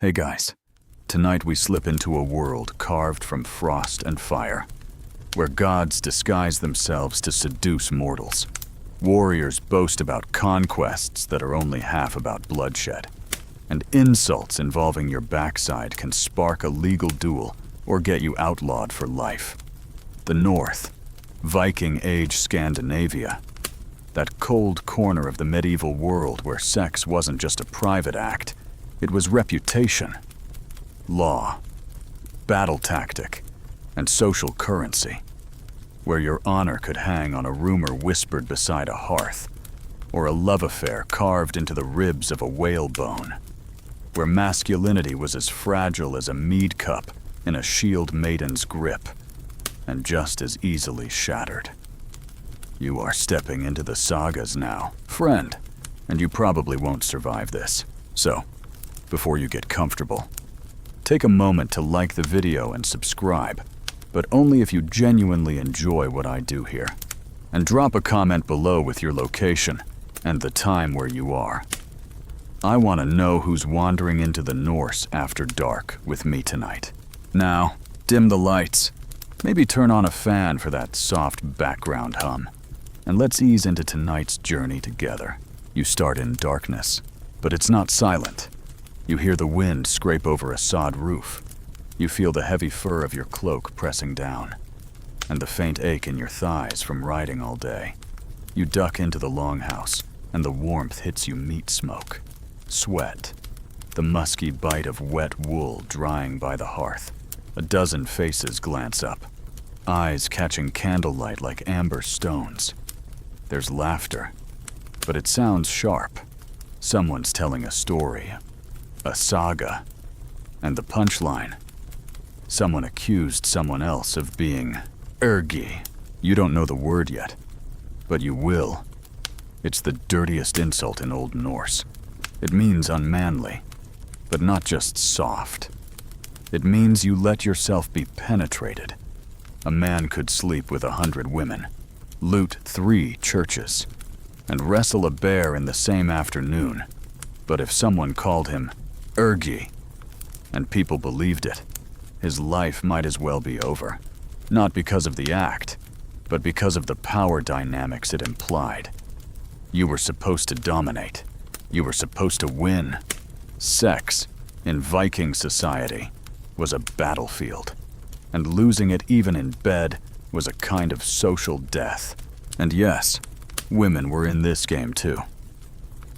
Hey guys, tonight we slip into a world carved from frost and fire, where gods disguise themselves to seduce mortals. Warriors boast about conquests that are only half about bloodshed, and insults involving your backside can spark a legal duel or get you outlawed for life. The North, Viking Age Scandinavia, that cold corner of the medieval world where sex wasn't just a private act, it was reputation, law, battle tactic, and social currency, where your honor could hang on a rumor whispered beside a hearth, or a love affair carved into the ribs of a whalebone, where masculinity was as fragile as a mead cup in a shield maiden's grip, and just as easily shattered. You are stepping into the sagas now, friend, and you probably won't survive this. So, before you get comfortable, take a moment to like the video and subscribe, but only if you genuinely enjoy what I do here. And drop a comment below with your location and the time where you are. I want to know who's wandering into the Norse after dark with me tonight. Now, dim the lights, maybe turn on a fan for that soft background hum, and let's ease into tonight's journey together. You start in darkness, but it's not silent. You hear the wind scrape over a sod roof. You feel the heavy fur of your cloak pressing down, and the faint ache in your thighs from riding all day. You duck into the longhouse, and the warmth hits you meat smoke, sweat, the musky bite of wet wool drying by the hearth. A dozen faces glance up, eyes catching candlelight like amber stones. There's laughter, but it sounds sharp. Someone's telling a story, a saga, and the punchline: someone accused someone else of being ergi. You don't know the word yet, but you will. It's the dirtiest insult in Old Norse. It means unmanly, but not just soft. It means you let yourself be penetrated. A man could sleep with 100 women, loot 3 churches, and wrestle a bear in the same afternoon. But if someone called him ergi, and people believed it, his life might as well be over. Not because of the act, but because of the power dynamics it implied. You were supposed to dominate. You were supposed to win. Sex, in Viking society, was a battlefield, and losing it even in bed was a kind of social death. And yes, women were in this game too.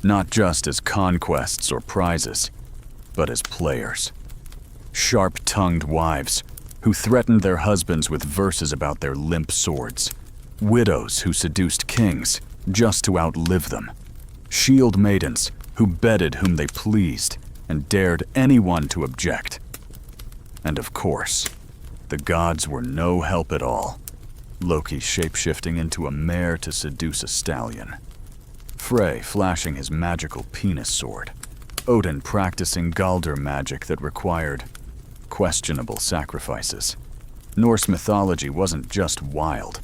Not just as conquests or prizes, but as players. Sharp-tongued wives who threatened their husbands with verses about their limp swords. Widows who seduced kings just to outlive them. Shield maidens who bedded whom they pleased and dared anyone to object. And of course, the gods were no help at all. Loki shape-shifting into a mare to seduce a stallion. Frey flashing his magical penis sword. Odin practicing Galder magic that required questionable sacrifices. Norse mythology wasn't just wild,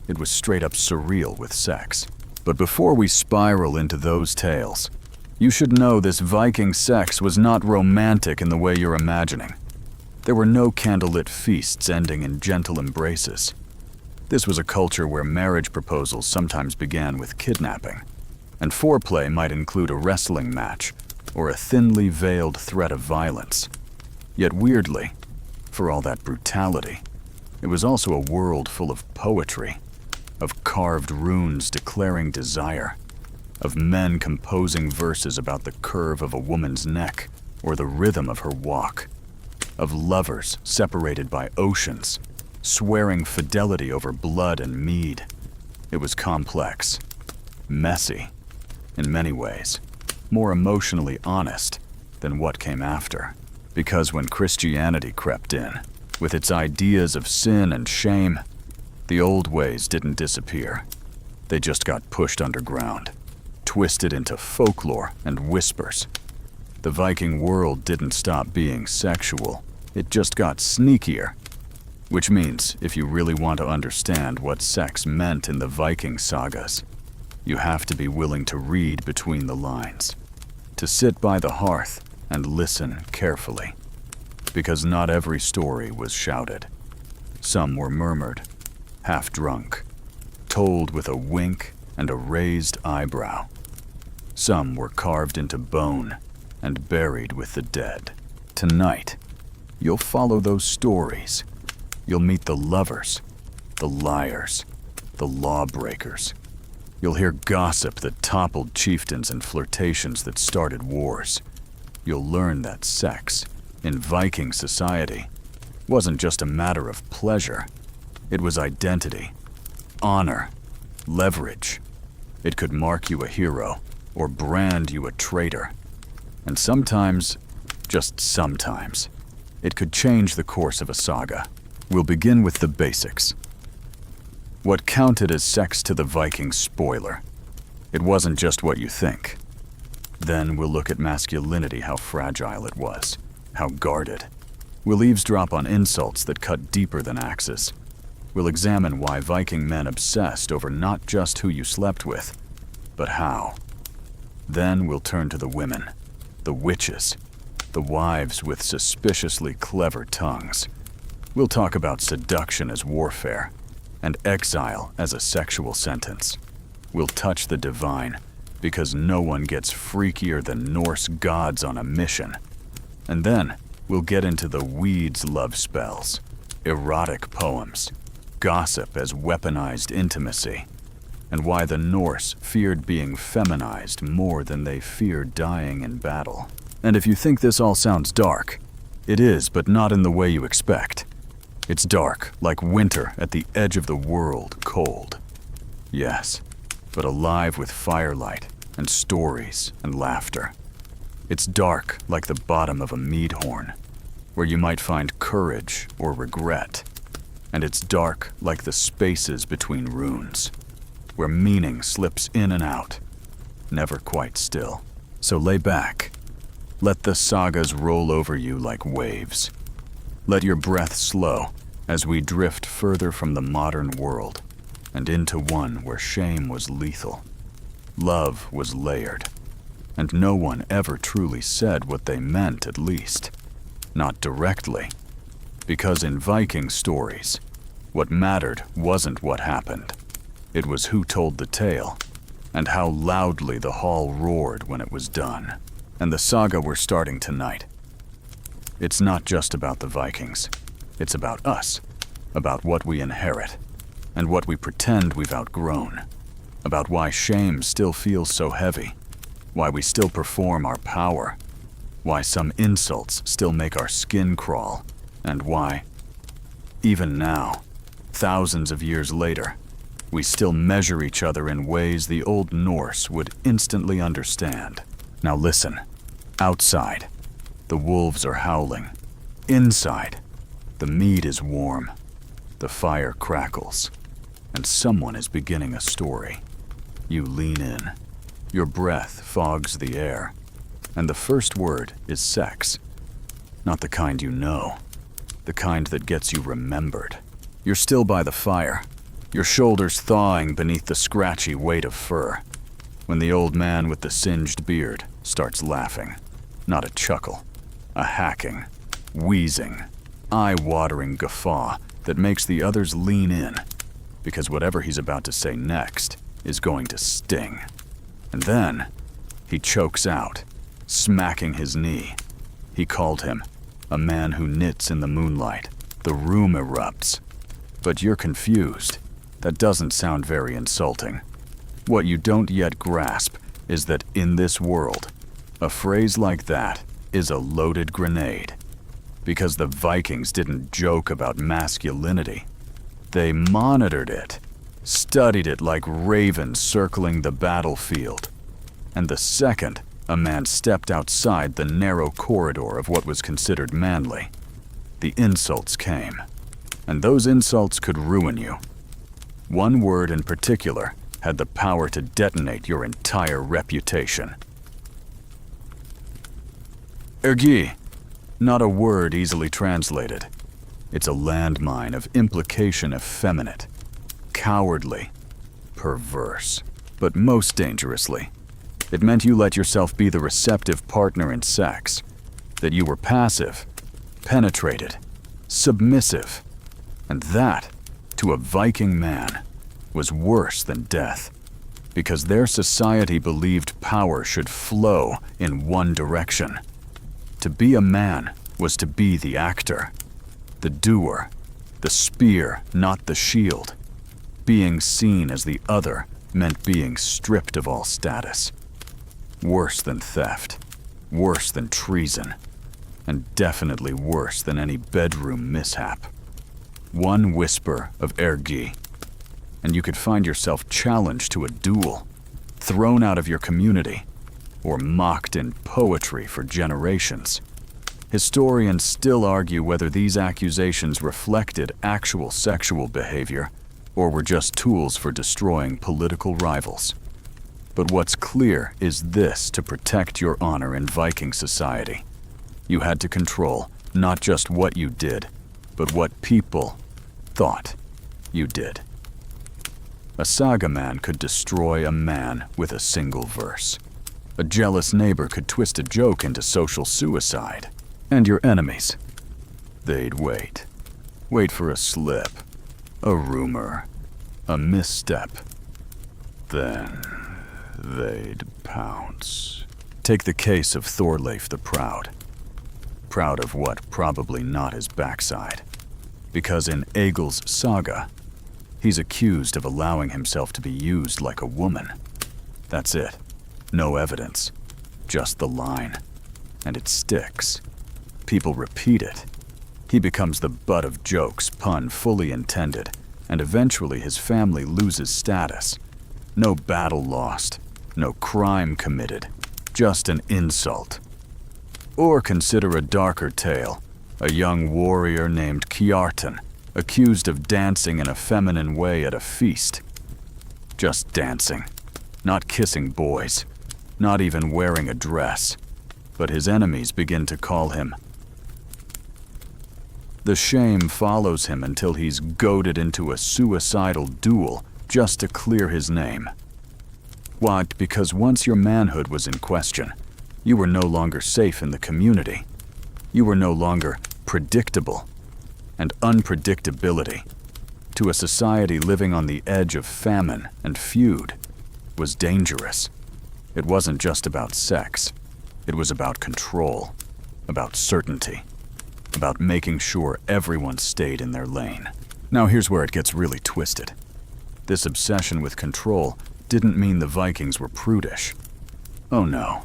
it was straight up surreal with sex. But before we spiral into those tales, you should know this Viking sex was not romantic in the way you're imagining. There were no candlelit feasts ending in gentle embraces. This was a culture where marriage proposals sometimes began with kidnapping, and foreplay might include a wrestling match or a thinly veiled threat of violence. Yet weirdly, for all that brutality, it was also a world full of poetry, of carved runes declaring desire, of men composing verses about the curve of a woman's neck or the rhythm of her walk, of lovers separated by oceans, swearing fidelity over blood and mead. It was complex, messy, in many ways, more emotionally honest than what came after. Because when Christianity crept in, with its ideas of sin and shame, the old ways didn't disappear. They just got pushed underground, twisted into folklore and whispers. The Viking world didn't stop being sexual, it just got sneakier. Which means, if you really want to understand what sex meant in the Viking sagas, you have to be willing to read between the lines, to sit by the hearth and listen carefully, because not every story was shouted. Some were murmured, half-drunk, told with a wink and a raised eyebrow. Some were carved into bone and buried with the dead. Tonight, you'll follow those stories. You'll meet the lovers, the liars, the lawbreakers. You'll hear gossip that toppled chieftains and flirtations that started wars. You'll learn that sex, in Viking society, wasn't just a matter of pleasure. It was identity, honor, leverage. It could mark you a hero or brand you a traitor. And sometimes, just sometimes, it could change the course of a saga. We'll begin with the basics. What counted as sex to the Vikings? Spoiler. It wasn't just what you think. Then we'll look at masculinity, how fragile it was, how guarded. We'll eavesdrop on insults that cut deeper than axes. We'll examine why Viking men obsessed over not just who you slept with, but how. Then we'll turn to the women, the witches, the wives with suspiciously clever tongues. We'll talk about seduction as warfare, and exile as a sexual sentence. We'll touch the divine, because no one gets freakier than Norse gods on a mission. And then we'll get into the weeds love spells, erotic poems, gossip as weaponized intimacy, and why the Norse feared being feminized more than they feared dying in battle. And if you think this all sounds dark, it is, but not in the way you expect. It's dark, like winter at the edge of the world, cold. Yes, but alive with firelight and stories and laughter. It's dark like the bottom of a mead horn, where you might find courage or regret. And it's dark like the spaces between runes, where meaning slips in and out, never quite still. So lay back. Let the sagas roll over you like waves. Let your breath slow as we drift further from the modern world and into one where shame was lethal. Love was layered, and no one ever truly said what they meant, at least. Not directly. Because in Viking stories, what mattered wasn't what happened. It was who told the tale, and how loudly the hall roared when it was done. And the saga we're starting tonight, it's not just about the Vikings. It's about us, about what we inherit, and what we pretend we've outgrown, about why shame still feels so heavy, why we still perform our power, why some insults still make our skin crawl, and why, even now, thousands of years later, we still measure each other in ways the old Norse would instantly understand. Now listen. Outside, the wolves are howling. Inside, the mead is warm. The fire crackles. And someone is beginning a story. You lean in. Your breath fogs the air. And the first word is sex. Not the kind you know. The kind that gets you remembered. You're still by the fire, your shoulders thawing beneath the scratchy weight of fur, when the old man with the singed beard starts laughing. Not a chuckle, a hacking, wheezing, eye-watering guffaw that makes the others lean in, because whatever he's about to say next is going to sting. And then he chokes out, smacking his knee. He called him a man who knits in the moonlight. The room erupts. But you're confused. That doesn't sound very insulting. What you don't yet grasp is that in this world, a phrase like that is a loaded grenade. Because the Vikings didn't joke about masculinity. They monitored it, studied it like ravens circling the battlefield. And the second a man stepped outside the narrow corridor of what was considered manly, the insults came. And those insults could ruin you. One word in particular had the power to detonate your entire reputation. Ergi, not a word easily translated. It's a landmine of implication effeminate, cowardly, perverse, but most dangerously. It meant you let yourself be the receptive partner in sex, that you were passive, penetrated, submissive, and that, to a Viking man, was worse than death, because their society believed power should flow in one direction. To be a man was to be the actor, the doer, the spear, not the shield. Being seen as the other meant being stripped of all status. Worse than theft, worse than treason, and definitely worse than any bedroom mishap. One whisper of ergi, and you could find yourself challenged to a duel, thrown out of your community, or mocked in poetry for generations. Historians still argue whether these accusations reflected actual sexual behavior or were just tools for destroying political rivals. But what's clear is this: to protect your honor in Viking society, you had to control not just what you did, but what people thought you did. A saga man could destroy a man with a single verse. A jealous neighbor could twist a joke into social suicide. And your enemies, they'd wait. Wait for a slip, a rumor, a misstep. Then they'd pounce. Take the case of Thorleif the Proud. Proud of what? Probably not his backside. Because in Egil's saga, he's accused of allowing himself to be used like a woman. That's it. No evidence. Just the line. And it sticks. People repeat it. He becomes the butt of jokes, pun fully intended, and eventually his family loses status. No battle lost, no crime committed, just an insult. Or consider a darker tale, a young warrior named Kjartan, accused of dancing in a feminine way at a feast. Just dancing, not kissing boys, not even wearing a dress. But his enemies begin to call him. The shame follows him until he's goaded into a suicidal duel just to clear his name. Why? Because once your manhood was in question, you were no longer safe in the community. You were no longer predictable. And unpredictability, to a society living on the edge of famine and feud, was dangerous. It wasn't just about sex. It was about control, about certainty, about making sure everyone stayed in their lane. Now here's where it gets really twisted. This obsession with control didn't mean the Vikings were prudish. Oh no.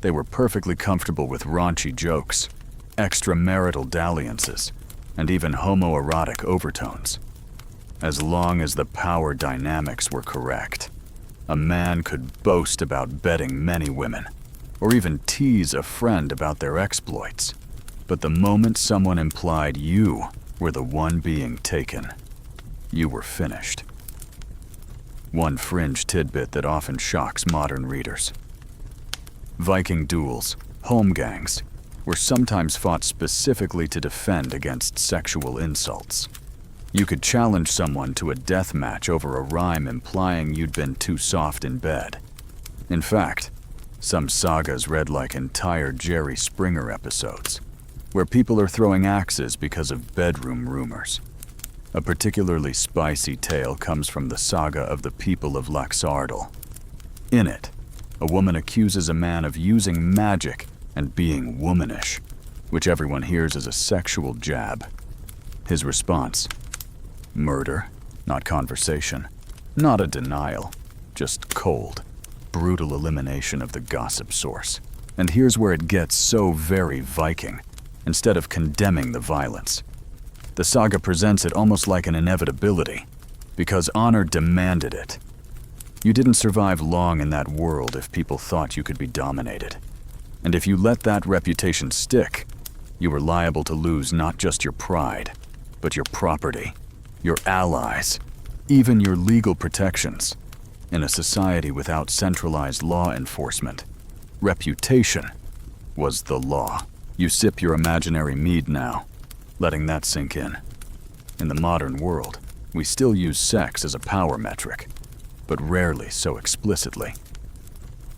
They were perfectly comfortable with raunchy jokes, extramarital dalliances, and even homoerotic overtones. As long as the power dynamics were correct, a man could boast about bedding many women, or even tease a friend about their exploits. But the moment someone implied you were the one being taken, you were finished. One fringe tidbit that often shocks modern readers. Viking duels, holmgangs, were sometimes fought specifically to defend against sexual insults. You could challenge someone to a death match over a rhyme implying you'd been too soft in bed. In fact, some sagas read like entire Jerry Springer episodes, where people are throwing axes because of bedroom rumors. A particularly spicy tale comes from the saga of the people of Laxardal. In it, a woman accuses a man of using magic and being womanish, which everyone hears as a sexual jab. His response: murder, not conversation, not a denial, just cold, brutal elimination of the gossip source. And here's where it gets so very Viking. Instead of condemning the violence, the saga presents it almost like an inevitability, because honor demanded it. You didn't survive long in that world if people thought you could be dominated. And if you let that reputation stick, you were liable to lose not just your pride, but your property, your allies, even your legal protections. In a society without centralized law enforcement, reputation was the law. You sip your imaginary mead now, letting that sink in. In the modern world, we still use sex as a power metric, but rarely so explicitly.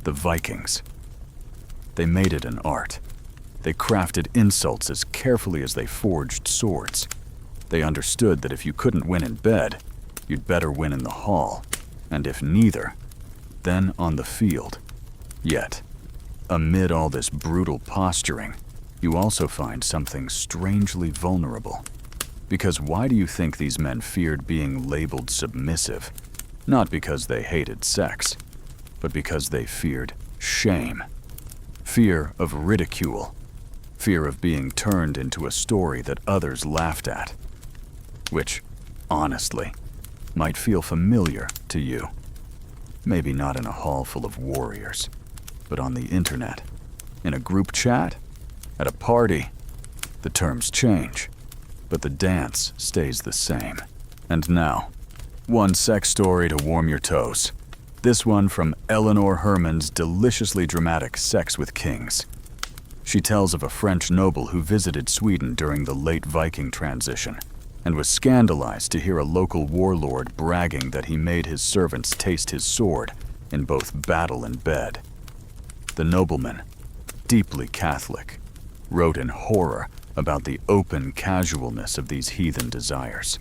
The Vikings, they made it an art. They crafted insults as carefully as they forged swords. They understood that if you couldn't win in bed, you'd better win in the hall, and if neither, then on the field. Yet, amid all this brutal posturing, you also find something strangely vulnerable. Because why do you think these men feared being labeled submissive? Not because they hated sex, but because they feared shame. Fear of ridicule. Fear of being turned into a story that others laughed at. Which, honestly, might feel familiar to you. Maybe not in a hall full of warriors, but on the internet, in a group chat, at a party. The terms change, but the dance stays the same. And now, one sex story to warm your toes. This one from Eleanor Herman's deliciously dramatic Sex with Kings. She tells of a French noble who visited Sweden during the late Viking transition and was scandalized to hear a local warlord bragging that he made his servants taste his sword in both battle and bed. The nobleman, deeply Catholic, wrote in horror about the open casualness of these heathen desires.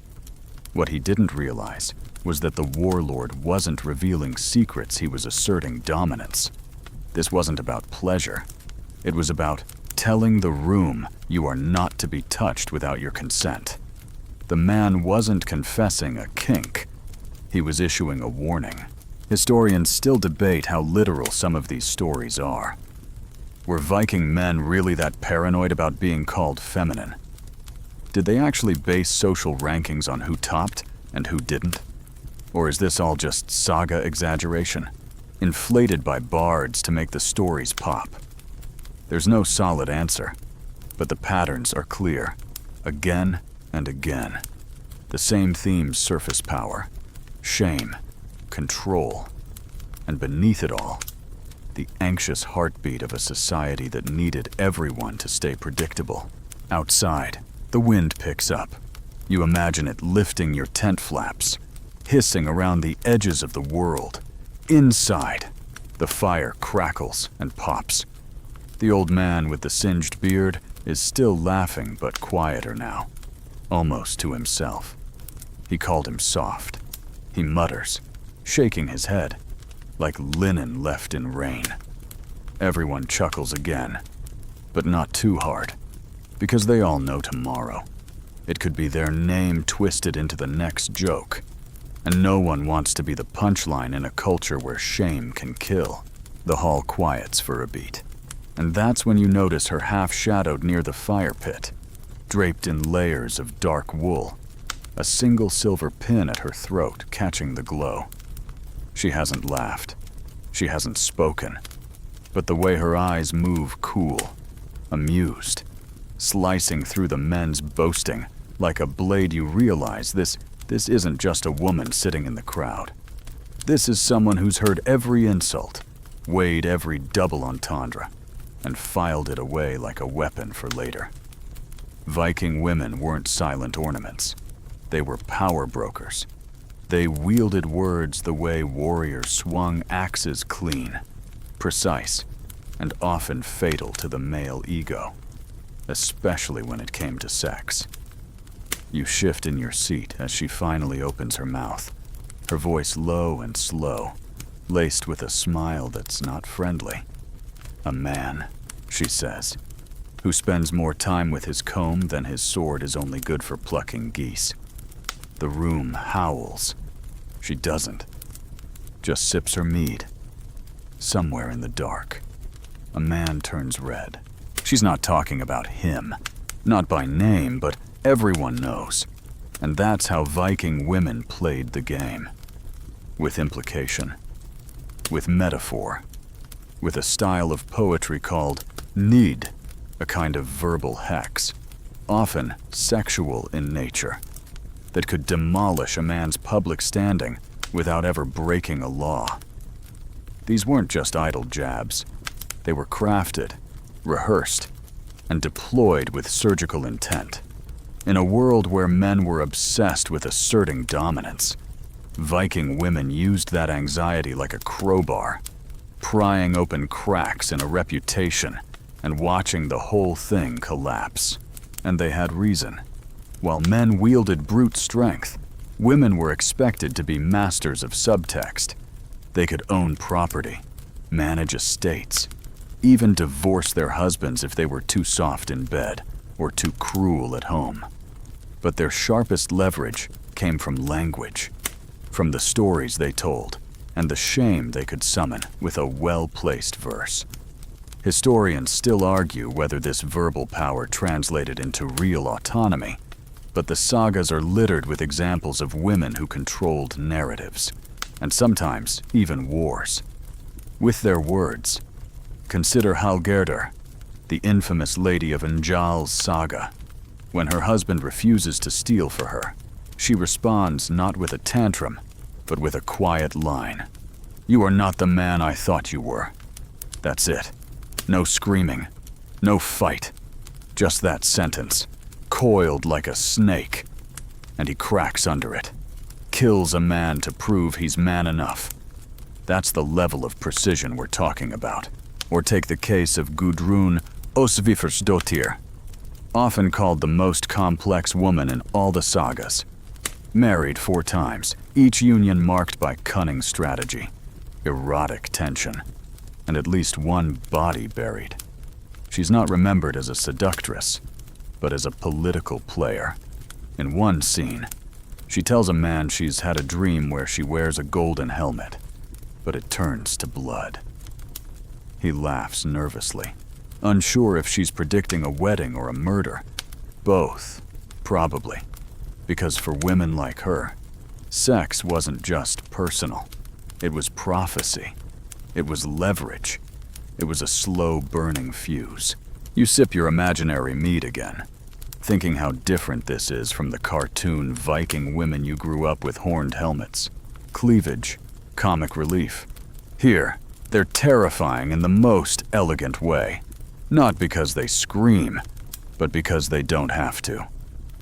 What he didn't realize was that the warlord wasn't revealing secrets, he was asserting dominance. This wasn't about pleasure. It was about telling the room you are not to be touched without your consent. The man wasn't confessing a kink. He was issuing a warning. Historians still debate how literal some of these stories are. Were Viking men really that paranoid about being called feminine? Did they actually base social rankings on who topped and who didn't? Or is this all just saga exaggeration, inflated by bards to make the stories pop? There's no solid answer, but the patterns are clear. Again and again, the same themes surface: power, shame, control, and beneath it all, the anxious heartbeat of a society that needed everyone to stay predictable. Outside, the wind picks up. You imagine it lifting your tent flaps, hissing around the edges of the world. Inside, the fire crackles and pops. The old man with the singed beard is still laughing, but quieter now, almost to himself. He called him soft. He mutters, shaking his head, like linen left in rain. Everyone chuckles again, but not too hard, because they all know tomorrow it could be their name twisted into the next joke, and no one wants to be the punchline in a culture where shame can kill. The hall quiets for a beat, and that's when you notice her half-shadowed near the fire pit, draped in layers of dark wool, a single silver pin at her throat catching the glow. She hasn't laughed. She hasn't spoken. But the way her eyes move cool, amused, slicing through the men's boasting like a blade, you realize this isn't just a woman sitting in the crowd. This is someone who's heard every insult, weighed every double entendre, and filed it away like a weapon for later. Viking women weren't silent ornaments. They were power brokers. They wielded words the way warriors swung axes clean, precise, and often fatal to the male ego, especially when it came to sex. You shift in your seat as she finally opens her mouth, her voice low and slow, laced with a smile that's not friendly. A man, she says, who spends more time with his comb than his sword is only good for plucking geese. The room howls. She doesn't. Just sips her mead. Somewhere in the dark, a man turns red. She's not talking about him. Not by name, but everyone knows. And that's how Viking women played the game. With implication. With metaphor. With a style of poetry called need, a kind of verbal hex, often sexual in nature, that could demolish a man's public standing without ever breaking a law. These weren't just idle jabs. They were crafted, rehearsed, and deployed with surgical intent. In a world where men were obsessed with asserting dominance, Viking women used that anxiety like a crowbar, prying open cracks in a reputation and watching the whole thing collapse. And they had reason. While men wielded brute strength, women were expected to be masters of subtext. They could own property, manage estates, even divorce their husbands if they were too soft in bed or too cruel at home. But their sharpest leverage came from language, from the stories they told, and the shame they could summon with a well-placed verse. Historians still argue whether this verbal power translated into real autonomy, but the sagas are littered with examples of women who controlled narratives, and sometimes even wars. With their words, consider Hallgerdr, the infamous lady of Njal's saga. When her husband refuses to steal for her, she responds not with a tantrum, but with a quiet line. "You are not the man I thought you were." That's it. No screaming, no fight. Just that sentence, coiled like a snake. And he cracks under it. Kills a man to prove he's man enough. That's the level of precision we're talking about. Or take the case of Gudrun Osvifursdottir, often called the most complex woman in all the sagas. Married 4 times, each union marked by cunning strategy, erotic tension, and at least one body buried. She's not remembered as a seductress, but as a political player. In one scene, she tells a man she's had a dream where she wears a golden helmet, but it turns to blood. He laughs nervously, unsure if she's predicting a wedding or a murder. Both, probably, because for women like her, sex wasn't just personal. It was prophecy. It was leverage. It was a slow-burning fuse. You sip your imaginary mead again, thinking how different this is from the cartoon Viking women you grew up with horned helmets. Cleavage, comic relief. Here, they're terrifying in the most elegant way. Not because they scream, but because they don't have to.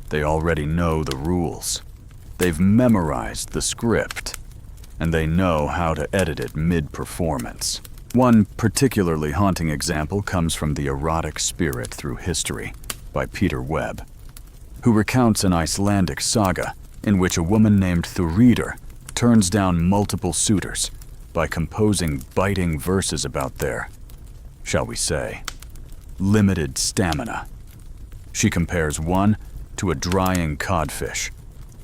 They already know the rules. They've memorized the script, and they know how to edit it mid-performance. One particularly haunting example comes from The Erotic Spirit Through History by Peter Webb, who recounts an Icelandic saga in which a woman named Thuridr turns down multiple suitors by composing biting verses about their, shall we say, limited stamina. She compares one to a drying codfish,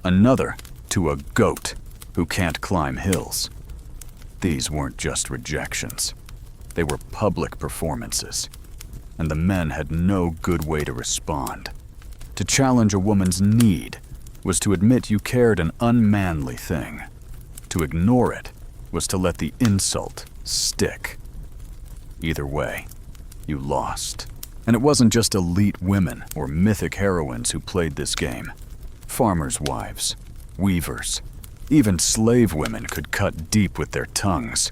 another to a goat who can't climb hills. These weren't just rejections. They were public performances, and the men had no good way to respond. To challenge a woman's need was to admit you cared an unmanly thing. To ignore it was to let the insult stick. Either way, you lost. And it wasn't just elite women or mythic heroines who played this game. Farmers' wives, weavers, even slave women could cut deep with their tongues.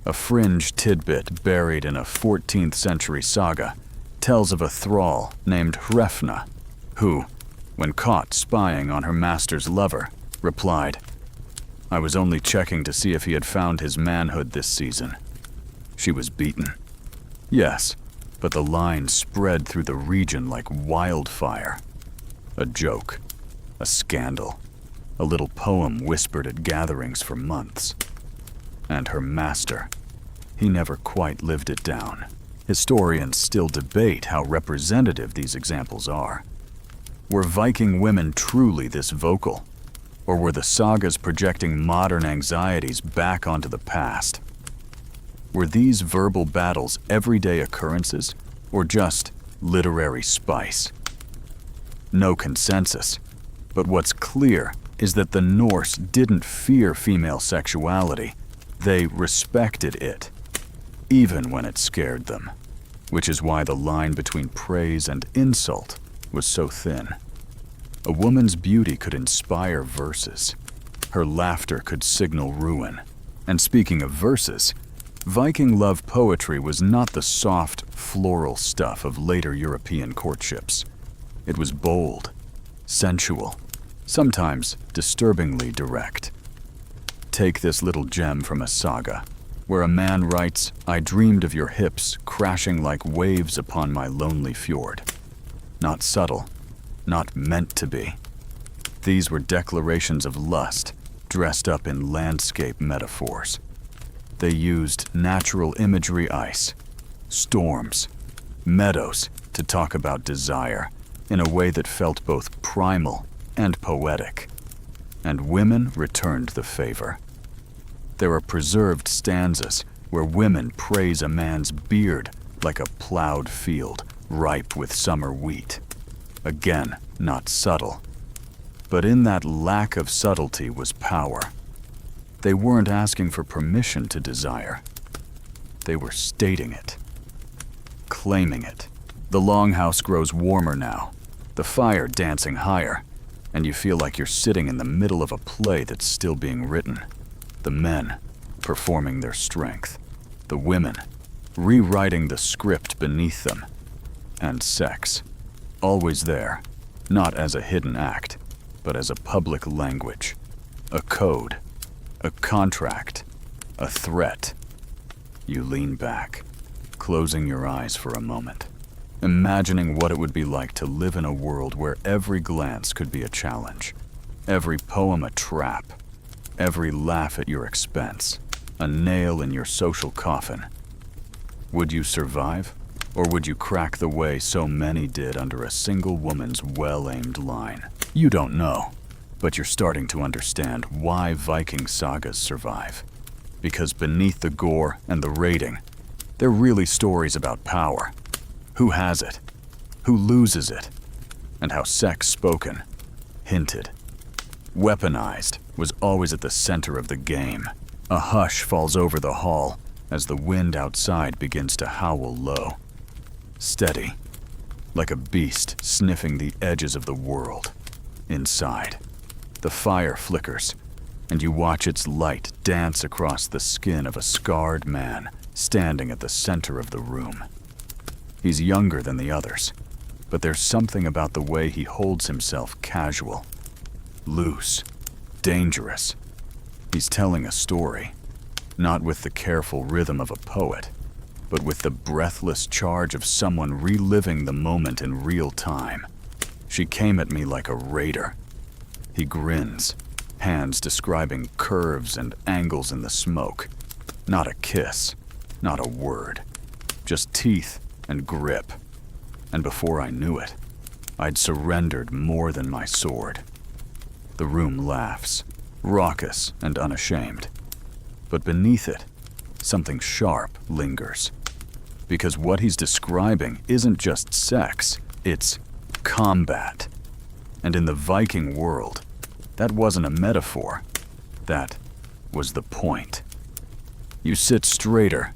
A fringe tidbit buried in a 14th century saga tells of a thrall named Hrefna, who, when caught spying on her master's lover, replied, "I was only checking to see if he had found his manhood this season." She was beaten. Yes, but the line spread through the region like wildfire. A joke, a scandal, a little poem whispered at gatherings for months. And her master, he never quite lived it down. Historians still debate how representative these examples are. Were Viking women truly this vocal? Or were the sagas projecting modern anxieties back onto the past? Were these verbal battles everyday occurrences, or just literary spice? No consensus, but what's clear is that the Norse didn't fear female sexuality. They respected it, even when it scared them, which is why the line between praise and insult was so thin. A woman's beauty could inspire verses. Her laughter could signal ruin. And speaking of verses, Viking love poetry was not the soft, floral stuff of later European courtships. It was bold, sensual, sometimes disturbingly direct. Take this little gem from a saga, where a man writes, "I dreamed of your hips crashing like waves upon my lonely fjord." Not subtle, not meant to be. These were declarations of lust, dressed up in landscape metaphors. They used natural imagery, ice, storms, meadows, to talk about desire in a way that felt both primal and poetic. And women returned the favor. There are preserved stanzas where women praise a man's beard like a plowed field ripe with summer wheat. Again, not subtle. But in that lack of subtlety was power. They weren't asking for permission to desire. They were stating it, claiming it. The longhouse grows warmer now, the fire dancing higher, and you feel like you're sitting in the middle of a play that's still being written. The men performing their strength, the women rewriting the script beneath them, and sex, always there, not as a hidden act, but as a public language, a code, a contract, a threat. You lean back, closing your eyes for a moment, imagining what it would be like to live in a world where every glance could be a challenge, every poem a trap, every laugh at your expense, a nail in your social coffin. Would you survive, or would you crack the way so many did under a single woman's well-aimed line? You don't know, but you're starting to understand why Viking sagas survive. Because beneath the gore and the raiding, they're really stories about power. Who has it? Who loses it? And how sex spoken, hinted, weaponized was always at the center of the game. A hush falls over the hall as the wind outside begins to howl low. Steady, like a beast sniffing the edges of the world. Inside, the fire flickers, and you watch its light dance across the skin of a scarred man standing at the center of the room. He's younger than the others, but there's something about the way he holds himself casual, loose, dangerous. He's telling a story, not with the careful rhythm of a poet, but with the breathless charge of someone reliving the moment in real time. She came at me like a raider. He grins, hands describing curves and angles in the smoke. Not a kiss, not a word, just teeth and grip. And before I knew it, I'd surrendered more than my sword. The room laughs, raucous and unashamed. But beneath it, something sharp lingers. Because what he's describing isn't just sex, it's combat. And in the Viking world, that wasn't a metaphor. That was the point. You sit straighter,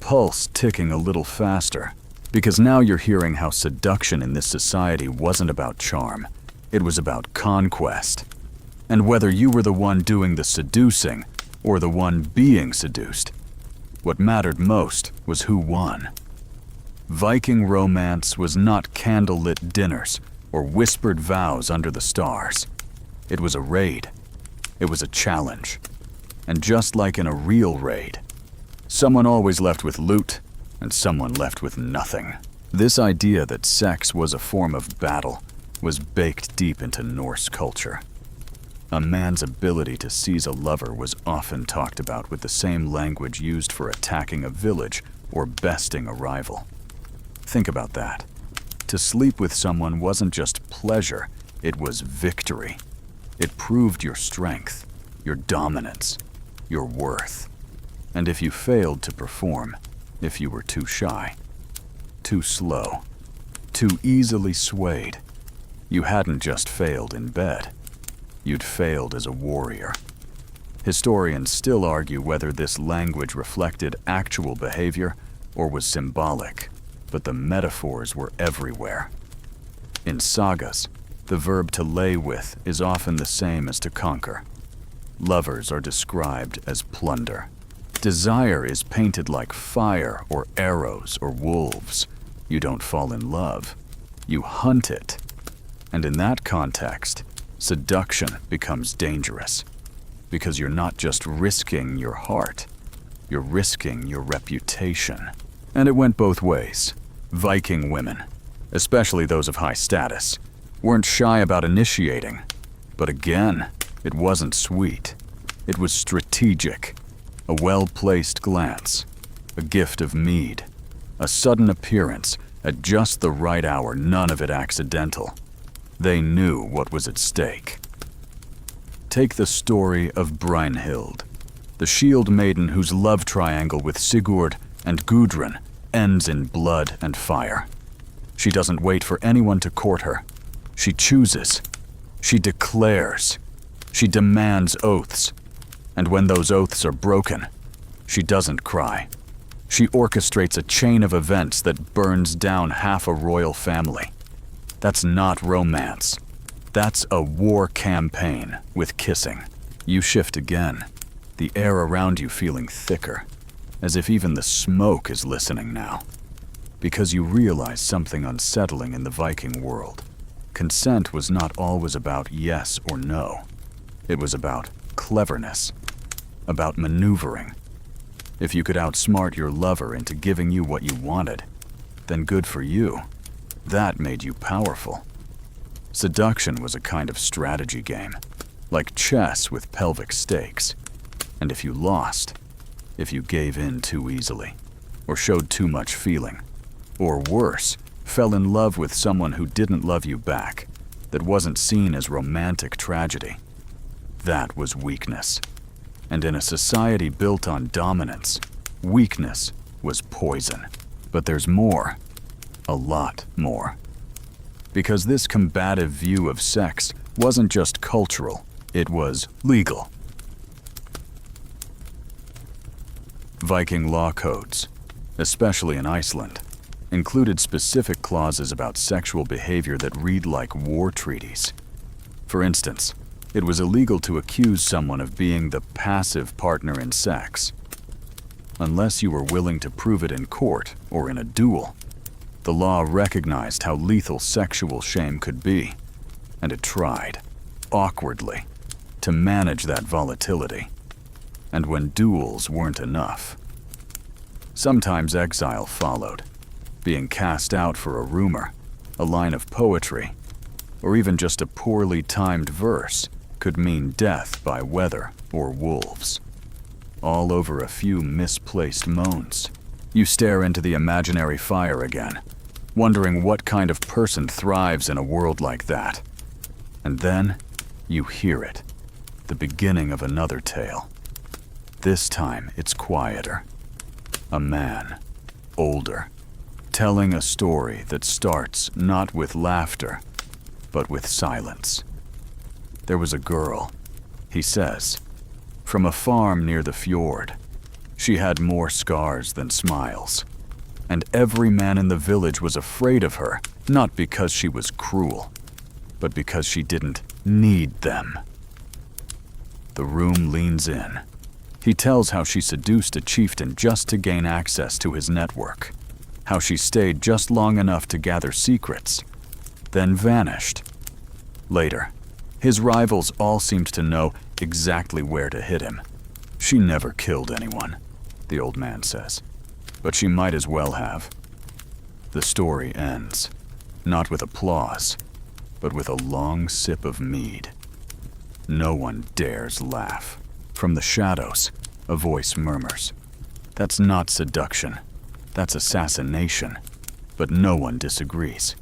pulse ticking a little faster, because now you're hearing how seduction in this society wasn't about charm. It was about conquest. And whether you were the one doing the seducing or the one being seduced, what mattered most was who won. Viking romance was not candlelit dinners or whispered vows under the stars. It was a raid. It was a challenge. And just like in a real raid, someone always left with loot and someone left with nothing. This idea that sex was a form of battle was baked deep into Norse culture. A man's ability to seize a lover was often talked about with the same language used for attacking a village or besting a rival. Think about that. To sleep with someone wasn't just pleasure, it was victory. It proved your strength, your dominance, your worth. And if you failed to perform, if you were too shy, too slow, too easily swayed, you hadn't just failed in bed. You'd failed as a warrior. Historians still argue whether this language reflected actual behavior or was symbolic, but the metaphors were everywhere. In sagas, the verb to lay with is often the same as to conquer. Lovers are described as plunder. Desire is painted like fire or arrows or wolves. You don't fall in love, you hunt it. And in that context, seduction becomes dangerous, because you're not just risking your heart, you're risking your reputation. And it went both ways. Viking women, especially those of high status, weren't shy about initiating. But again, it wasn't sweet. It was strategic. A well-placed glance, a gift of mead, a sudden appearance at just the right hour, none of it accidental. They knew what was at stake. Take the story of Brynhild, the shield maiden whose love triangle with Sigurd and Gudrun ends in blood and fire. She doesn't wait for anyone to court her. She chooses. She declares. She demands oaths. And when those oaths are broken, she doesn't cry. She orchestrates a chain of events that burns down half a royal family. That's not romance. That's a war campaign with kissing. You shift again, the air around you feeling thicker, as if even the smoke is listening now. Because you realize something unsettling in the Viking world. Consent was not always about yes or no. It was about cleverness, about maneuvering. If you could outsmart your lover into giving you what you wanted, then good for you. That made you powerful. Seduction was a kind of strategy game, like chess with pelvic stakes. And if you lost, if you gave in too easily, or showed too much feeling, or worse, fell in love with someone who didn't love you back, that wasn't seen as romantic tragedy, that was weakness. And in a society built on dominance, weakness was poison. But there's more. A lot more. Because this combative view of sex wasn't just cultural, it was legal. Viking law codes, especially in Iceland, included specific clauses about sexual behavior that read like war treaties. For instance, it was illegal to accuse someone of being the passive partner in sex, unless you were willing to prove it in court or in a duel. The law recognized how lethal sexual shame could be, and it tried, awkwardly, to manage that volatility. And when duels weren't enough, sometimes exile followed, being cast out for a rumor, a line of poetry, or even just a poorly timed verse could mean death by weather or wolves. All over a few misplaced moans. You stare into the imaginary fire again, wondering what kind of person thrives in a world like that. And then, you hear it, the beginning of another tale. This time, it's quieter. A man, older, telling a story that starts not with laughter, but with silence. There was a girl, he says, from a farm near the fjord. She had more scars than smiles. And every man in the village was afraid of her, not because she was cruel, but because she didn't need them. The room leans in. He tells how she seduced a chieftain just to gain access to his network, how she stayed just long enough to gather secrets, then vanished. Later, his rivals all seemed to know exactly where to hit him. She never killed anyone, the old man says, but she might as well have. The story ends, not with applause, but with a long sip of mead. No one dares laugh. From the shadows, a voice murmurs, "That's not seduction, that's assassination." But no one disagrees,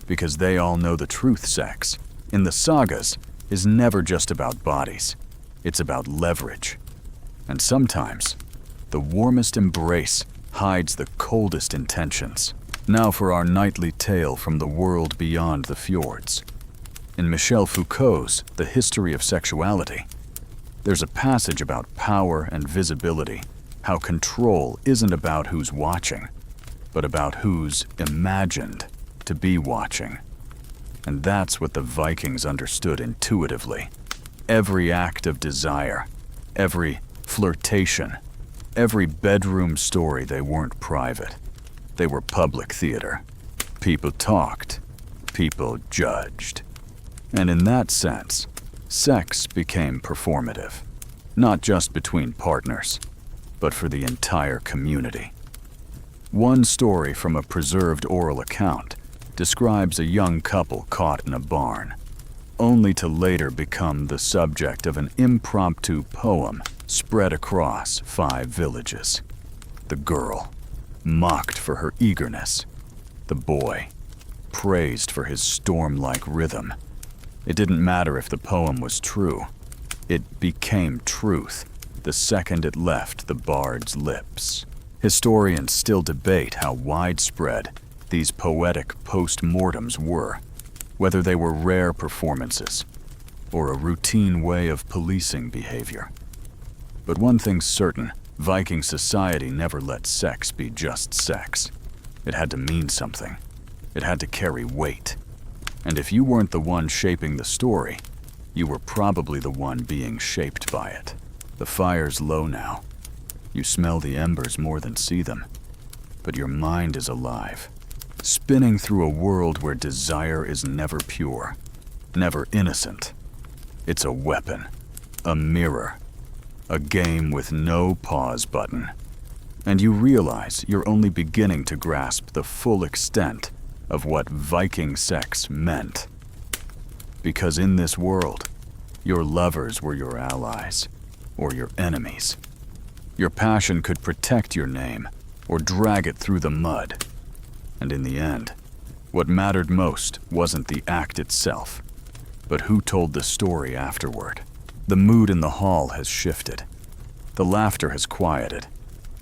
because they all know the truth. Sex, in the sagas, is never just about bodies. It's about leverage. And sometimes, the warmest embrace hides the coldest intentions. Now for our nightly tale from the world beyond the fjords. In Michel Foucault's The History of Sexuality, there's a passage about power and visibility, how control isn't about who's watching, but about who's imagined to be watching. And that's what the Vikings understood intuitively. Every act of desire, every flirtation, every bedroom story, they weren't private. They were public theater. People talked. People judged. And in that sense, sex became performative. Not just between partners, but for the entire community. One story from a preserved oral account describes a young couple caught in a barn, only to later become the subject of an impromptu poem spread across 5 villages. The girl, mocked for her eagerness. The boy, praised for his storm-like rhythm. It didn't matter if the poem was true. It became truth the second it left the bard's lips. Historians still debate how widespread these poetic post-mortems were, whether they were rare performances or a routine way of policing behavior. But one thing's certain, Viking society never let sex be just sex. It had to mean something. It had to carry weight. And if you weren't the one shaping the story, you were probably the one being shaped by it. The fire's low now. You smell the embers more than see them. But your mind is alive, spinning through a world where desire is never pure, never innocent. It's a weapon, a mirror, a game with no pause button. And you realize you're only beginning to grasp the full extent of what Viking sex meant. Because in this world, your lovers were your allies, or your enemies. Your passion could protect your name, or drag it through the mud. And in the end, what mattered most wasn't the act itself, but who told the story afterward. The mood in the hall has shifted. The laughter has quieted,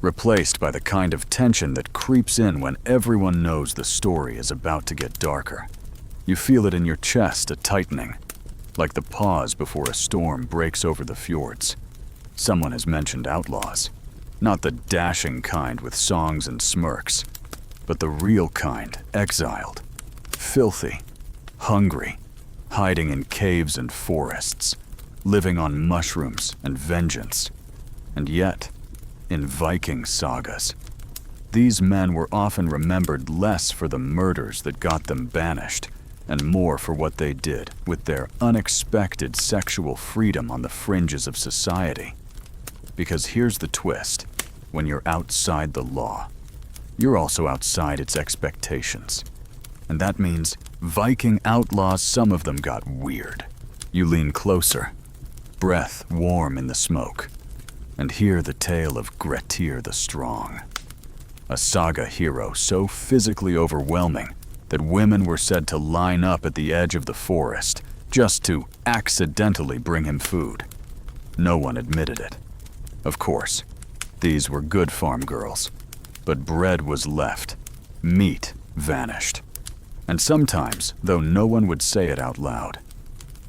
replaced by the kind of tension that creeps in when everyone knows the story is about to get darker. You feel it in your chest, a tightening, like the pause before a storm breaks over the fjords. Someone has mentioned outlaws, not the dashing kind with songs and smirks, but the real kind, exiled, filthy, hungry, hiding in caves and forests, living on mushrooms and vengeance. And yet, in Viking sagas, these men were often remembered less for the murders that got them banished, and more for what they did with their unexpected sexual freedom on the fringes of society. Because here's the twist: when you're outside the law, you're also outside its expectations. And that means Viking outlaws, some of them got weird. You lean closer, breath warm in the smoke, and hear the tale of Grettir the Strong, a saga hero so physically overwhelming that women were said to line up at the edge of the forest just to accidentally bring him food. No one admitted it. Of course, these were good farm girls, but bread was left, meat vanished. And sometimes, though no one would say it out loud,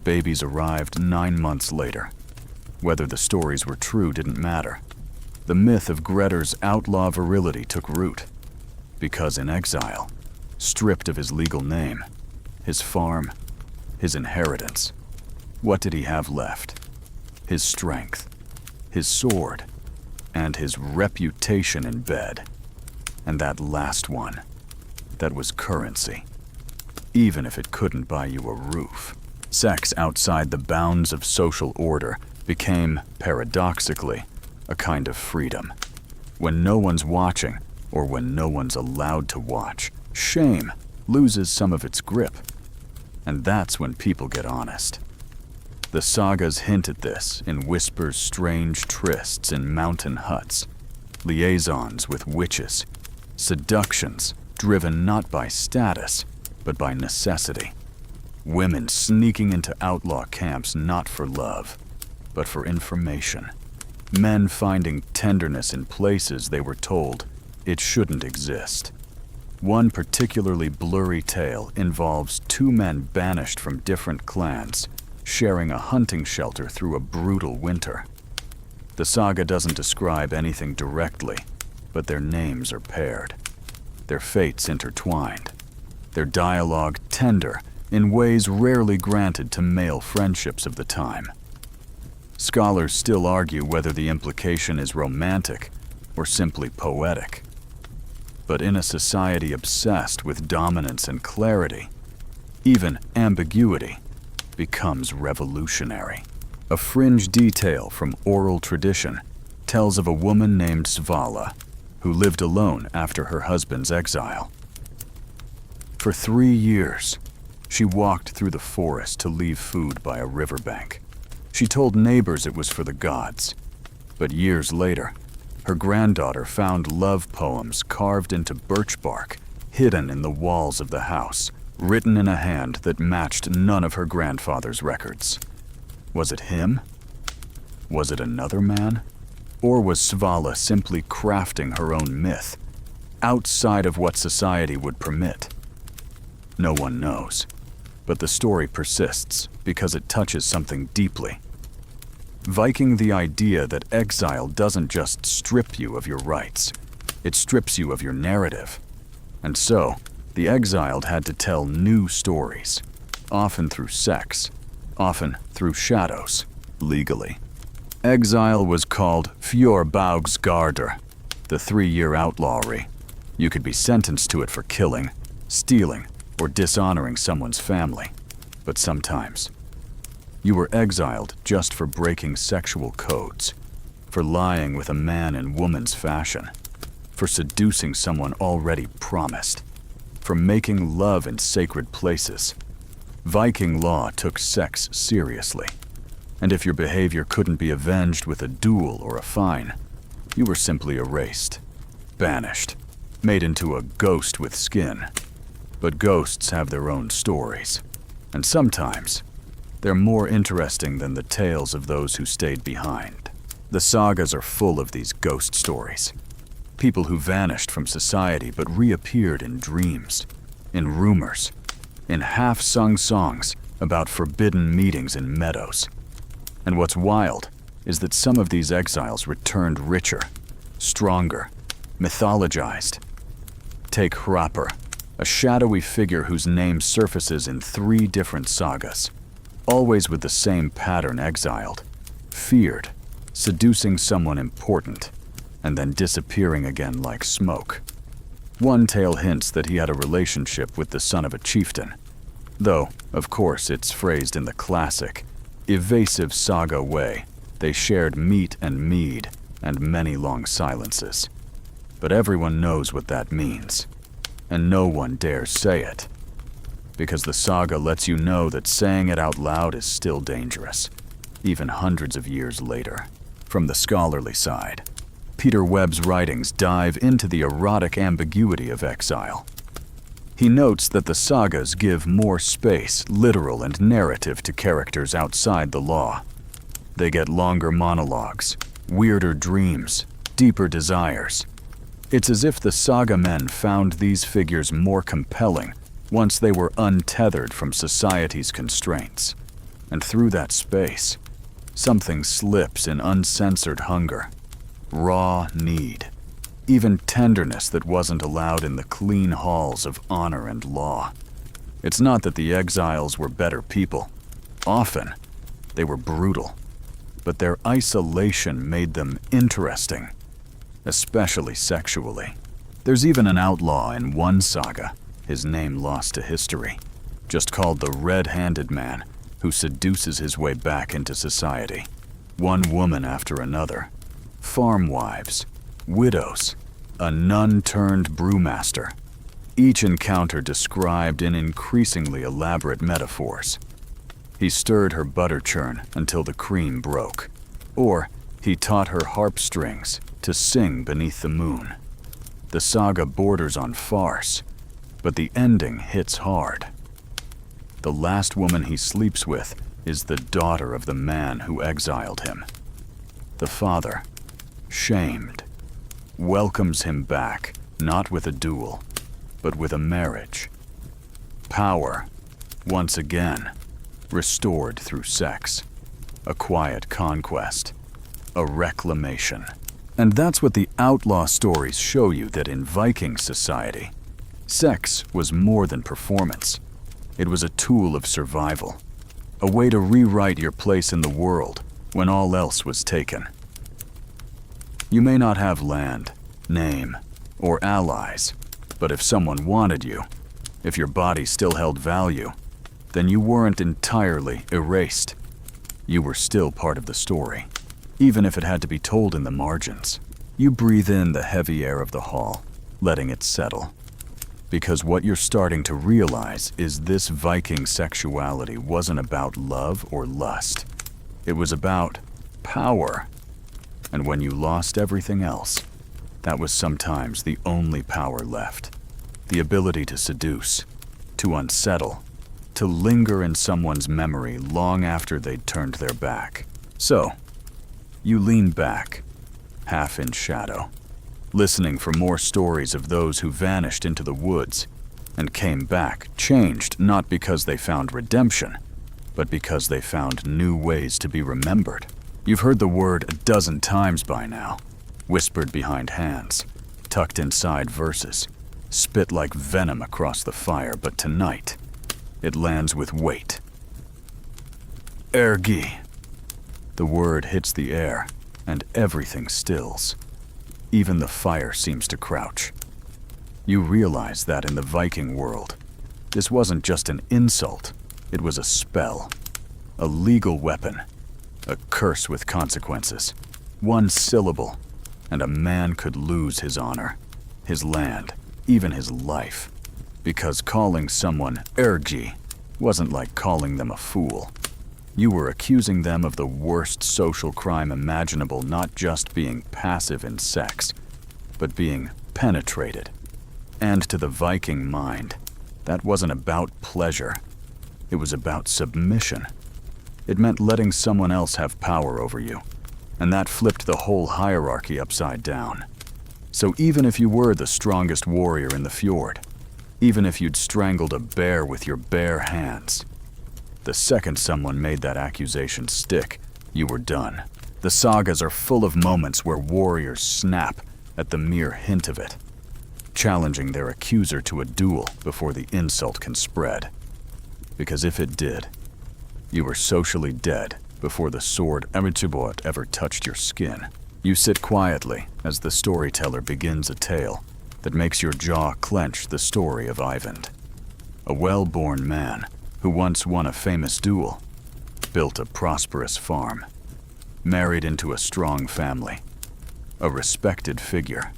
babies arrived 9 months later. Whether the stories were true didn't matter. The myth of Grettir's outlaw virility took root, because in exile, stripped of his legal name, his farm, his inheritance, what did he have left? His strength, his sword, and his reputation in bed. And that last one, that was currency, even if it couldn't buy you a roof. Sex outside the bounds of social order became, paradoxically, a kind of freedom. When no one's watching, or when no one's allowed to watch, shame loses some of its grip. And that's when people get honest. The sagas hint at this in Whisper's strange trysts in mountain huts, liaisons with witches, seductions driven not by status, but by necessity. Women sneaking into outlaw camps not for love, but for information. Men finding tenderness in places they were told it shouldn't exist. One particularly blurry tale involves 2 men banished from different clans, sharing a hunting shelter through a brutal winter. The saga doesn't describe anything directly, but their names are paired, their fates intertwined, their dialogue tender in ways rarely granted to male friendships of the time. Scholars still argue whether the implication is romantic or simply poetic. But in a society obsessed with dominance and clarity, even ambiguity becomes revolutionary. A fringe detail from oral tradition tells of a woman named Svala, who lived alone after her husband's exile. For 3 years, she walked through the forest to leave food by a riverbank. She told neighbors it was for the gods, but years later, her granddaughter found love poems carved into birch bark, hidden in the walls of the house, written in a hand that matched none of her grandfather's records. Was it him? Was it another man? Or was Svala simply crafting her own myth, outside of what society would permit? No one knows, but the story persists because it touches something deeply. Viking the idea that exile doesn't just strip you of your rights, it strips you of your narrative. And so, the exiled had to tell new stories, often through sex, often through shadows, legally. Exile was called Fjorbaugsgarder, the 3-year outlawry. You could be sentenced to it for killing, stealing, or dishonoring someone's family. But sometimes, you were exiled just for breaking sexual codes, for lying with a man in woman's fashion, for seducing someone already promised, for making love in sacred places. Viking law took sex seriously, and if your behavior couldn't be avenged with a duel or a fine, you were simply erased, banished, made into a ghost with skin. But ghosts have their own stories, and sometimes they're more interesting than the tales of those who stayed behind. The sagas are full of these ghost stories. People who vanished from society but reappeared in dreams, in rumors, in half-sung songs about forbidden meetings in meadows. And what's wild is that some of these exiles returned richer, stronger, mythologized. Take Hrapr, a shadowy figure whose name surfaces in 3 different sagas, always with the same pattern: exiled, feared, seducing someone important, and then disappearing again like smoke. One tale hints that he had a relationship with the son of a chieftain, though, of course, it's phrased in the classic, evasive saga way. They shared meat and mead, and many long silences. But everyone knows what that means, and no one dares say it, because the saga lets you know that saying it out loud is still dangerous, even hundreds of years later. From the scholarly side, Peter Webb's writings dive into the erotic ambiguity of exile. He notes that the sagas give more space, literal and narrative, to characters outside the law. They get longer monologues, weirder dreams, deeper desires. It's as if the saga men found these figures more compelling once they were untethered from society's constraints. And through that space, something slips in uncensored hunger, raw need, even tenderness that wasn't allowed in the clean halls of honor and law. It's not that the exiles were better people. Often, they were brutal, but their isolation made them interesting, especially sexually. There's even an outlaw in one saga, his name lost to history, just called the Red-Handed Man, who seduces his way back into society. One woman after another. Farm wives, widows, a nun-turned brewmaster. Each encounter described in increasingly elaborate metaphors. He stirred her butter churn until the cream broke, or he taught her harp strings to sing beneath the moon. The saga borders on farce, but the ending hits hard. The last woman he sleeps with is the daughter of the man who exiled him. The father, shamed, welcomes him back, not with a duel, but with a marriage. Power, once again, restored through sex. A quiet conquest. A reclamation. And that's what the outlaw stories show you, that in Viking society, sex was more than performance. It was a tool of survival. A way to rewrite your place in the world when all else was taken. You may not have land, name, or allies, but if someone wanted you, if your body still held value, then you weren't entirely erased. You were still part of the story. even if it had to be told in the margins. You breathe in the heavy air of the hall, letting it settle. Because what you're starting to realize is this Viking sexuality wasn't about love or lust. It was about power. And when you lost everything else, that was sometimes the only power left. The ability to seduce, to unsettle, to linger in someone's memory long after they'd turned their back. So, you lean back, half in shadow, listening for more stories of those who vanished into the woods and came back changed, not because they found redemption, but because they found new ways to be remembered. You've heard the word a dozen times by now, whispered behind hands, tucked inside verses, spit like venom across the fire, but tonight, it lands with weight. Ergi. The word hits the air, and everything stills. Even the fire seems to crouch. You realize that in the Viking world, this wasn't just an insult, it was a spell, a legal weapon, a curse with consequences. One syllable, and a man could lose his honor, his land, even his life, because calling someone ergi wasn't like calling them a fool. You were accusing them of the worst social crime imaginable, not just being passive in sex, but being penetrated. And to the Viking mind, that wasn't about pleasure. It was about submission. It meant letting someone else have power over you, and that flipped the whole hierarchy upside down. So even if you were the strongest warrior in the fjord, even if you'd strangled a bear with your bare hands, the second someone made that accusation stick, you were done. The sagas are full of moments where warriors snap at the mere hint of it, challenging their accuser to a duel before the insult can spread. Because if it did, you were socially dead before the sword ever touched your skin. You sit quietly as the storyteller begins a tale that makes your jaw clench. The story of Eyvind, a well-born man who once won a famous duel, built a prosperous farm, married into a strong family, a respected figure,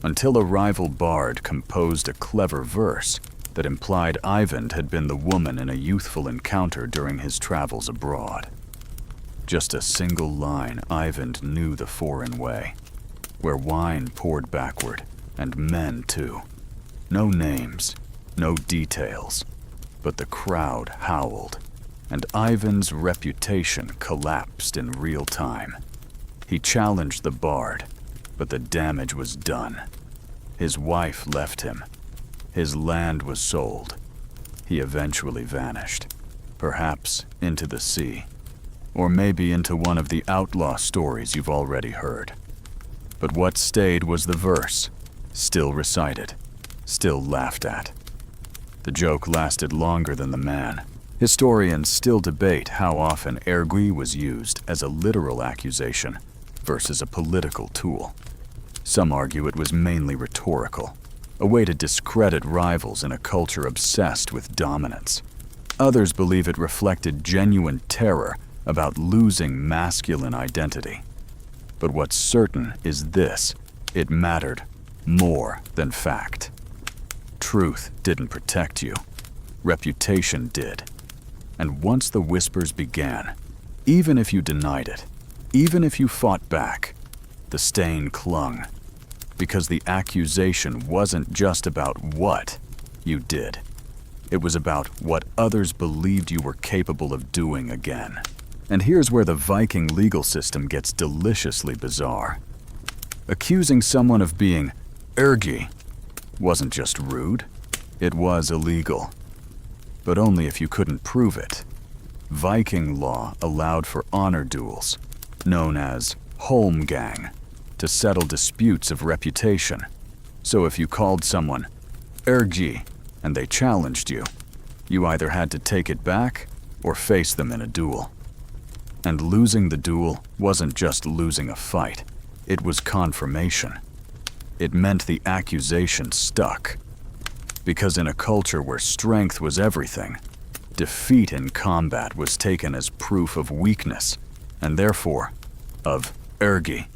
until a rival bard composed a clever verse that implied Eyvind had been the woman in a youthful encounter during his travels abroad. Just a single line, Eyvind knew the foreign way, where wine poured backward, and men too. No names, no details, but the crowd howled, and Eyvind's reputation collapsed in real time. He challenged the bard, but the damage was done. His wife left him. His land was sold. He eventually vanished, perhaps into the sea, or maybe into one of the outlaw stories you've already heard. But what stayed was the verse, still recited, still laughed at. The joke lasted longer than the man. Historians still debate how often ergi was used as a literal accusation versus a political tool. Some argue it was mainly rhetorical, a way to discredit rivals in a culture obsessed with dominance. Others believe it reflected genuine terror about losing masculine identity. But what's certain is this: it mattered more than fact. Truth didn't protect you. Reputation did. And once the whispers began, even if you denied it, even if you fought back, the stain clung. Because the accusation wasn't just about what you did. It was about what others believed you were capable of doing again. And here's where the Viking legal system gets deliciously bizarre. Accusing someone of being ergi wasn't just rude, it was illegal. But only if you couldn't prove it. Viking law allowed for honor duels, known as holmgang, to settle disputes of reputation. So if you called someone ergi and they challenged you, you either had to take it back or face them in a duel. And losing the duel wasn't just losing a fight, it was confirmation. It meant the accusation stuck. Because in a culture where strength was everything, defeat in combat was taken as proof of weakness, and therefore, of ergi.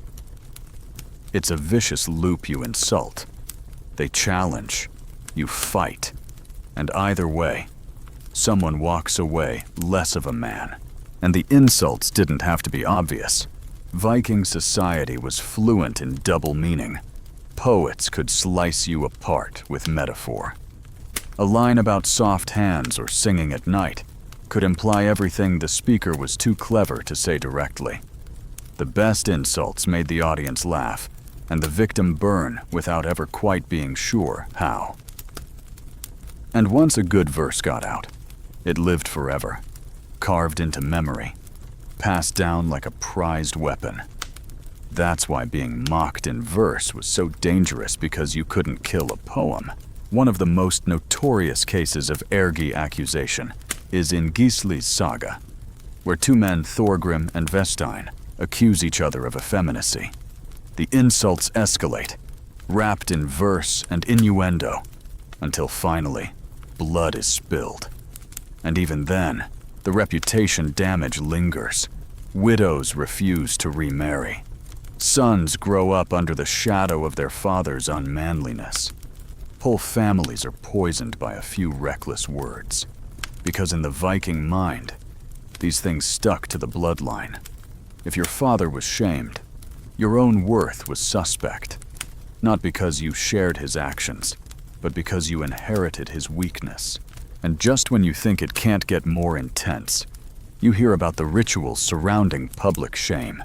It's a vicious loop. You insult, they challenge, you fight, and either way, someone walks away less of a man. And the insults didn't have to be obvious. Viking society was fluent in double meaning. Poets could slice you apart with metaphor. A line about soft hands or singing at night could imply everything the speaker was too clever to say directly. The best insults made the audience laugh, and the victim burn without ever quite being sure how. And once a good verse got out, it lived forever, carved into memory, passed down like a prized weapon. That's why being mocked in verse was so dangerous, because you couldn't kill a poem. One of the most notorious cases of ergi accusation is in Gisli's saga, where two men, Thorgrim and Vestine, accuse each other of effeminacy. The insults escalate, wrapped in verse and innuendo, until finally, blood is spilled. And even then, the reputation damage lingers. Widows refuse to remarry. Sons grow up under the shadow of their father's unmanliness. Whole families are poisoned by a few reckless words. Because in the Viking mind, these things stuck to the bloodline. If your father was shamed, your own worth was suspect. Not because you shared his actions, but because you inherited his weakness. And just when you think it can't get more intense, you hear about the rituals surrounding public shame.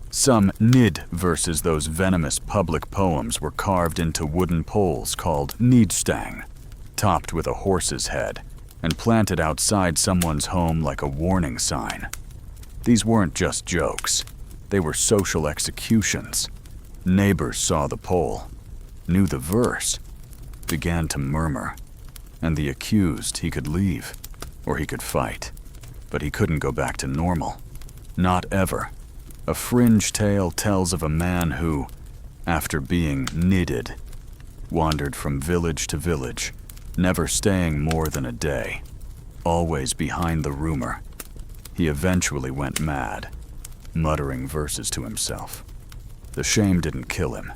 Some nid verses, those venomous public poems, were carved into wooden poles called nidstang, topped with a horse's head, and planted outside someone's home like a warning sign. These weren't just jokes. They were social executions. Neighbors saw the pole, knew the verse, began to murmur, and the accused, he could leave, or he could fight. But he couldn't go back to normal. Not ever. A fringe tale tells of a man who, after being nidded, wandered from village to village, never staying more than a day, always behind the rumor. He eventually went mad, muttering verses to himself. The shame didn't kill him,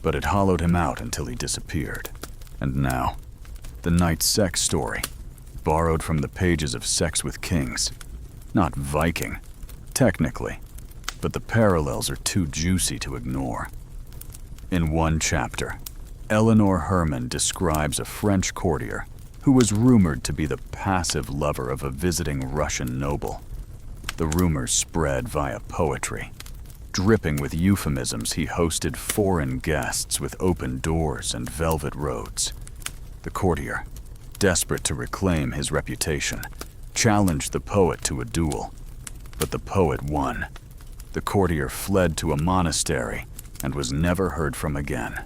but it hollowed him out until he disappeared. And now, the knight's sex story, borrowed from the pages of Sex with Kings. Not Viking, technically, but the parallels are too juicy to ignore. In one chapter, Eleanor Herman describes a French courtier who was rumored to be the passive lover of a visiting Russian noble. The rumors spread via poetry. Dripping with euphemisms, he hosted foreign guests with open doors and velvet roads. The courtier, desperate to reclaim his reputation, challenged the poet to a duel. But the poet won. The courtier fled to a monastery and was never heard from again.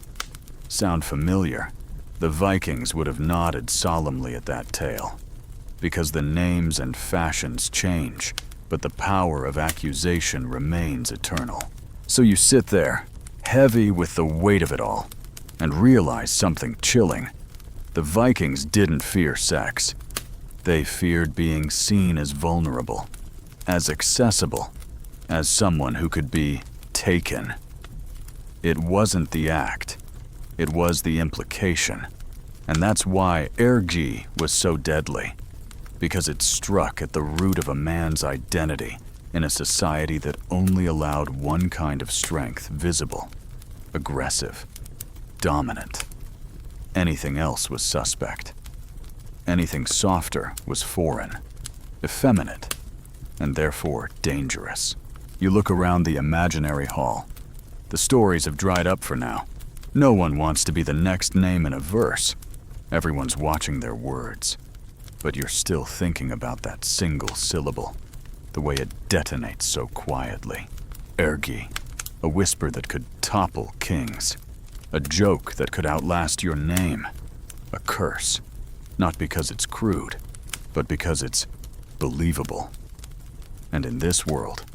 Sound familiar? The Vikings would have nodded solemnly at that tale. Because the names and fashions change, but the power of accusation remains eternal. So you sit there, heavy with the weight of it all, and realize something chilling. The Vikings didn't fear sex. They feared being seen as vulnerable, as accessible, as someone who could be taken. It wasn't the act, it was the implication. And that's why ergi was so deadly, because it struck at the root of a man's identity in a society that only allowed one kind of strength visible: aggressive, dominant. Anything else was suspect. Anything softer was foreign, effeminate, and therefore dangerous. You look around the imaginary hall. The stories have dried up for now. No one wants to be the next name in a verse. Everyone's watching their words. But you're still thinking about that single syllable, the way it detonates so quietly. Ergi, a whisper that could topple kings. A joke that could outlast your name. A curse, not because it's crude, but because it's believable. And in this world,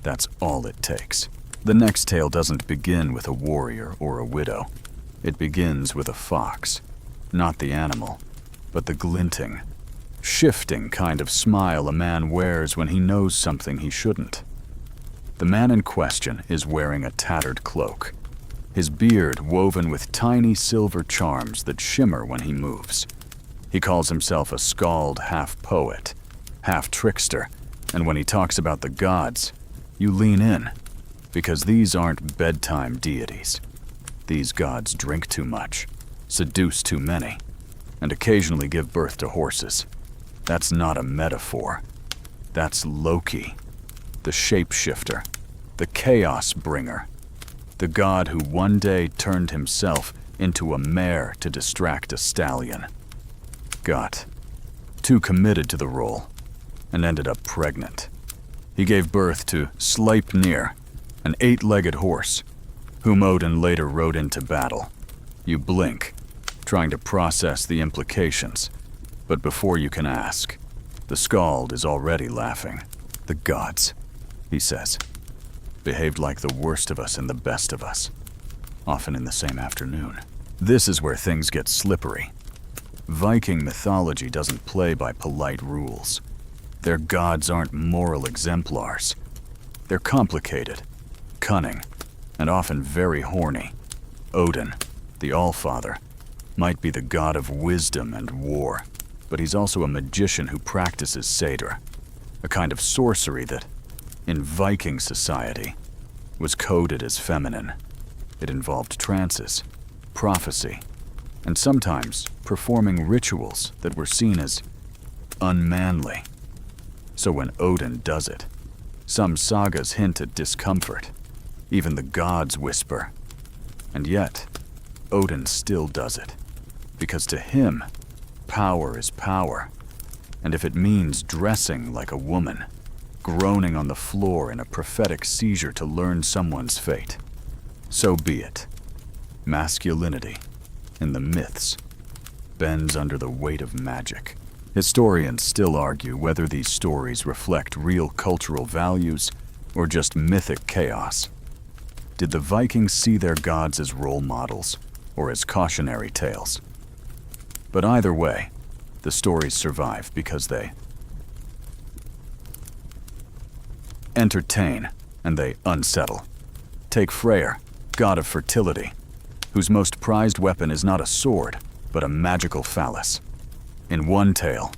that's all it takes. The next tale doesn't begin with a warrior or a widow. It begins with a fox. Not the animal, but the glinting, shifting kind of smile a man wears when he knows something he shouldn't. The man in question is wearing a tattered cloak, his beard woven with tiny silver charms that shimmer when he moves. He calls himself a skald, half poet, half trickster, and when he talks about the gods, you lean in, because these aren't bedtime deities. These gods drink too much, seduce too many, and occasionally give birth to horses. That's not a metaphor. That's Loki, the shapeshifter, the chaos bringer, the god who one day turned himself into a mare to distract a stallion. Got too committed to the role and ended up pregnant. He gave birth to Sleipnir, an 8-legged horse, whom Odin later rode into battle. You blink, trying to process the implications, but before you can ask, the skald is already laughing. The gods, he says, behaved like the worst of us and the best of us, often in the same afternoon. This is where things get slippery. Viking mythology doesn't play by polite rules. Their gods aren't moral exemplars. They're complicated, cunning, and often very horny. Odin, the Allfather, might be the god of wisdom and war, but he's also a magician who practices satyr, a kind of sorcery that, in Viking society, was coded as feminine. It involved trances, prophecy, and sometimes performing rituals that were seen as unmanly. So when Odin does it, some sagas hint at discomfort. Even the gods whisper. And yet, Odin still does it, because to him, power is power. And if it means dressing like a woman, groaning on the floor in a prophetic seizure to learn someone's fate, so be it. Masculinity, in the myths, bends under the weight of magic. Historians still argue whether these stories reflect real cultural values or just mythic chaos. Did the Vikings see their gods as role models or as cautionary tales? But either way, the stories survive because they entertain and they unsettle. Take Freyr, god of fertility, whose most prized weapon is not a sword, but a magical phallus. In one tale,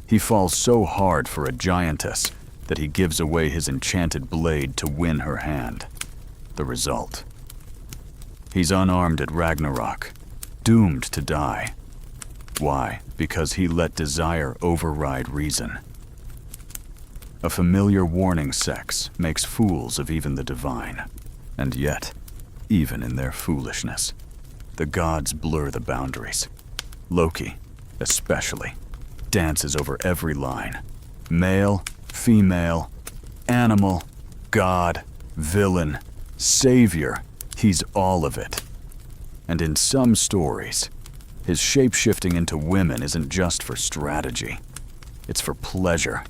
he falls so hard for a giantess that he gives away his enchanted blade to win her hand. The result: he's unarmed at Ragnarok, doomed to die. Why? Because he let desire override reason. A familiar warning sex makes fools of even the divine. And yet, even in their foolishness, the gods blur the boundaries. Loki, especially, dances over every line. Male, female, animal, god, villain, savior, he's all of it. And in some stories, his shape-shifting into women isn't just for strategy. It's for pleasure.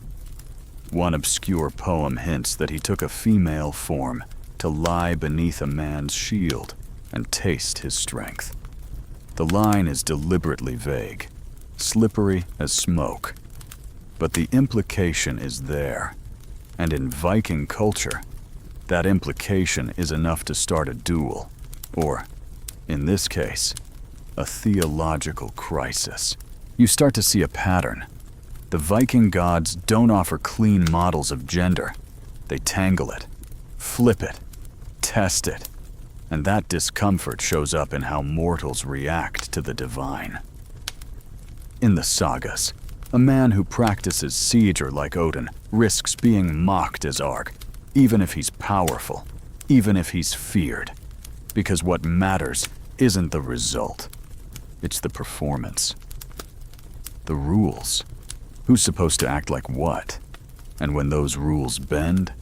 One obscure poem hints that he took a female form to lie beneath a man's shield and taste his strength. The line is deliberately vague, slippery as smoke, but the implication is there. And in Viking culture, that implication is enough to start a duel, or, in this case, a theological crisis. You start to see a pattern. The Viking gods don't offer clean models of gender. They tangle it, flip it, test it, and that discomfort shows up in how mortals react to the divine. In the sagas, a man who practices seizure like Odin risks being mocked as Arg, even if he's powerful, even if he's feared, because what matters isn't the result, it's the performance. The rules. Who's supposed to act like what? And when those rules bend,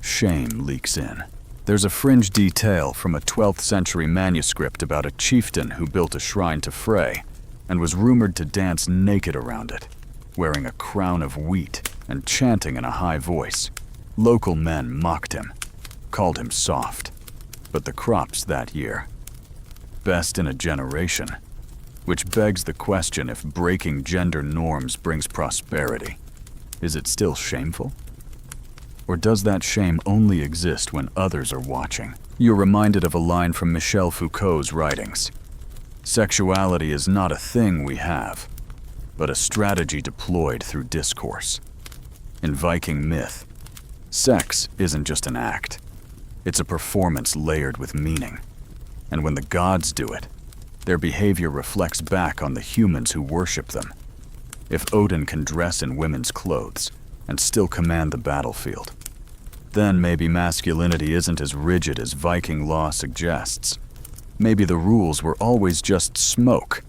shame leaks in. There's a fringe detail from a 12th century manuscript about a chieftain who built a shrine to Frey and was rumored to dance naked around it, wearing a crown of wheat and chanting in a high voice. Local men mocked him, called him soft. But the crops that year, best in a generation, which begs the question if breaking gender norms brings prosperity. Is it still shameful? Or does that shame only exist when others are watching? You're reminded of a line from Michel Foucault's writings. Sexuality is not a thing we have, but a strategy deployed through discourse. In Viking myth, sex isn't just an act. It's a performance layered with meaning. And when the gods do it, their behavior reflects back on the humans who worship them. If Odin can dress in women's clothes and still command the battlefield, then maybe masculinity isn't as rigid as Viking law suggests. Maybe the rules were always just smoke,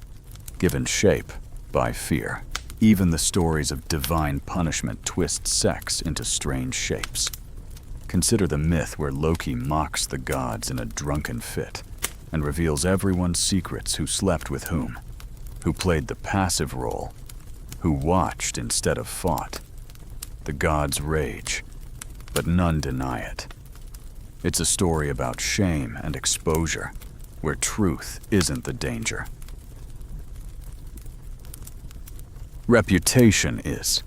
given shape by fear. Even the stories of divine punishment twist sex into strange shapes. Consider the myth where Loki mocks the gods in a drunken fit and reveals everyone's secrets: who slept with whom, who played the passive role, who watched instead of fought. The gods rage, but none deny it. It's a story about shame and exposure, where truth isn't the danger. Reputation is.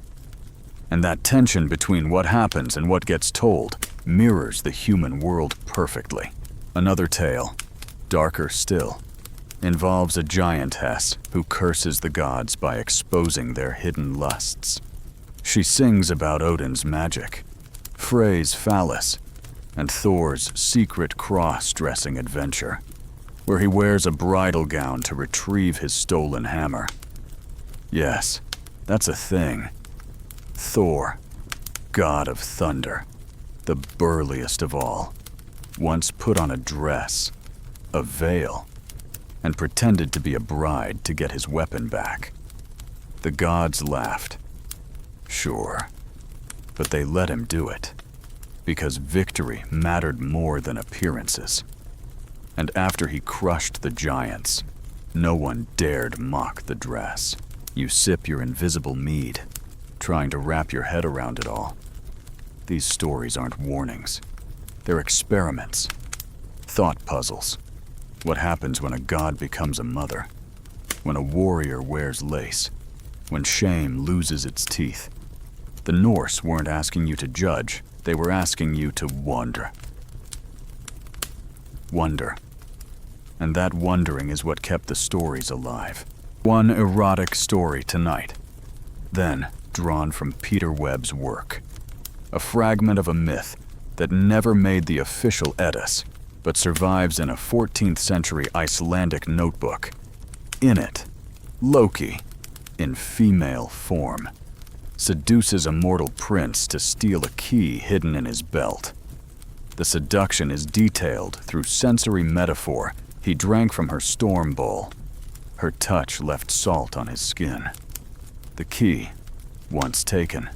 And that tension between what happens and what gets told mirrors the human world perfectly. Another tale, darker still, involves a giantess who curses the gods by exposing their hidden lusts. She sings about Odin's magic, Frey's phallus, and Thor's secret cross-dressing adventure, where he wears a bridal gown to retrieve his stolen hammer. Yes, that's a thing. Thor, god of thunder, the burliest of all, once put on a dress, a veil, and pretended to be a bride to get his weapon back. The gods laughed. Sure, but they let him do it, because victory mattered more than appearances. And after he crushed the giants, no one dared mock the dress. You sip your invisible mead, trying to wrap your head around it all. These stories aren't warnings. They're experiments, thought puzzles. What happens when a god becomes a mother? When a warrior wears lace? When shame loses its teeth? The Norse weren't asking you to judge, they were asking you to wonder. Wonder. And that wondering is what kept the stories alive. One erotic story tonight, then drawn from Peter Webb's work. A fragment of a myth that never made the official Eddas, but survives in a 14th century Icelandic notebook. In it, Loki, in female form, seduces a mortal prince to steal a key hidden in his belt. The seduction is detailed through sensory metaphor. He drank from her storm bowl. Her touch left salt on his skin. The key, once taken,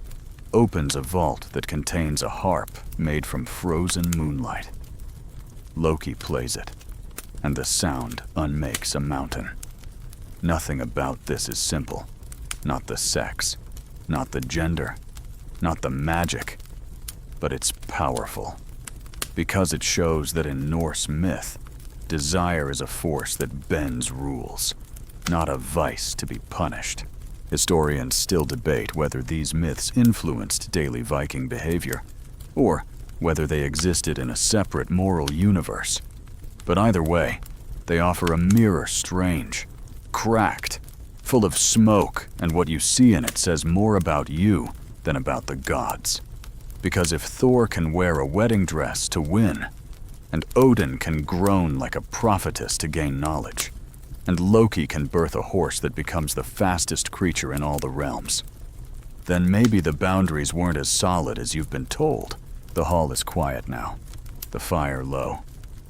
opens a vault that contains a harp made from frozen moonlight. Loki plays it, and the sound unmakes a mountain. Nothing about this is simple. Not the sex, not the gender, not the magic, but it's powerful. Because it shows that in Norse myth, desire is a force that bends rules, not a vice to be punished. Historians still debate whether these myths influenced daily Viking behavior, or whether they existed in a separate moral universe. But either way, they offer a mirror strange, cracked, full of smoke, and what you see in it says more about you than about the gods. Because if Thor can wear a wedding dress to win, and Odin can groan like a prophetess to gain knowledge, and Loki can birth a horse that becomes the fastest creature in all the realms, then maybe the boundaries weren't as solid as you've been told. The hall is quiet now, the fire low,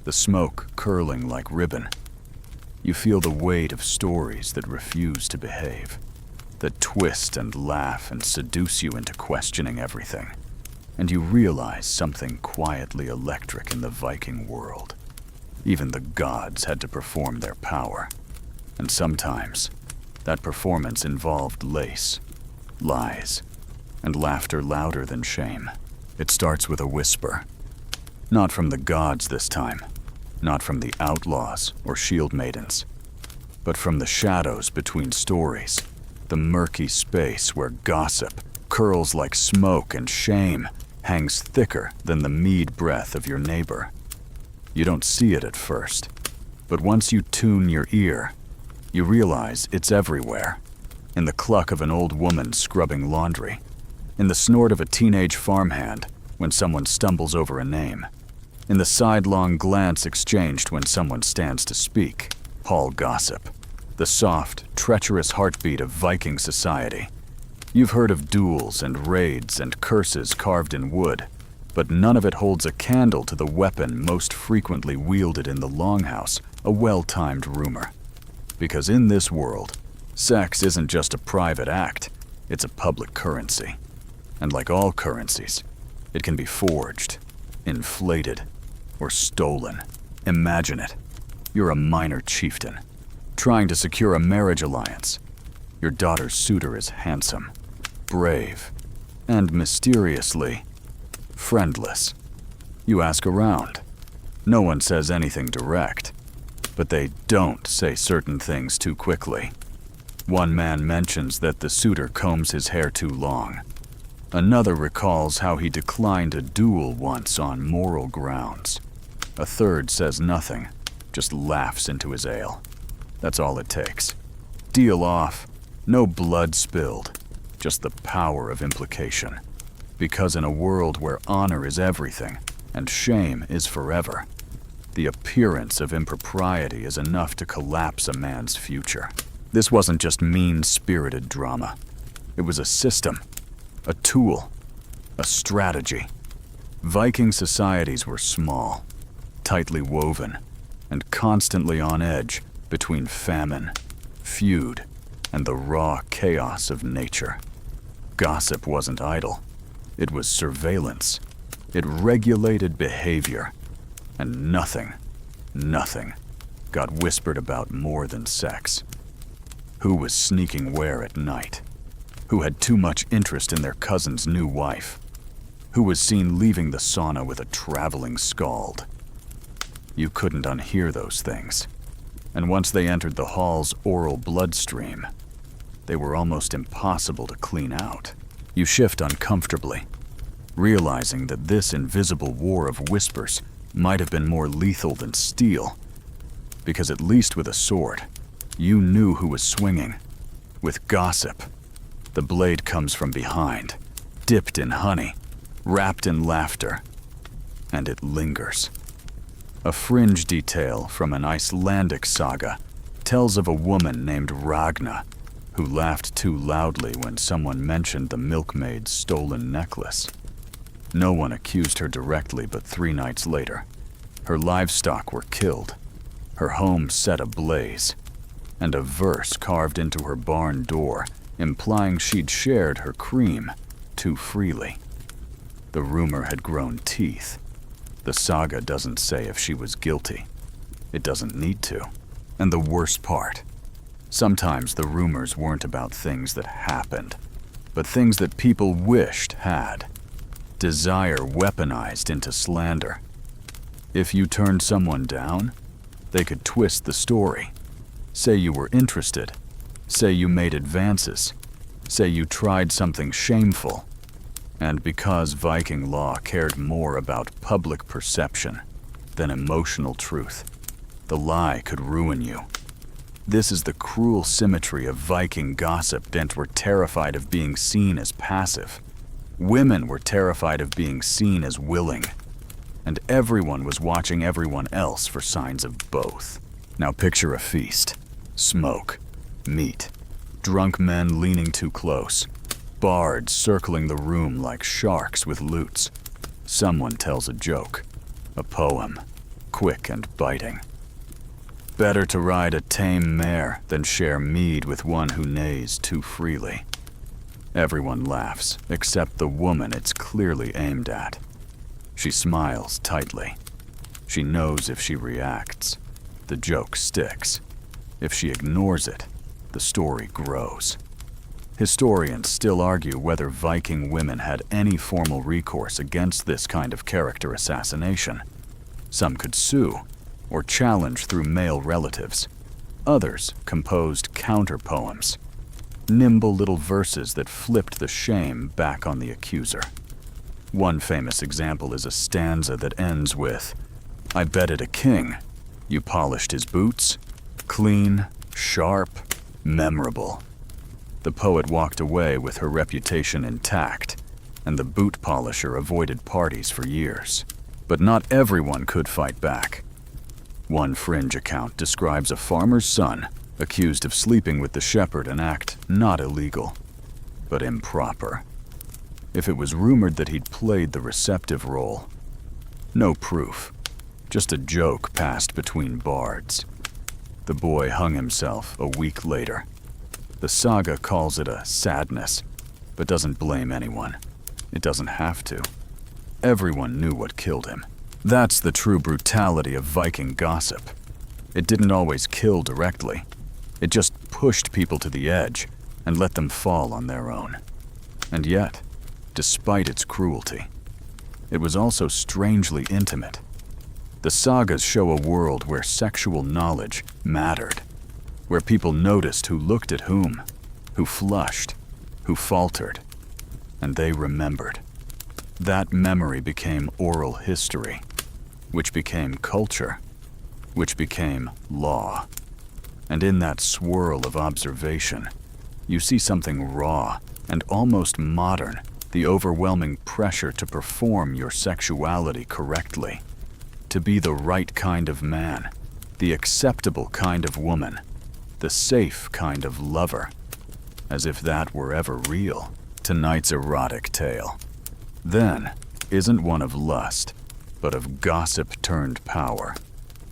the smoke curling like ribbon. You feel the weight of stories that refuse to behave, that twist and laugh and seduce you into questioning everything. And you realize something quietly electric in the Viking world. Even the gods had to perform their power. And sometimes, that performance involved lace, lies, and laughter louder than shame. It starts with a whisper. Not from the gods this time, not from the outlaws or shield maidens, but from the shadows between stories, the murky space where gossip curls like smoke and shame hangs thicker than the mead breath of your neighbor. You don't see it at first, but once you tune your ear, you realize it's everywhere. In the cluck of an old woman scrubbing laundry, in the snort of a teenage farmhand when someone stumbles over a name, in the sidelong glance exchanged when someone stands to speak. Hall gossip, the soft, treacherous heartbeat of Viking society. You've heard of duels and raids and curses carved in wood, but none of it holds a candle to the weapon most frequently wielded in the longhouse, a well-timed rumor. Because in this world, sex isn't just a private act, it's a public currency. And like all currencies, it can be forged, inflated, or stolen. Imagine it. You're a minor chieftain, trying to secure a marriage alliance. Your daughter's suitor is handsome, brave, and mysteriously friendless. You ask around. No one says anything direct, but they don't say certain things too quickly. One man mentions that the suitor combs his hair too long. Another recalls how he declined a duel once on moral grounds. A third says nothing, just laughs into his ale. That's all it takes. Deal off. No blood spilled, just the power of implication. Because in a world where honor is everything and shame is forever, the appearance of impropriety is enough to collapse a man's future. This wasn't just mean-spirited drama. It was a system, a tool, a strategy. Viking societies were small, tightly woven, and constantly on edge between famine, feud, and the raw chaos of nature. Gossip wasn't idle. It was surveillance. It regulated behavior. And nothing got whispered about more than sex. Who was sneaking where at night? Who had too much interest in their cousin's new wife? Who was seen leaving the sauna with a traveling scald? You couldn't unhear those things. And once they entered the hall's oral bloodstream, they were almost impossible to clean out. You shift uncomfortably, realizing that this invisible war of whispers might have been more lethal than steel. Because at least with a sword, you knew who was swinging. With gossip, the blade comes from behind, dipped in honey, wrapped in laughter, and it lingers. A fringe detail from an Icelandic saga tells of a woman named Ragna who laughed too loudly when someone mentioned the milkmaid's stolen necklace. No one accused her directly, but 3 nights later, her livestock were killed, her home set ablaze, and a verse carved into her barn door implying she'd shared her cream too freely. The rumor had grown teeth. The saga doesn't say if she was guilty. It doesn't need to. And the worst part, sometimes the rumors weren't about things that happened, but things that people wished had. Desire weaponized into slander. If you turned someone down, they could twist the story. Say you were interested. Say you made advances. Say you tried something shameful. And because Viking law cared more about public perception than emotional truth, the lie could ruin you. This is the cruel symmetry of Viking gossip. Men were terrified of being seen as passive. Women were terrified of being seen as willing. And everyone was watching everyone else for signs of both. Now picture a feast. Smoke, meat, drunk men leaning too close, bards circling the room like sharks with lutes. Someone tells a joke, a poem, quick and biting. Better to ride a tame mare than share mead with one who neighs too freely. Everyone laughs, except the woman it's clearly aimed at. She smiles tightly. She knows if she reacts, the joke sticks. If she ignores it, the story grows. Historians still argue whether Viking women had any formal recourse against this kind of character assassination. Some could sue or challenge through male relatives. Others composed One famous example is a stanza that ends with, "I bedded a king. You polished his boots. Clean, sharp, memorable." The poet walked away with her reputation intact, and the boot polisher avoided parties for years. But not everyone could fight back. One fringe account describes a farmer's son accused of sleeping with the shepherd, an act not illegal, but improper. If it was rumored that he'd played the receptive role, no proof, just a joke passed between bards. The boy hung himself a week later. The saga calls it a sadness, but doesn't blame anyone. It doesn't have to. Everyone knew what killed him. That's the true brutality of Viking gossip. It didn't always kill directly. It just pushed people to the edge and let them fall on their own. And yet, despite its cruelty, it was also strangely intimate. The sagas show a world where sexual knowledge mattered, where people noticed who looked at whom, who flushed, who faltered, and they remembered. That memory became oral history, which became culture, which became law. And in that swirl of observation, you see something raw and almost modern, the overwhelming pressure to perform your sexuality correctly, to be the right kind of man, the acceptable kind of woman, the safe kind of lover, as if that were ever real. Tonight's erotic tale, then, isn't one of lust, but of gossip turned power.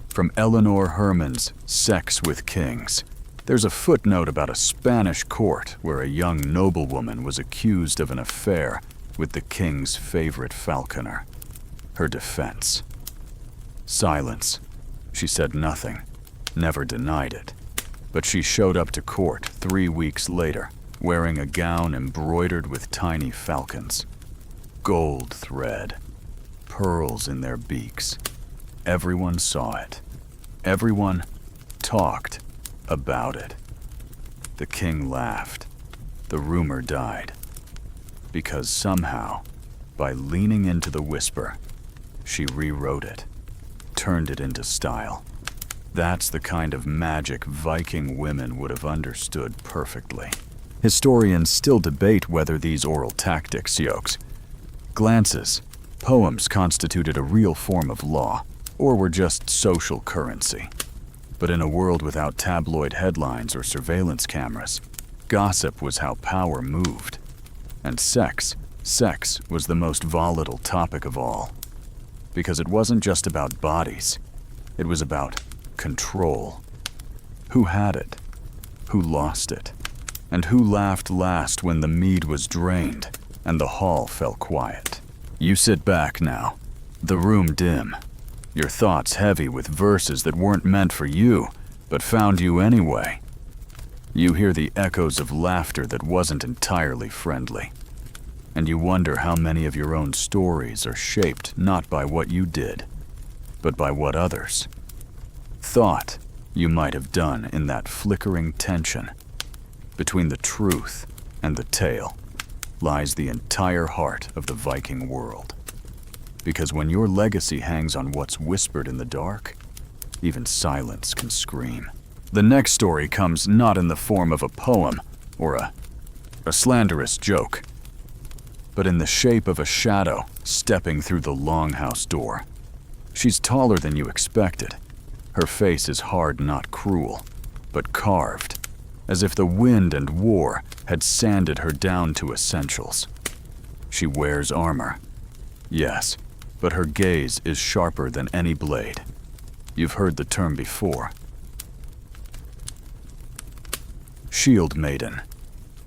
From Eleanor Herman's Sex with Kings, there's a footnote about a Spanish court where a young noblewoman was accused of an affair with the king's favorite falconer. Her defense: silence. She said nothing, never denied it. But she showed up to court 3 weeks later, wearing a gown embroidered with tiny falcons. Gold thread, pearls in their beaks. Everyone saw it. Everyone talked about it. The king laughed. The rumor died. Because somehow, by leaning into the whisper, she rewrote it, turned it into style. That's the kind of magic Viking women would have understood perfectly. Historians still debate whether these oral tactics, glances, poems constituted a real form of law, or were just social currency. But in a world without tabloid headlines or surveillance cameras, gossip was how power moved. And sex was the most volatile topic of all. Because it wasn't just about bodies, it was about control. Who had it? Who lost it? And who laughed last when the mead was drained and the hall fell quiet? You sit back now, the room dim, your thoughts heavy with verses that weren't meant for you, but found you anyway. You hear the echoes of laughter that wasn't entirely friendly, and you wonder how many of your own stories are shaped not by what you did, but by what others thought you might have done. In that flickering tension between the truth and the tale lies the entire heart of the Viking world. Because when your legacy hangs on what's whispered in the dark, even silence can scream. The next story comes not in the form of a poem or a slanderous joke, but in the shape of a shadow stepping through the longhouse door. She's taller than you expected. Her face is hard, not cruel, but carved, as if the wind and war had sanded her down to essentials. She wears armor, yes, but her gaze is sharper than any blade. You've heard the term before. Shield Maiden.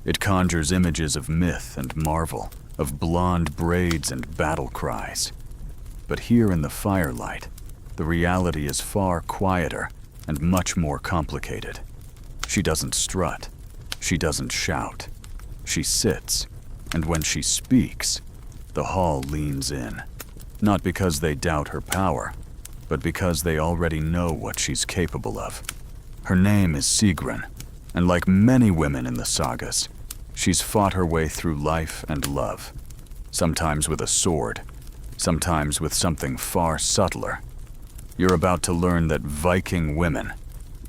It conjures images of myth and marvel, of blonde braids and battle cries. But here in the firelight, the reality is far quieter and much more complicated. She doesn't strut. She doesn't shout. She sits, and when she speaks, the hall leans in. Not because they doubt her power, but because they already know what she's capable of. Her name is Sigrun, and like many women in the sagas, she's fought her way through life and love. sometimes with a sword, sometimes with something far subtler. You're about to learn that Viking women,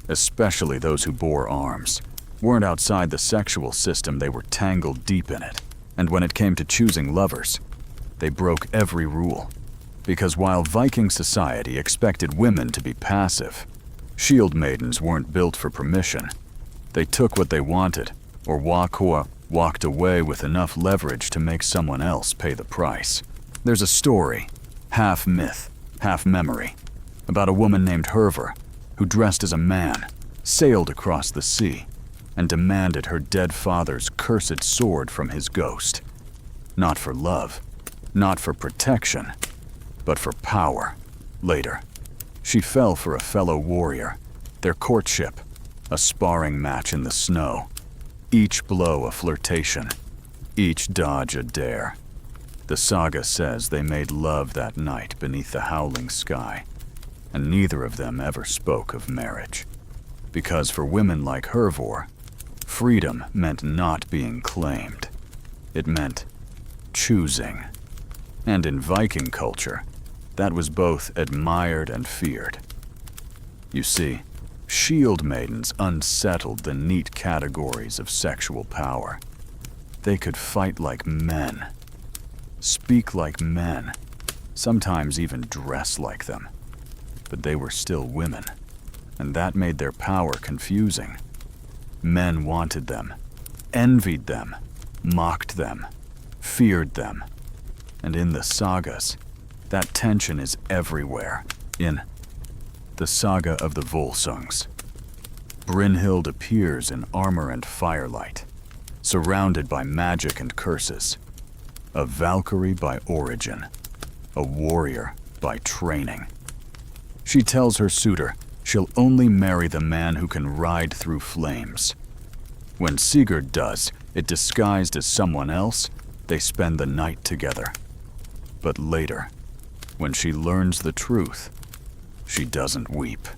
especially those who bore arms, weren't outside the sexual system, they were tangled deep in it. And when it came to choosing lovers, they broke every rule. Because while Viking society expected women to be passive, shield maidens weren't built for permission. They took what they wanted, or walked away with enough leverage to make someone else pay the price. There's a story, half myth, half memory, about a woman named Hervor, who dressed as a man, sailed across the sea, and demanded her dead father's cursed sword from his ghost. Not for love, not for protection, but for power. Later, she fell for a fellow warrior, their courtship, a sparring match in the snow, each blow a flirtation, each dodge a dare. The saga says they made love that night beneath the howling sky, and neither of them ever spoke of marriage. Because for women like Hervor, freedom meant not being claimed. It meant choosing. And in Viking culture, that was both admired and feared. You see, shield maidens unsettled the neat categories of sexual power. They could fight like men, speak like men, sometimes even dress like them. But they were still women, and that made their power confusing. Men wanted them, envied them, mocked them, feared them. And in the sagas, that tension is everywhere. In the saga of the Volsungs, Brynhild appears in armor and firelight, surrounded by magic and curses. A Valkyrie by origin, a warrior by training. She tells her suitor she'll only marry the man who can ride through flames. When Sigurd does it disguised as someone else, they spend the night together. But later, when she learns the truth, she doesn't weep.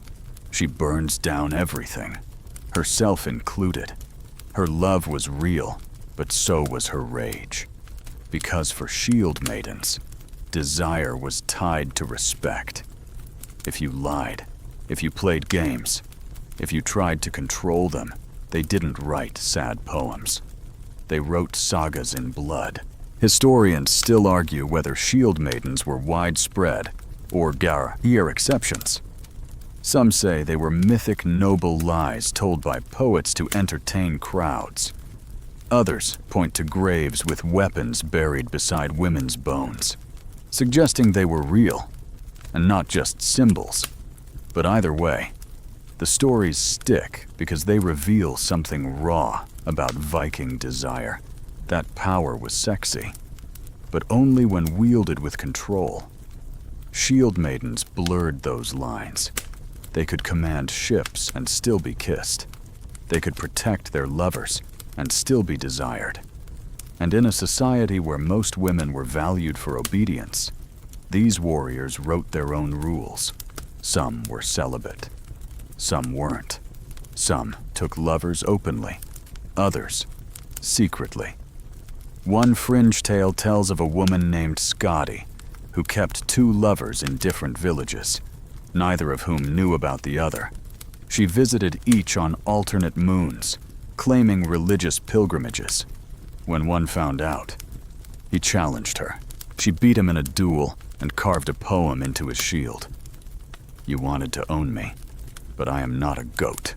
She burns down everything, herself included. Her love was real, but so was her rage. Because for shield maidens, desire was tied to respect. If you lied, if you played games, if you tried to control them, they didn't write sad poems. They wrote sagas in blood. Historians still argue whether shield maidens were widespread or here exceptions. Some say they were mythic noble lies told by poets to entertain crowds. Others point to graves with weapons buried beside women's bones, suggesting they were real and not just symbols. But either way, the stories stick because they reveal something raw about Viking desire. That power was sexy, but only when wielded with control. Shield maidens blurred those lines. They could command ships and still be kissed. They could protect their lovers and still be desired. And in a society where most women were valued for obedience, these warriors wrote their own rules. Some were celibate. Some weren't. Some took lovers openly. Others, secretly. One fringe tale tells of a woman named Skadi, who kept 2 lovers in different villages, neither of whom knew about the other. She visited each on alternate moons, claiming religious pilgrimages. When one found out, he challenged her. She beat him in a duel and carved a poem into his shield. You wanted to own me, but I am not a goat.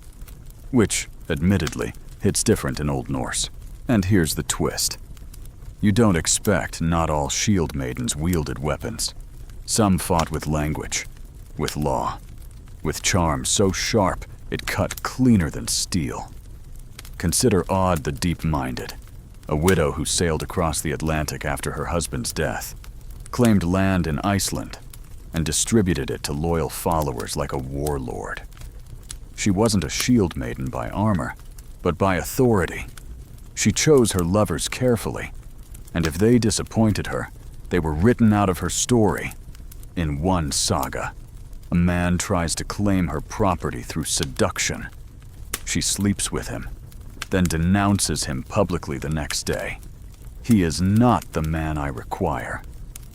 Which, admittedly, hits different in Old Norse. And here's the twist. You don't expect not all shield maidens wielded weapons. Some fought with language, with law, with charm so sharp it cut cleaner than steel. Consider Aud the Deep-Minded, a widow who sailed across the Atlantic after her husband's death, claimed land in Iceland, and distributed it to loyal followers like a warlord. She wasn't a shield maiden by armor, but by authority. She chose her lovers carefully, and if they disappointed her, they were written out of her story. In one saga, a man tries to claim her property through seduction. She sleeps with him, then denounces him publicly the next day. "He is not the man I require,"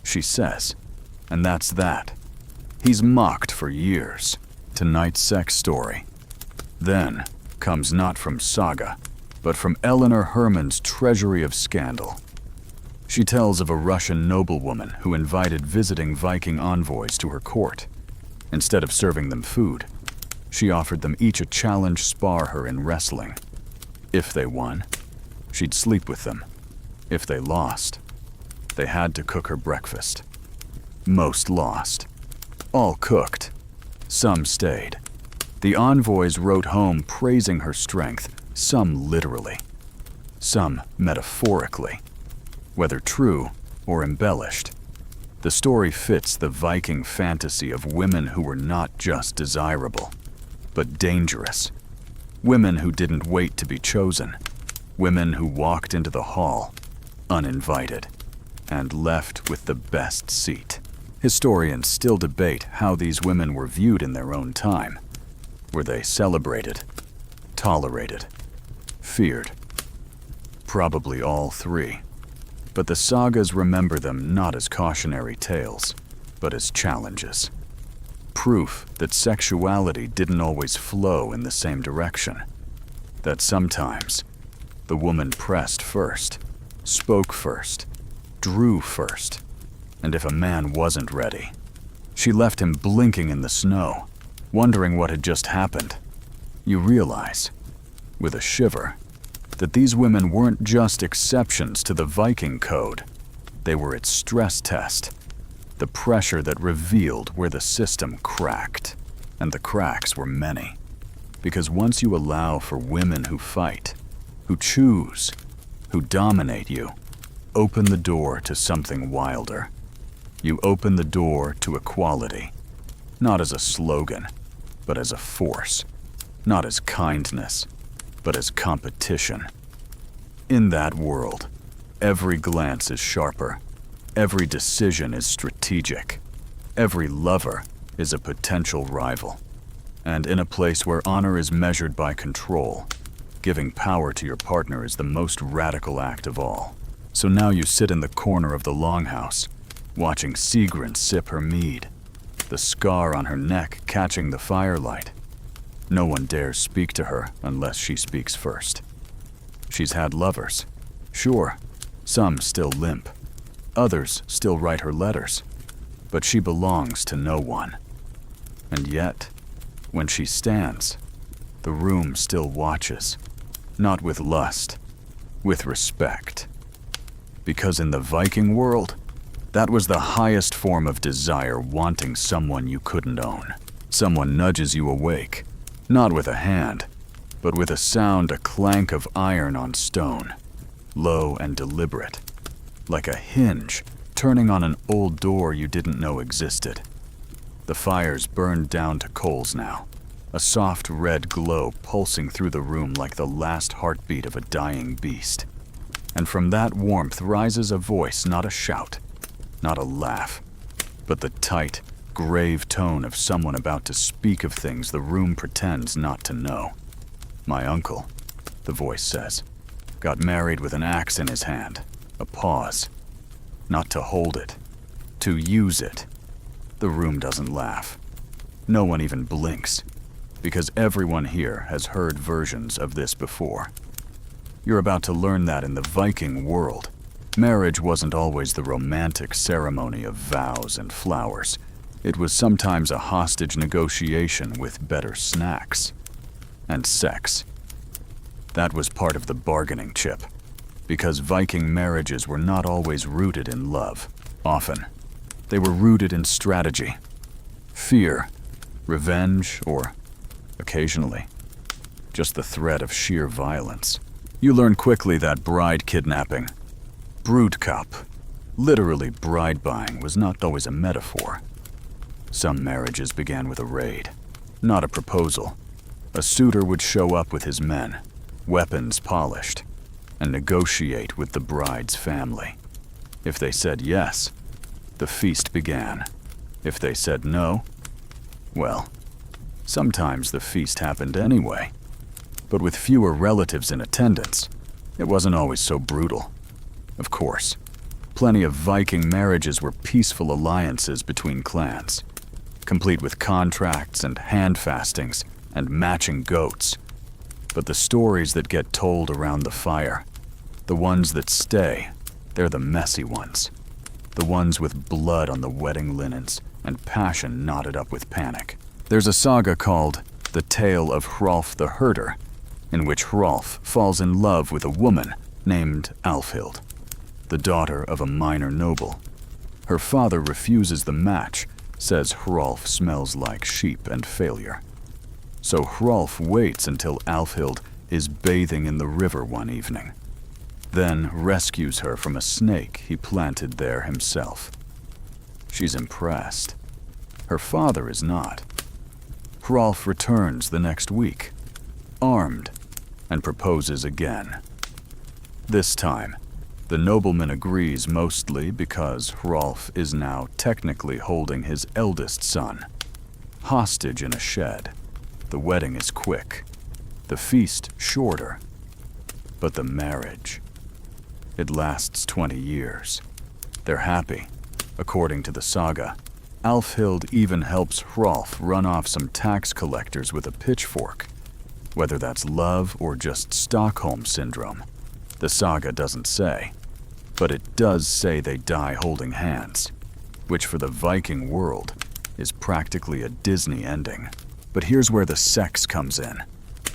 she says, and that's that. He's mocked for years. Tonight's sex story, then, comes not from Saga, but from Eleanor Herman's treasury of scandal. She tells of a Russian noblewoman who invited visiting Viking envoys to her court. Instead of serving them food, she offered them each a challenge to spar her in wrestling. If they won, she'd sleep with them. If they lost, they had to cook her breakfast. Most lost. All cooked. Some stayed. The envoys wrote home praising her strength, some literally, some metaphorically. Whether true or embellished, the story fits the Viking fantasy of women who were not just desirable, but dangerous. Women who didn't wait to be chosen. Women who walked into the hall, uninvited, and left with the best seat. Historians still debate how these women were viewed in their own time. Were they celebrated, tolerated, feared? Probably all three. But the sagas remember them not as cautionary tales, but as challenges. Proof that sexuality didn't always flow in the same direction. That sometimes the woman pressed first, spoke first, drew first, and if a man wasn't ready, she left him blinking in the snow, wondering what had just happened. You realize, with a shiver, that these women weren't just exceptions to the Viking code. They were its stress test, the pressure that revealed where the system cracked. And the cracks were many. Because once you allow for women who fight, who choose, who dominate you, open the door to something wilder. You open the door to equality, not as a slogan, but as a force. Not as kindness, but as competition. In that world, every glance is sharper, every decision is strategic, every lover is a potential rival. And in a place where honor is measured by control, giving power to your partner is the most radical act of all. So now you sit in the corner of the longhouse, watching Sigrun sip her mead, the scar on her neck catching the firelight. No one dares speak to her unless she speaks first. She's had lovers. Sure, some still limp. Others still write her letters. But she belongs to no one. And yet, when she stands, the room still watches. Not with lust, with respect. Because in the Viking world, that was the highest form of desire, wanting someone you couldn't own. Someone nudges you awake. Not with a hand, but with a sound, a clank of iron on stone, low and deliberate, like a hinge turning on an old door you didn't know existed. The fire's burned down to coals now, a soft red glow pulsing through the room like the last heartbeat of a dying beast. And from that warmth rises a voice, not a shout, not a laugh, but the tight, grave tone of someone about to speak of things the room pretends not to know. "My uncle," the voice says, "got married with an axe in his hand." A pause. Not to hold it, to use it. The room doesn't laugh. No one even blinks, because everyone here has heard versions of this before. You're about to learn that in the Viking world, marriage wasn't always the romantic ceremony of vows and flowers. It was sometimes a hostage negotiation with better snacks. And sex. That was part of the bargaining chip, because Viking marriages were not always rooted in love. Often, they were rooted in strategy, fear, revenge, or, occasionally, just the threat of sheer violence. You learn quickly that bride kidnapping, broodkap, literally bride buying, was not always a metaphor. Some marriages began with a raid, not a proposal. A suitor would show up with his men, weapons polished, and negotiate with the bride's family. If they said yes, the feast began. If they said no, well, sometimes the feast happened anyway. But with fewer relatives in attendance, it wasn't always so brutal. Of course, plenty of Viking marriages were peaceful alliances between clans, complete with contracts and handfastings and matching goats. But the stories that get told around the fire, the ones that stay, they're the messy ones. The ones with blood on the wedding linens and passion knotted up with panic. There's a saga called The Tale of Hrolf the Herder, in which Hrolf falls in love with a woman named Alfhild, the daughter of a minor noble. Her father refuses the match, says Hrolf smells like sheep and failure. So Hrolf waits until Alfhild is bathing in the river one evening, then rescues her from a snake he planted there himself. She's impressed. Her father is not. Hrolf returns the next week, armed, and proposes again. This time, the nobleman agrees mostly because Hrolf is now technically holding his eldest son, hostage in a shed. The wedding is quick, the feast shorter, but the marriage, it lasts 20 years. They're happy, according to the saga. Alfhild even helps Hrolf run off some tax collectors with a pitchfork. Whether that's love or just Stockholm Syndrome, the saga doesn't say. But it does say they die holding hands, which for the Viking world is practically a Disney ending. But here's where the sex comes in.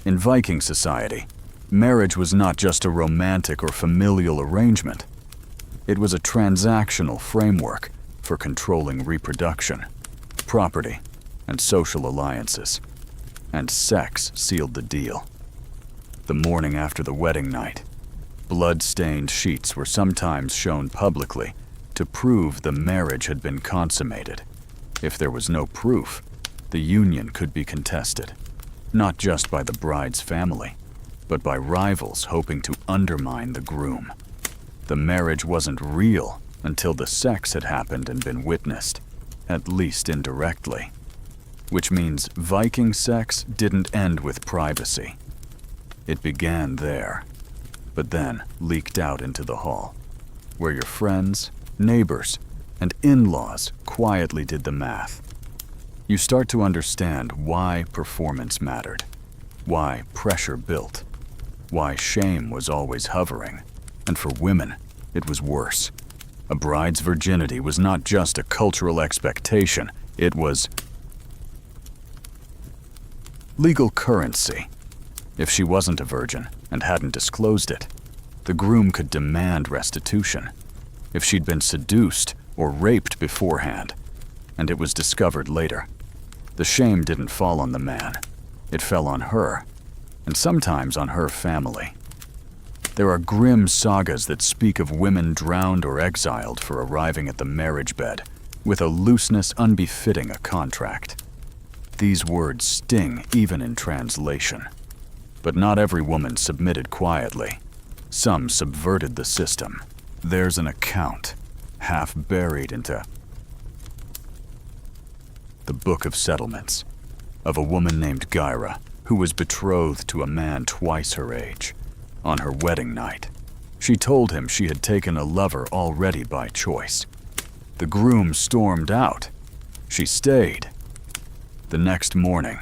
In Viking society, marriage was not just a romantic or familial arrangement. It was a transactional framework for controlling reproduction, property, and social alliances. And sex sealed the deal. The morning after the wedding night, blood-stained sheets were sometimes shown publicly to prove the marriage had been consummated. If there was no proof, the union could be contested, not just by the bride's family, but by rivals hoping to undermine the groom. The marriage wasn't real until the sex had happened and been witnessed, at least indirectly. Which means Viking sex didn't end with privacy. It began there, but then leaked out into the hall, where your friends, neighbors, and in-laws quietly did the math. You start to understand why performance mattered, why pressure built, why shame was always hovering, and for women, it was worse. A bride's virginity was not just a cultural expectation, it was legal currency. If she wasn't a virgin and hadn't disclosed it, the groom could demand restitution. If she'd been seduced or raped beforehand, and it was discovered later, the shame didn't fall on the man. It fell on her, and sometimes on her family. There are grim sagas that speak of women drowned or exiled for arriving at the marriage bed with a looseness unbefitting a contract. These words sting even in translation. But not every woman submitted quietly. Some subverted the system. There's an account, half buried into the Book of Settlements, of a woman named Gyra who was betrothed to a man twice her age. On her wedding night, she told him she had taken a lover already by choice. The groom stormed out. She stayed. The next morning,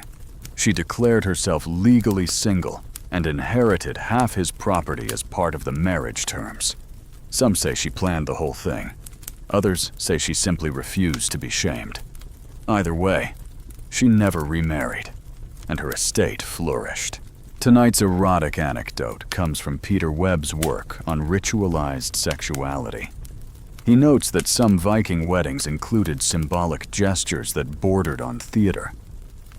she declared herself legally single and inherited half his property as part of the marriage terms. Some say she planned the whole thing. Others say she simply refused to be shamed. Either way, she never remarried, and her estate flourished. Tonight's erotic anecdote comes from Peter Webb's work on ritualized sexuality. He notes that some Viking weddings included symbolic gestures that bordered on theater.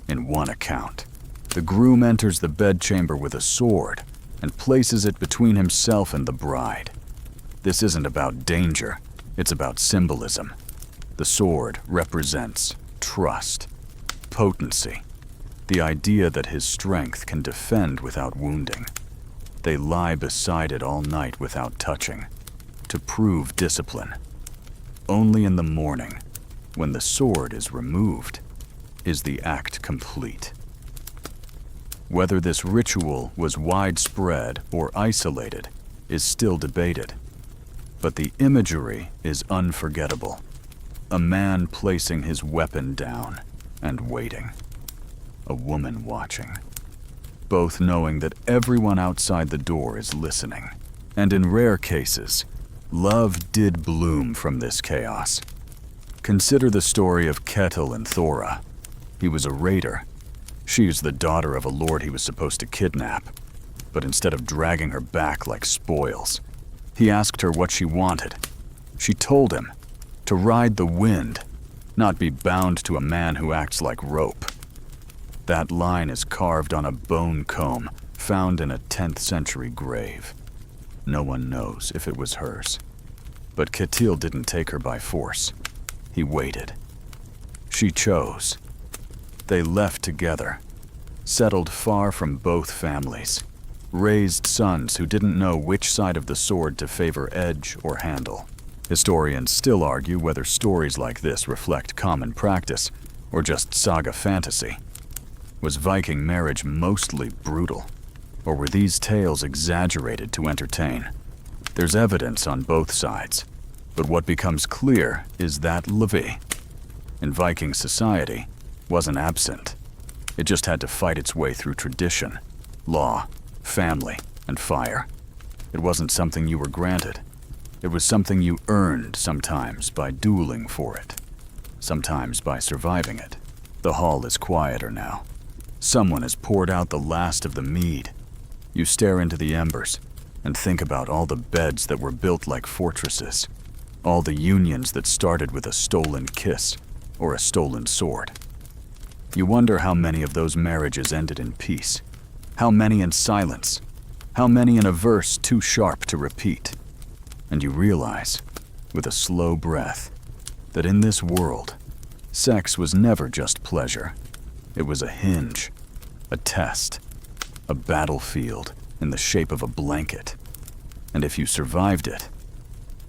In one account, the groom enters the bedchamber with a sword and places it between himself and the bride. This isn't about danger, it's about symbolism. The sword represents trust, potency, the idea that his strength can defend without wounding. They lie beside it all night without touching, to prove discipline. Only in the morning, when the sword is removed, is the act complete. Whether this ritual was widespread or isolated is still debated. But the imagery is unforgettable. A man placing his weapon down and waiting. A woman watching. Both knowing that everyone outside the door is listening. And in rare cases, love did bloom from this chaos. Consider the story of Ketil and Thora. He was a raider. She is the daughter of a lord he was supposed to kidnap. But instead of dragging her back like spoils, he asked her what she wanted. She told him to ride the wind, not be bound to a man who acts like rope. That line is carved on a bone comb found in a 10th century grave. No one knows if it was hers. But Ketil didn't take her by force. He waited. She chose. They left together, settled far from both families, raised sons who didn't know which side of the sword to favor edge or handle. Historians still argue whether stories like this reflect common practice or just saga fantasy. Was Viking marriage mostly brutal, or were these tales exaggerated to entertain? There's evidence on both sides, but what becomes clear is that Levi, in Viking society, wasn't absent. It just had to fight its way through tradition, law, family, and fire. It wasn't something you were granted. It was something you earned, sometimes by dueling for it, sometimes by surviving it. The hall is quieter now. Someone has poured out the last of the mead. You stare into the embers and think about all the beds that were built like fortresses, all the unions that started with a stolen kiss or a stolen sword. You wonder how many of those marriages ended in peace, how many in silence, how many in a verse too sharp to repeat. And you realize, with a slow breath, that in this world, sex was never just pleasure. It was a hinge, a test, a battlefield in the shape of a blanket. And if you survived it,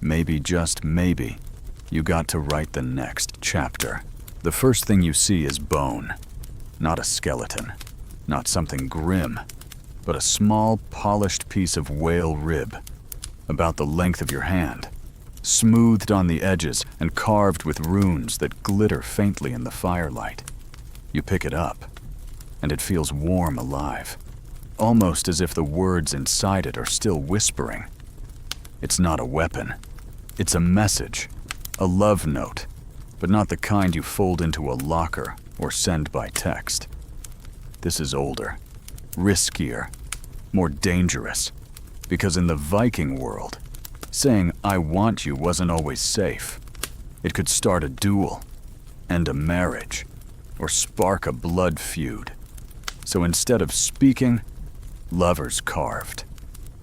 maybe, just maybe, you got to write the next chapter. The first thing you see is bone, not a skeleton, not something grim, but a small, polished piece of whale rib, about the length of your hand, smoothed on the edges and carved with runes that glitter faintly in the firelight. You pick it up, and it feels warm, alive, almost as if the words inside it are still whispering. It's not a weapon. It's a message, a love note, but not the kind you fold into a locker or send by text. This is older, riskier, more dangerous, because in the Viking world, saying "I want you" wasn't always safe. It could start a duel, end a marriage, or spark a blood feud. So instead of speaking, lovers carved.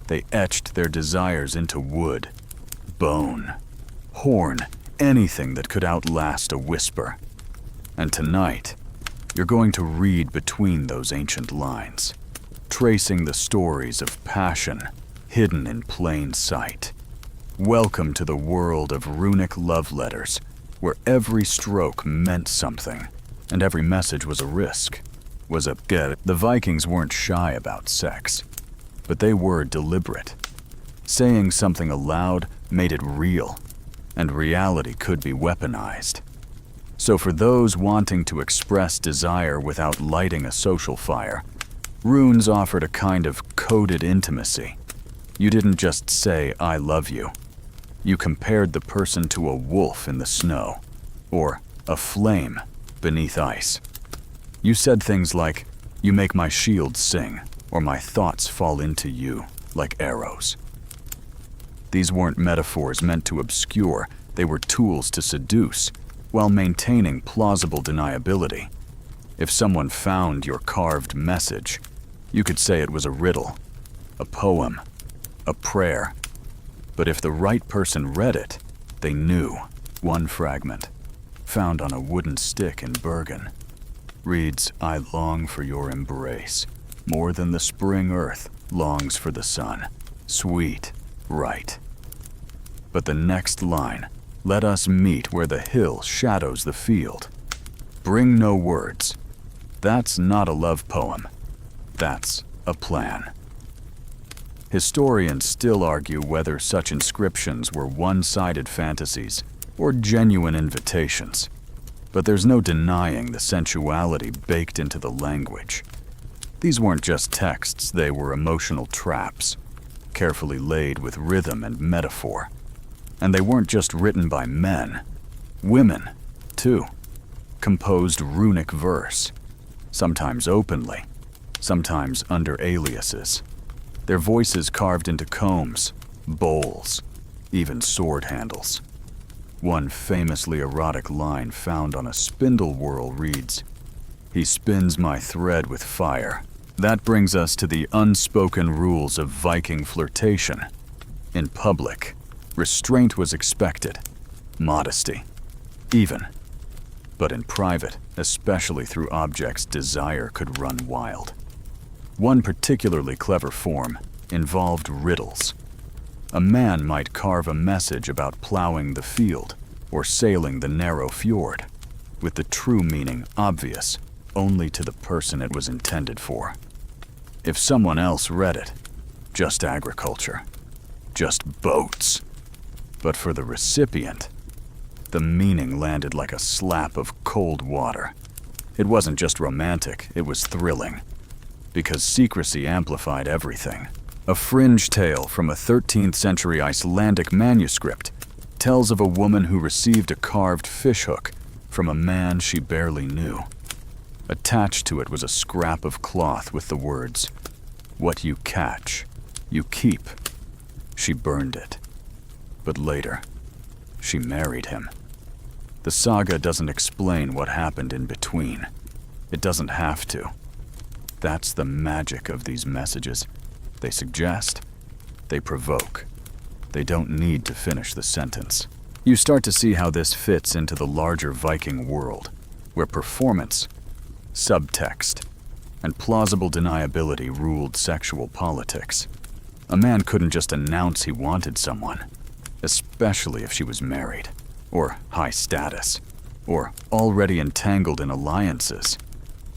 They etched their desires into wood, bone, horn, anything that could outlast a whisper. And tonight, you're going to read between those ancient lines, tracing the stories of passion hidden in plain sight. Welcome to the world of runic love letters, where every stroke meant something, and every message was a risk, was a get. The Vikings weren't shy about sex, but they were deliberate. Saying something aloud made it real, and reality could be weaponized. So for those wanting to express desire without lighting a social fire, runes offered a kind of coded intimacy. You didn't just say, "I love you." You compared the person to a wolf in the snow, or a flame beneath ice. You said things like, "You make my shield sing," or "My thoughts fall into you like arrows." These weren't metaphors meant to obscure, they were tools to seduce, while maintaining plausible deniability. If someone found your carved message, you could say it was a riddle, a poem, a prayer. But if the right person read it, they knew. One fragment, found on a wooden stick in Bergen, reads, "I long for your embrace, more than the spring earth longs for the sun." Sweet, right. But the next line, "Let us meet where the hill shadows the field." Bring no words. That's not a love poem. That's a plan. Historians still argue whether such inscriptions were one-sided fantasies or genuine invitations, but there's no denying the sensuality baked into the language. These weren't just texts, they were emotional traps, carefully laid with rhythm and metaphor. And they weren't just written by men. Women, too, composed runic verse, sometimes openly, sometimes under aliases. Their voices carved into combs, bowls, even sword handles. One famously erotic line found on a spindle whorl reads, "He spins my thread with fire." That brings us to the unspoken rules of Viking flirtation. In public, restraint was expected, modesty, even. But in private, especially through objects, desire could run wild. One particularly clever form involved riddles. A man might carve a message about plowing the field or sailing the narrow fjord, with the true meaning obvious only to the person it was intended for. If someone else read it, just agriculture, just boats. But for the recipient, the meaning landed like a slap of cold water. It wasn't just romantic, it was thrilling, because secrecy amplified everything. A fringe tale from a 13th century Icelandic manuscript tells of a woman who received a carved fishhook from a man she barely knew. Attached to it was a scrap of cloth with the words, "What you catch, you keep." She burned it. But later, she married him. The saga doesn't explain what happened in between. It doesn't have to. That's the magic of these messages. They suggest, they provoke. They don't need to finish the sentence. You start to see how this fits into the larger Viking world, where performance, subtext, and plausible deniability ruled sexual politics. A man couldn't just announce he wanted someone, especially if she was married, or high status, or already entangled in alliances.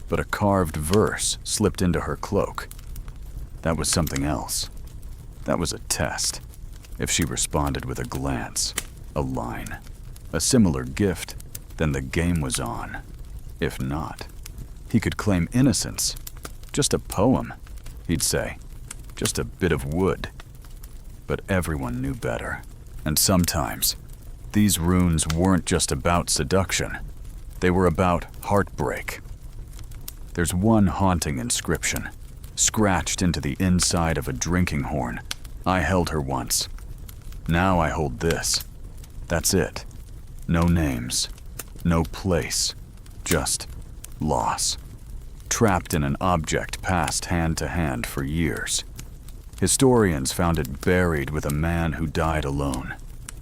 But a carved verse slipped into her cloak. That was something else. That was a test. If she responded with a glance, a line, a similar gift, then the game was on. If not, he could claim innocence. Just a poem, he'd say. Just a bit of wood. But everyone knew better. And sometimes, these runes weren't just about seduction. They were about heartbreak. There's one haunting inscription, scratched into the inside of a drinking horn. "I held her once. Now I hold this." That's it. No names, no place, just loss. Trapped in an object passed hand to hand for years. Historians found it buried with a man who died alone,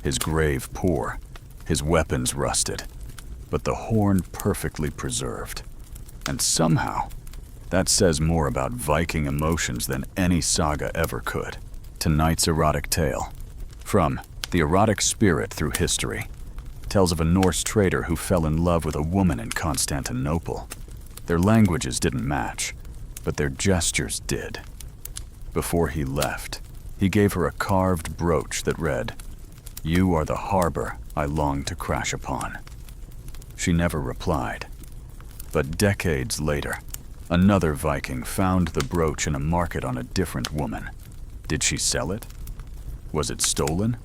his grave poor, his weapons rusted, but the horn perfectly preserved. And somehow, that says more about Viking emotions than any saga ever could. Tonight's erotic tale, from The Erotic Spirit Through History, tells of a Norse traitor who fell in love with a woman in Constantinople. Their languages didn't match, but their gestures did. Before he left, he gave her a carved brooch that read, "You are the harbor I long to crash upon." She never replied. But decades later, another Viking found the brooch in a market on a different woman. Did she sell it? Was it stolen?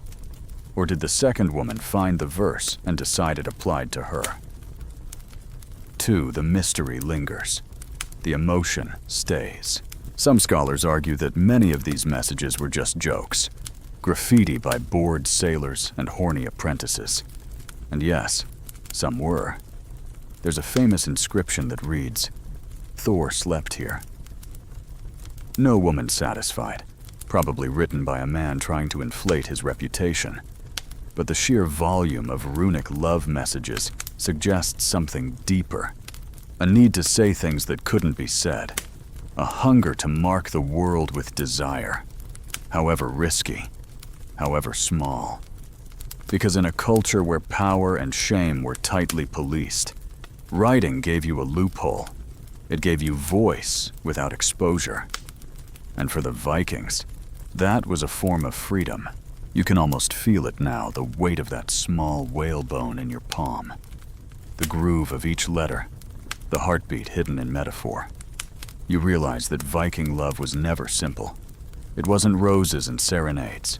Or did the second woman find the verse and decide it applied to her? 2. The mystery lingers. The emotion stays. Some scholars argue that many of these messages were just jokes, graffiti by bored sailors and horny apprentices. And yes, some were. There's a famous inscription that reads, "Thor slept here." No woman satisfied, probably written by a man trying to inflate his reputation. But the sheer volume of runic love messages suggests something deeper. A need to say things that couldn't be said. A hunger to mark the world with desire, however risky, however small. Because in a culture where power and shame were tightly policed, writing gave you a loophole. It gave you voice without exposure. And for the Vikings, That was a form of freedom. You can almost feel it now, the weight of that small whalebone in your palm. The groove of each letter, the heartbeat hidden in metaphor. You realize that Viking love was never simple. It wasn't roses and serenades.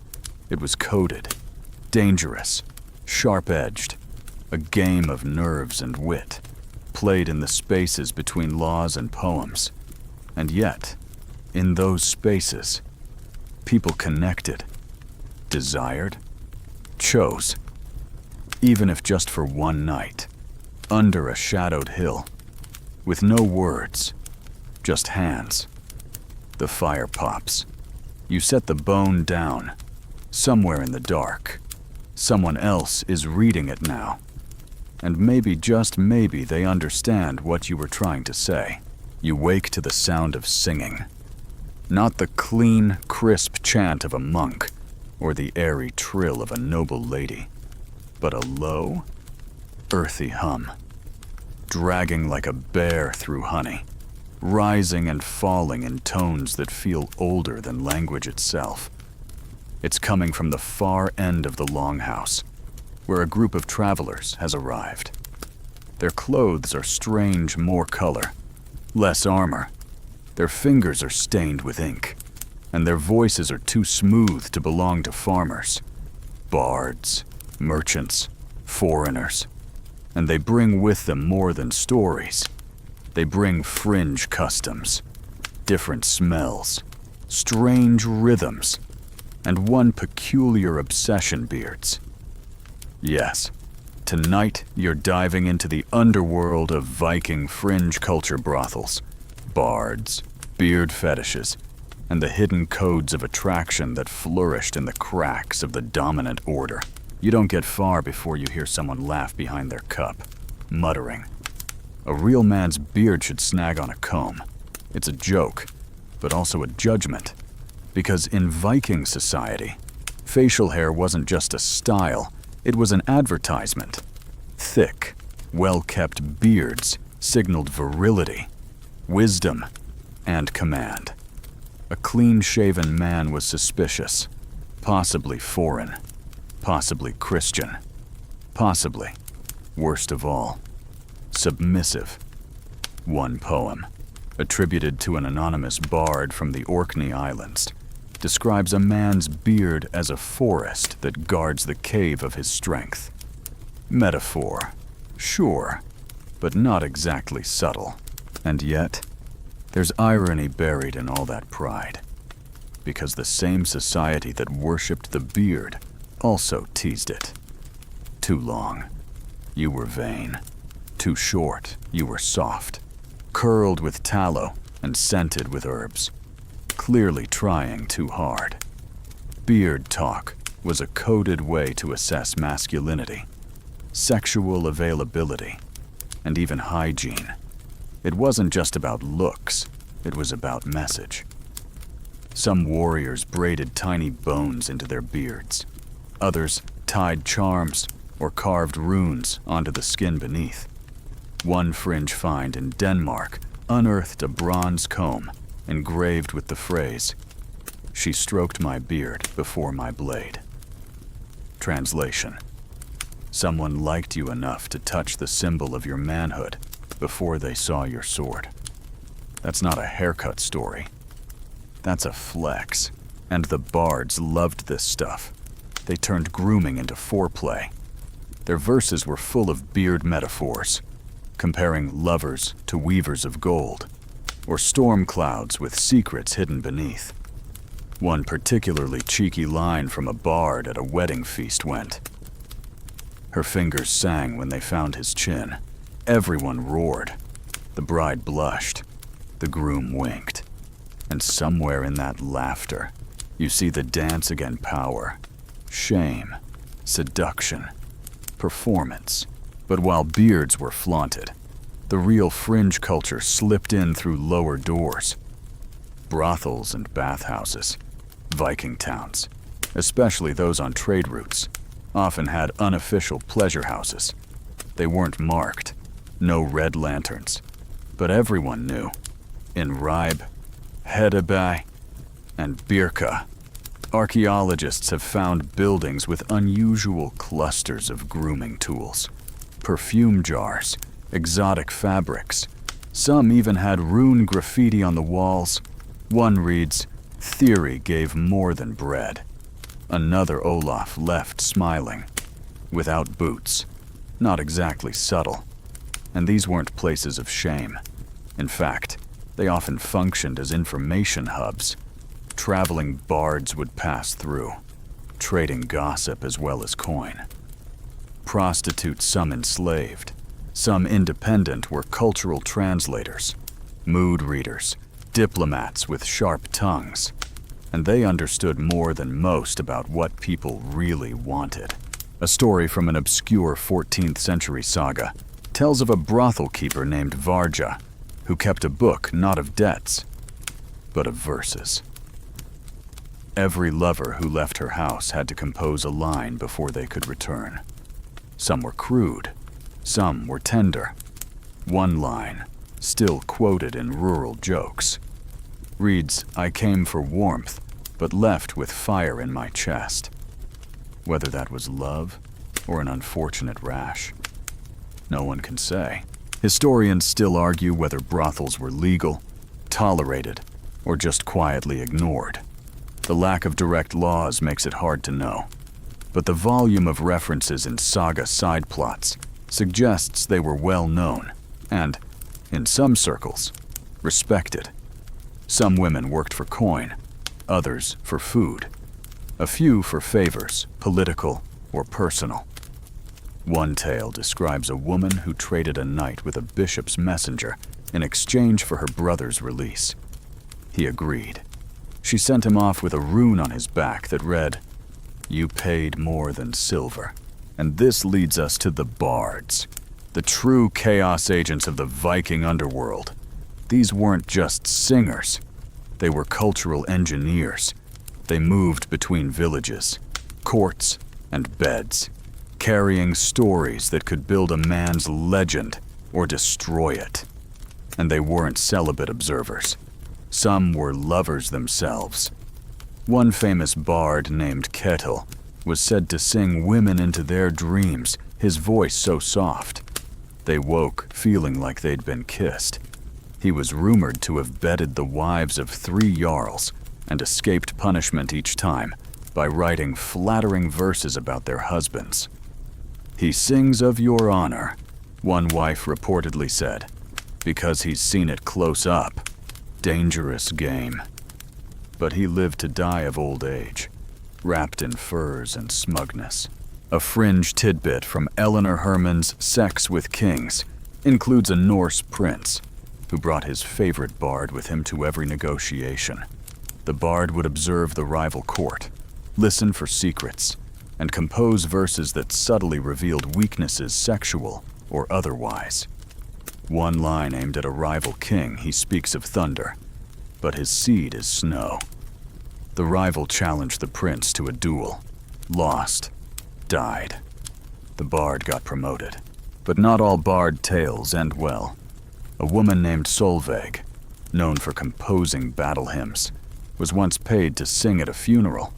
It was coded, dangerous, sharp-edged, a game of nerves and wit, played in the spaces between laws and poems. And yet, in those spaces, people connected, desired, chose, even if just for one night, under a shadowed hill, with no words, just hands. The fire pops. You set the bone down, somewhere in the dark. Someone else is reading it now. And maybe, just maybe, they understand what you were trying to say. You wake to the sound of singing. Not the clean, crisp chant of a monk, or the airy trill of a noble lady, but a low, earthy hum, dragging like a bear through honey, rising and falling in tones that feel older than language itself. It's coming from the far end of the longhouse, where a group of travelers has arrived. Their clothes are strange, more color, less armor. Their fingers are stained with ink, and their voices are too smooth to belong to farmers, bards, merchants, foreigners. And they bring with them more than stories. They bring fringe customs, different smells, strange rhythms, and one peculiar obsession, Beards. Yes, tonight you're diving into the underworld of Viking fringe culture brothels, bards, beard fetishes, and the hidden codes of attraction that flourished in the cracks of the dominant order. You don't get far before you hear someone laugh behind their cup, muttering. A real man's beard should snag on a comb. It's a joke, but also a judgment. Because in Viking society, facial hair wasn't just a style, it was an advertisement. Thick, well-kept beards signaled virility, wisdom, and command. A clean-shaven man was suspicious, possibly foreign, possibly Christian, possibly, worst of all, submissive. One poem, attributed to an anonymous bard from the Orkney Islands, describes a man's beard as a forest that guards the cave of his strength. Metaphor, sure, but not exactly subtle. And yet, there's irony buried in all that pride, because the same society that worshipped the beard also teased it. Too long, you were vain. Too short, you were soft, curled with tallow and scented with herbs, clearly trying too hard. Beard talk was a coded way to assess masculinity, sexual availability, and even hygiene. It wasn't just about looks, it was about message. Some warriors braided tiny bones into their beards. Others tied charms or carved runes onto the skin beneath. One fringe find in Denmark unearthed a bronze comb engraved with the phrase, "She stroked my beard before my blade." Translation: someone liked you enough to touch the symbol of your manhood before they saw your sword. That's not a haircut story. That's a flex. And the bards loved this stuff. They turned grooming into foreplay. Their verses were full of beard metaphors, comparing lovers to weavers of gold, or storm clouds with secrets hidden beneath. One particularly cheeky line from a bard at a wedding feast went, "Her fingers sang when they found his chin. Everyone roared. The bride blushed. The groom winked. And somewhere in that laughter, you see the dance against power, shame, seduction, performance." But while beards were flaunted, the real fringe culture slipped in through lower doors. Brothels and bathhouses, Viking towns, especially those on trade routes, often had unofficial pleasure houses. They weren't marked, no red lanterns, but everyone knew. In Ribe, Hedeby, and Birka, Archaeologists have found buildings with unusual clusters of grooming tools, perfume jars, exotic fabrics. Some even had rune graffiti on the walls. One reads, "Theory gave more than bread." Another Olaf left smiling, without boots. Not exactly subtle. And these weren't places of shame. In fact, they often functioned as information hubs. Traveling bards would pass through, trading gossip as well as coin. Prostitutes, some enslaved, some independent, were cultural translators, mood readers, diplomats with sharp tongues, and they understood more than most about what people really wanted. A story from an obscure 14th century saga tells of a brothel keeper named Varja, who kept a book not of debts, but of verses. Every lover who left her house had to compose a line before they could return. Some were crude, some were tender. One line, still quoted in rural jokes, reads, "I came for warmth, but left with fire in my chest." Whether that was love or an unfortunate rash, no one can say. Historians still argue whether brothels were legal, tolerated, or just quietly ignored. The lack of direct laws makes it hard to know, but the volume of references in saga side plots suggests they were well known and, in some circles, respected. Some women worked for coin, others for food, a few for favors, political or personal. One tale describes a woman who traded a night with a bishop's messenger in exchange for her brother's release. He agreed. She sent him off with a rune on his back that read, "You paid more than silver." And this leads us to the bards, the true chaos agents of the Viking underworld. These weren't just singers. They were cultural engineers. They moved between villages, courts, and beds, carrying stories that could build a man's legend or destroy it. And they weren't celibate observers. Some were lovers themselves. One famous bard named Ketil was said to sing women into their dreams, his voice so soft. They woke feeling like they'd been kissed. He was rumored to have bedded the wives of 3 jarls and escaped punishment each time by writing flattering verses about their husbands. "He sings of your honor," one wife reportedly said, "because he's seen it close up. Dangerous game." But he lived to die of old age, wrapped in furs and smugness. A fringe tidbit from Eleanor Herman's Sex with Kings includes a Norse prince who brought his favorite bard with him to every negotiation. The bard would observe the rival court, listen for secrets, and compose verses that subtly revealed weaknesses, sexual or otherwise. One line aimed at a rival king, he speaks of thunder, but his seed is snow. The rival challenged the prince to a duel, lost, died. The bard got promoted. But not all bard tales end well. A woman named Solveig, known for composing battle hymns, was once paid to sing at a funeral.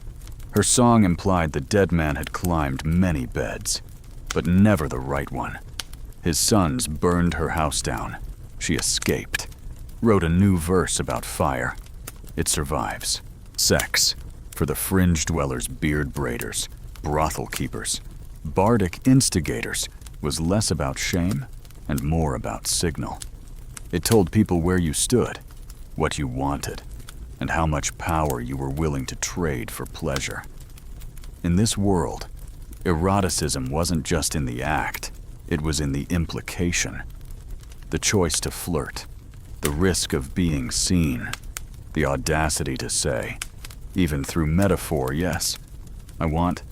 Her song implied the dead man had climbed many beds, but never the right one. His sons burned her house down. She escaped, wrote a new verse about fire. It survives. Sex, for the fringe dwellers, beard braiders, brothel keepers, bardic instigators, was less about shame and more about signal. It told people where you stood, what you wanted, and how much power you were willing to trade for pleasure. In this world, eroticism wasn't just in the act, it was in the implication. The choice to flirt, the risk of being seen, the audacity to say, even through metaphor, "Yes, I want,"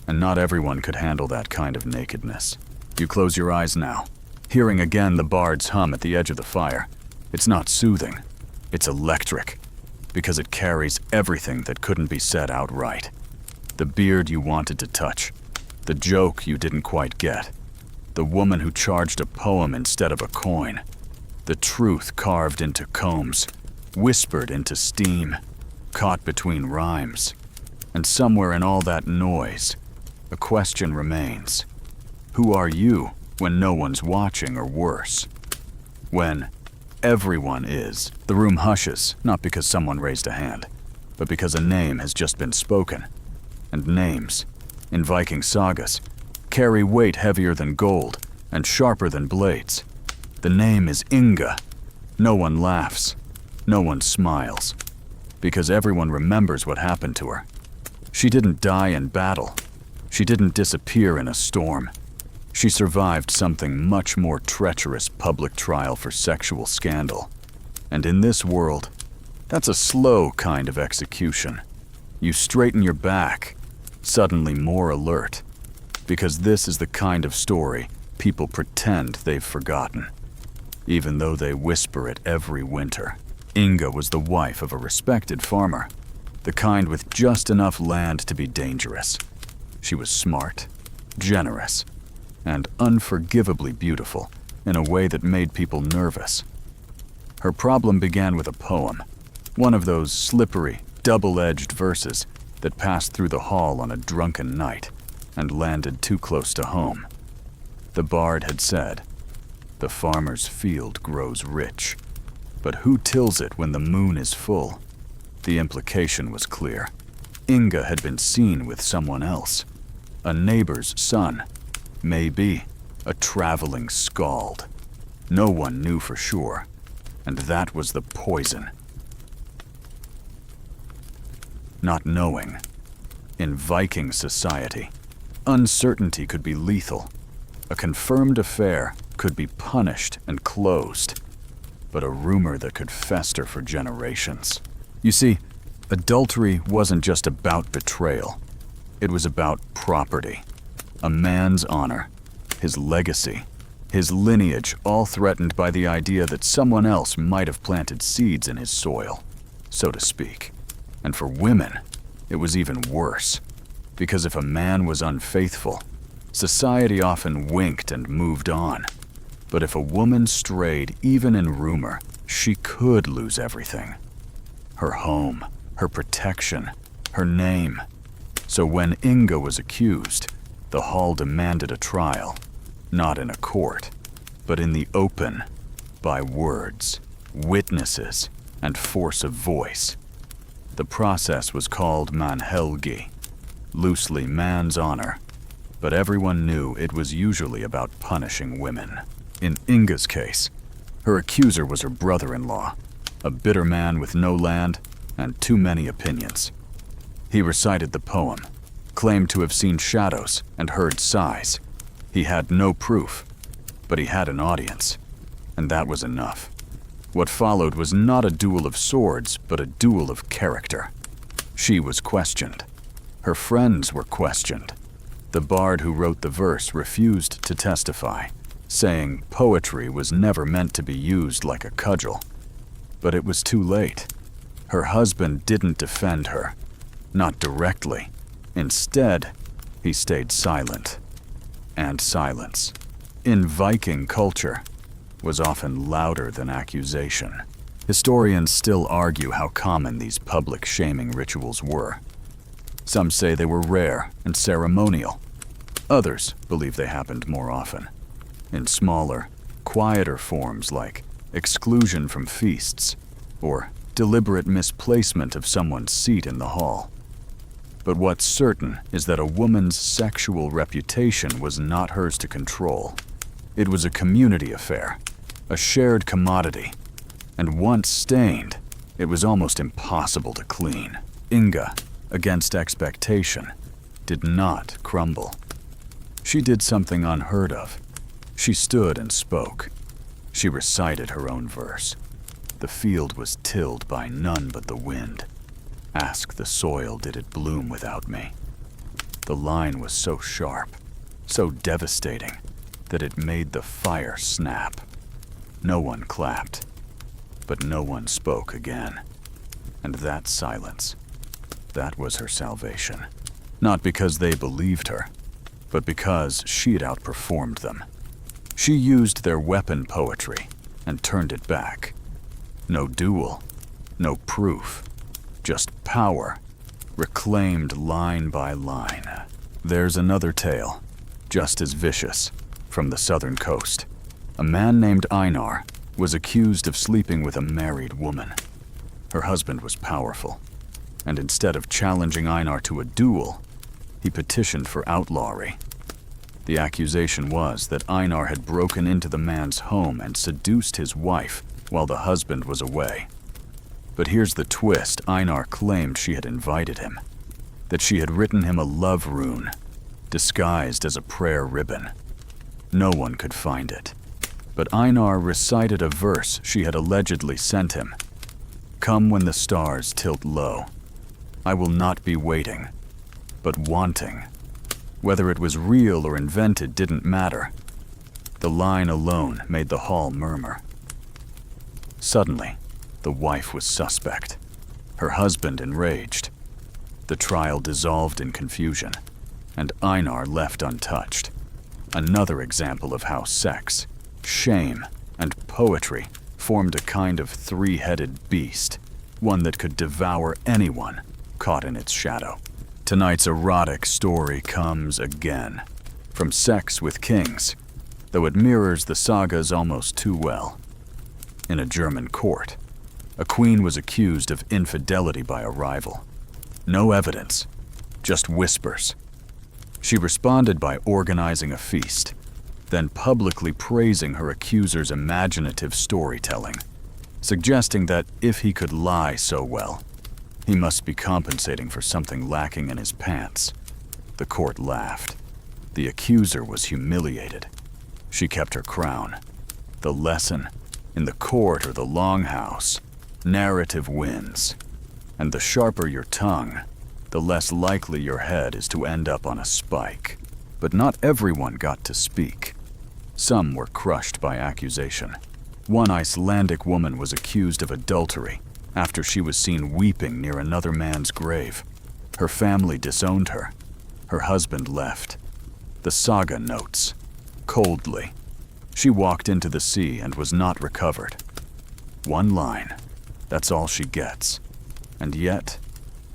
and not everyone could handle that kind of nakedness. You close your eyes now, hearing again the bard's hum at the edge of the fire. It's not soothing, it's electric, because it carries everything that couldn't be said outright. The beard you wanted to touch, the joke you didn't quite get, the woman who charged a poem instead of a coin, the truth carved into combs, whispered into steam, caught between rhymes. And somewhere in all that noise, a question remains. Who are you when no one's watching, or worse? When everyone is, the room hushes, not because someone raised a hand, but because a name has just been spoken. And names, in Viking sagas, carry weight heavier than gold and sharper than blades. The name is Inga. No one laughs. No one smiles. Because everyone remembers what happened to her. She didn't die in battle. She didn't disappear in a storm. She survived something much more treacherous: public trial for sexual scandal. And in this world, that's a slow kind of execution. You straighten your back, suddenly more alert. Because this is the kind of story people pretend they've forgotten, even though they whisper it every winter. Inga was the wife of a respected farmer, the kind with just enough land to be dangerous. She was smart, generous, and unforgivably beautiful in a way that made people nervous. Her problem began with a poem, one of those slippery, double-edged verses that passed through the hall on a drunken night and landed too close to home. The bard had said, "The farmer's field grows rich, but who tills it when the moon is full?" The implication was clear. Inga had been seen with someone else, a neighbor's son, maybe a traveling skald. No one knew for sure, and that was the poison. Not knowing. In Viking society, uncertainty could be lethal. A confirmed affair could be punished and closed, but a rumor that could fester for generations. You see, adultery wasn't just about betrayal. It was about property. A man's honor, his legacy, his lineage, all threatened by the idea that someone else might have planted seeds in his soil, so to speak. And for women, it was even worse. Because if a man was unfaithful, society often winked and moved on. But if a woman strayed, even in rumor, she could lose everything. Her home, her protection, her name. So when Inga was accused, the hall demanded a trial, not in a court, but in the open, by words, witnesses, and force of voice. The process was called manhelgi, loosely man's honor, but everyone knew it was usually about punishing women. In Inga's case, her accuser was her brother-in-law, a bitter man with no land and too many opinions. He recited the poem, claimed to have seen shadows and heard sighs. He had no proof, but he had an audience, and that was enough. What followed was not a duel of swords, but a duel of character. She was questioned. Her friends were questioned. The bard who wrote the verse refused to testify, saying poetry was never meant to be used like a cudgel. But it was too late. Her husband didn't defend her, not directly. Instead, he stayed silent. And silence, in Viking culture, was often louder than accusation. Historians still argue how common these public shaming rituals were. Some say they were rare and ceremonial. Others believe they happened more often, in smaller, quieter forms like exclusion from feasts or deliberate misplacement of someone's seat in the hall. But what's certain is that a woman's sexual reputation was not hers to control. It was a community affair, a shared commodity, and once stained, it was almost impossible to clean. Inga, against expectation, did not crumble. She did something unheard of. She stood and spoke. She recited her own verse. The field was tilled by none but the wind. Ask the soil, did it bloom without me? The line was so sharp, so devastating, that it made the fire snap. No one clapped, but no one spoke again. And that silence, that was her salvation. Not because they believed her, but because she'd outperformed them. She used their weapon poetry and turned it back. No duel, no proof, just power, reclaimed line by line. There's another tale, just as vicious, from the southern coast. A man named Einar was accused of sleeping with a married woman. Her husband was powerful, and instead of challenging Einar to a duel, he petitioned for outlawry. The accusation was that Einar had broken into the man's home and seduced his wife while the husband was away. But here's the twist: Einar claimed she had invited him, that she had written him a love rune, disguised as a prayer ribbon. No one could find it, but Einar recited a verse she had allegedly sent him. "Come when the stars tilt low. I will not be waiting, but wanting." Whether it was real or invented didn't matter. The line alone made the hall murmur. Suddenly, the wife was suspect, her husband enraged. The trial dissolved in confusion, and Einar left untouched. Another example of how sex, shame, and poetry formed a kind of three-headed beast, one that could devour anyone caught in its shadow. Tonight's erotic story comes again, from sex with kings, though it mirrors the sagas almost too well. In a German court, a queen was accused of infidelity by a rival. No evidence, just whispers. She responded by organizing a feast, then publicly praising her accuser's imaginative storytelling, suggesting that if he could lie so well, he must be compensating for something lacking in his pants. The court laughed. The accuser was humiliated. She kept her crown. The lesson, in the court or the longhouse, narrative wins. And the sharper your tongue, the less likely your head is to end up on a spike. But not everyone got to speak. Some were crushed by accusation. One Icelandic woman was accused of adultery after she was seen weeping near another man's grave. Her family disowned her. Her husband left. The saga notes, coldly, she walked into the sea and was not recovered. One line, that's all she gets. And yet,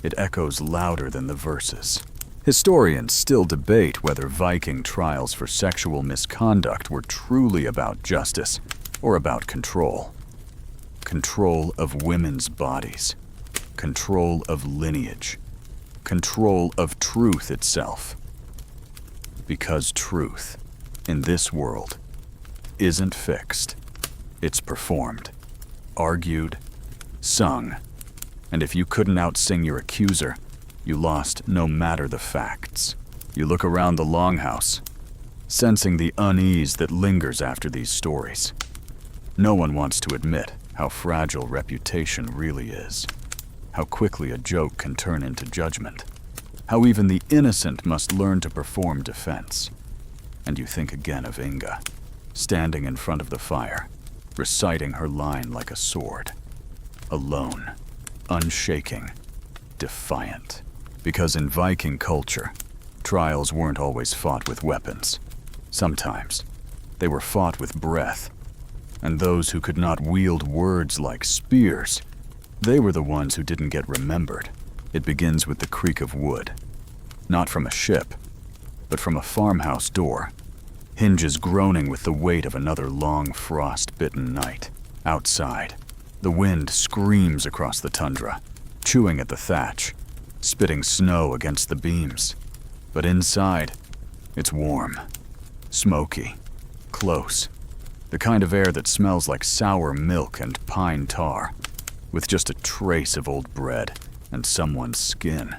it echoes louder than the verses. Historians still debate whether Viking trials for sexual misconduct were truly about justice or about control. Control of women's bodies, control of lineage, control of truth itself. Because truth, in this world, isn't fixed. It's performed, argued, sung, and if you couldn't outsing your accuser, you lost no matter the facts. You look around the longhouse, sensing the unease that lingers after these stories. No one wants to admit how fragile reputation really is, how quickly a joke can turn into judgment, how even the innocent must learn to perform defense. And you think again of Inga, standing in front of the fire, reciting her line like a sword, alone, unshaking, defiant. Because in Viking culture, trials weren't always fought with weapons. Sometimes, they were fought with breath. And those who could not wield words like spears, they were the ones who didn't get remembered. It begins with the creak of wood, not from a ship, but from a farmhouse door, hinges groaning with the weight of another long frost-bitten night. Outside, the wind screams across the tundra, chewing at the thatch, spitting snow against the beams. But inside, it's warm, smoky, close. The kind of air that smells like sour milk and pine tar, with just a trace of old bread and someone's skin.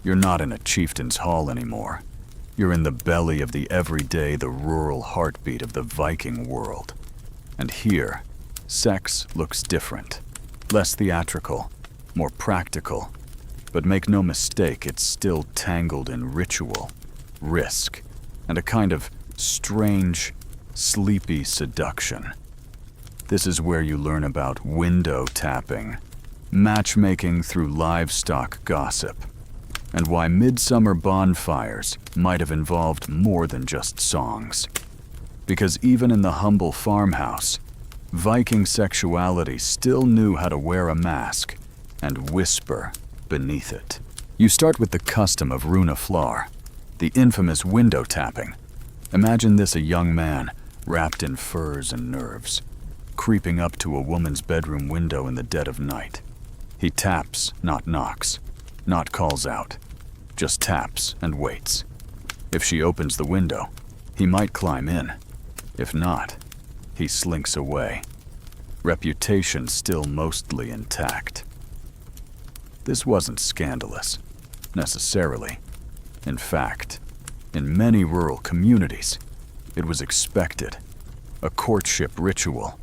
You're not in a chieftain's hall anymore. You're in the belly of the everyday, the rural heartbeat of the Viking world. And here, sex looks different. Less theatrical, more practical. But make no mistake, it's still tangled in ritual, risk, and a kind of strange, sleepy seduction. This is where you learn about window tapping, matchmaking through livestock gossip, and why midsummer bonfires might have involved more than just songs. Because even in the humble farmhouse, Viking sexuality still knew how to wear a mask and whisper beneath it. You start with the custom of runa flar, the infamous window tapping. Imagine this: a young man, wrapped in furs and nerves, creeping up to a woman's bedroom window in the dead of night. He taps, not knocks, not calls out, just taps and waits. If she opens the window, he might climb in. If not, he slinks away. Reputation still mostly intact. This wasn't scandalous, necessarily. In fact, in many rural communities, it was expected, a courtship ritual,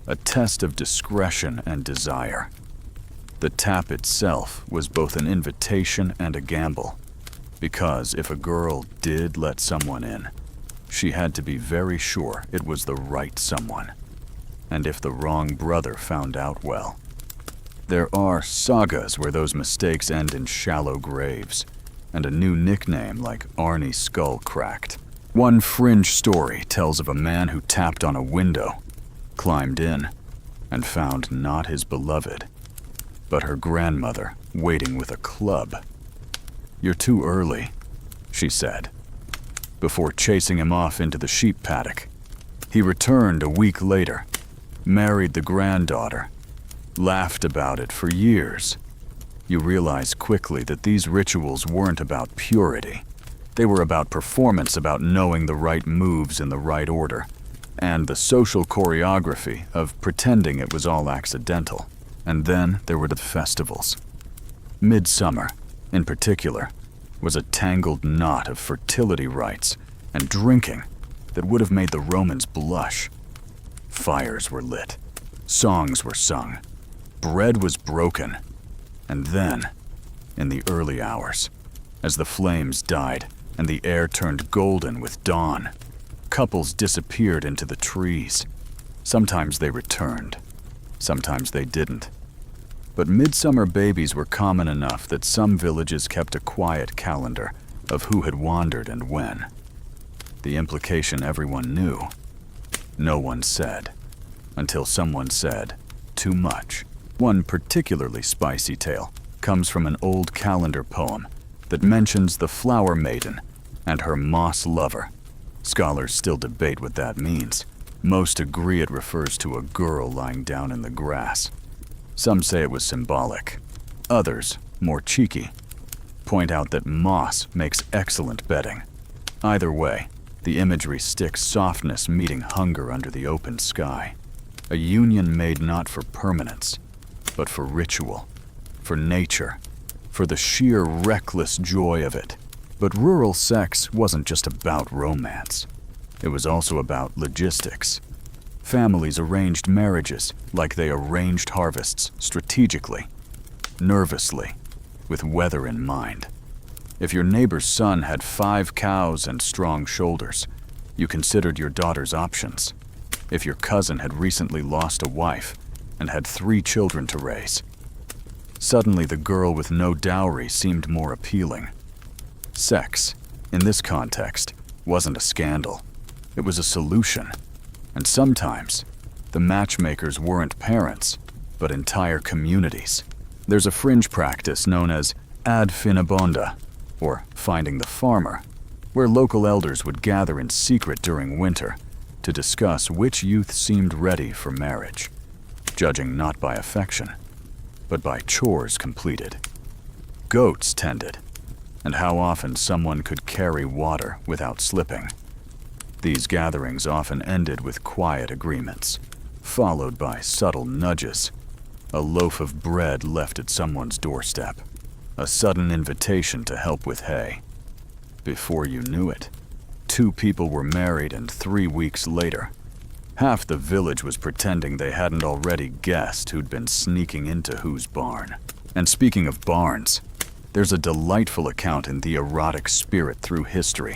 a test of discretion and desire. The tap itself was both an invitation and a gamble, because if a girl did let someone in, she had to be very sure it was the right someone. And if the wrong brother found out, well, there are sagas where those mistakes end in shallow graves, and a new nickname like Arnie Skull cracked. One fringe story tells of a man who tapped on a window, climbed in, and found not his beloved, but her grandmother waiting with a club. "You're too early," she said, before chasing him off into the sheep paddock. He returned a week later, married the granddaughter, laughed about it for years. You realize quickly that these rituals weren't about purity. They were about performance, about knowing the right moves in the right order, and the social choreography of pretending it was all accidental. And then there were the festivals. Midsummer, in particular, was a tangled knot of fertility rites and drinking that would have made the Romans blush. Fires were lit, songs were sung, bread was broken, and then, in the early hours, as the flames died and the air turned golden with dawn, couples disappeared into the trees. Sometimes they returned, sometimes they didn't. But midsummer babies were common enough that some villages kept a quiet calendar of who had wandered and when. The implication everyone knew. No one said, until someone said too much. One particularly spicy tale comes from an old calendar poem that mentions the flower maiden and her moss lover. Scholars still debate what that means. Most agree it refers to a girl lying down in the grass. Some say it was symbolic. Others, more cheeky, point out that moss makes excellent bedding. Either way, the imagery sticks: softness meeting hunger under the open sky. A union made not for permanence, but for ritual, for nature, for the sheer reckless joy of it. But rural sex wasn't just about romance. It was also about logistics. Families arranged marriages like they arranged harvests, strategically, nervously, with weather in mind. If your neighbor's son had 5 cows and strong shoulders, you considered your daughter's options. If your cousin had recently lost a wife and had 3 children to raise, suddenly the girl with no dowry seemed more appealing. Sex, in this context, wasn't a scandal. It was a solution. And sometimes, the matchmakers weren't parents, but entire communities. There's a fringe practice known as ad finibonda, or finding the farmer, where local elders would gather in secret during winter to discuss which youth seemed ready for marriage, judging not by affection, but by chores completed. Goats tended, and how often someone could carry water without slipping. These gatherings often ended with quiet agreements, followed by subtle nudges. A loaf of bread left at someone's doorstep, a sudden invitation to help with hay. Before you knew it, 2 people were married, and 3 weeks later, half the village was pretending they hadn't already guessed who'd been sneaking into whose barn. And speaking of barns, there's a delightful account in the erotic spirit through history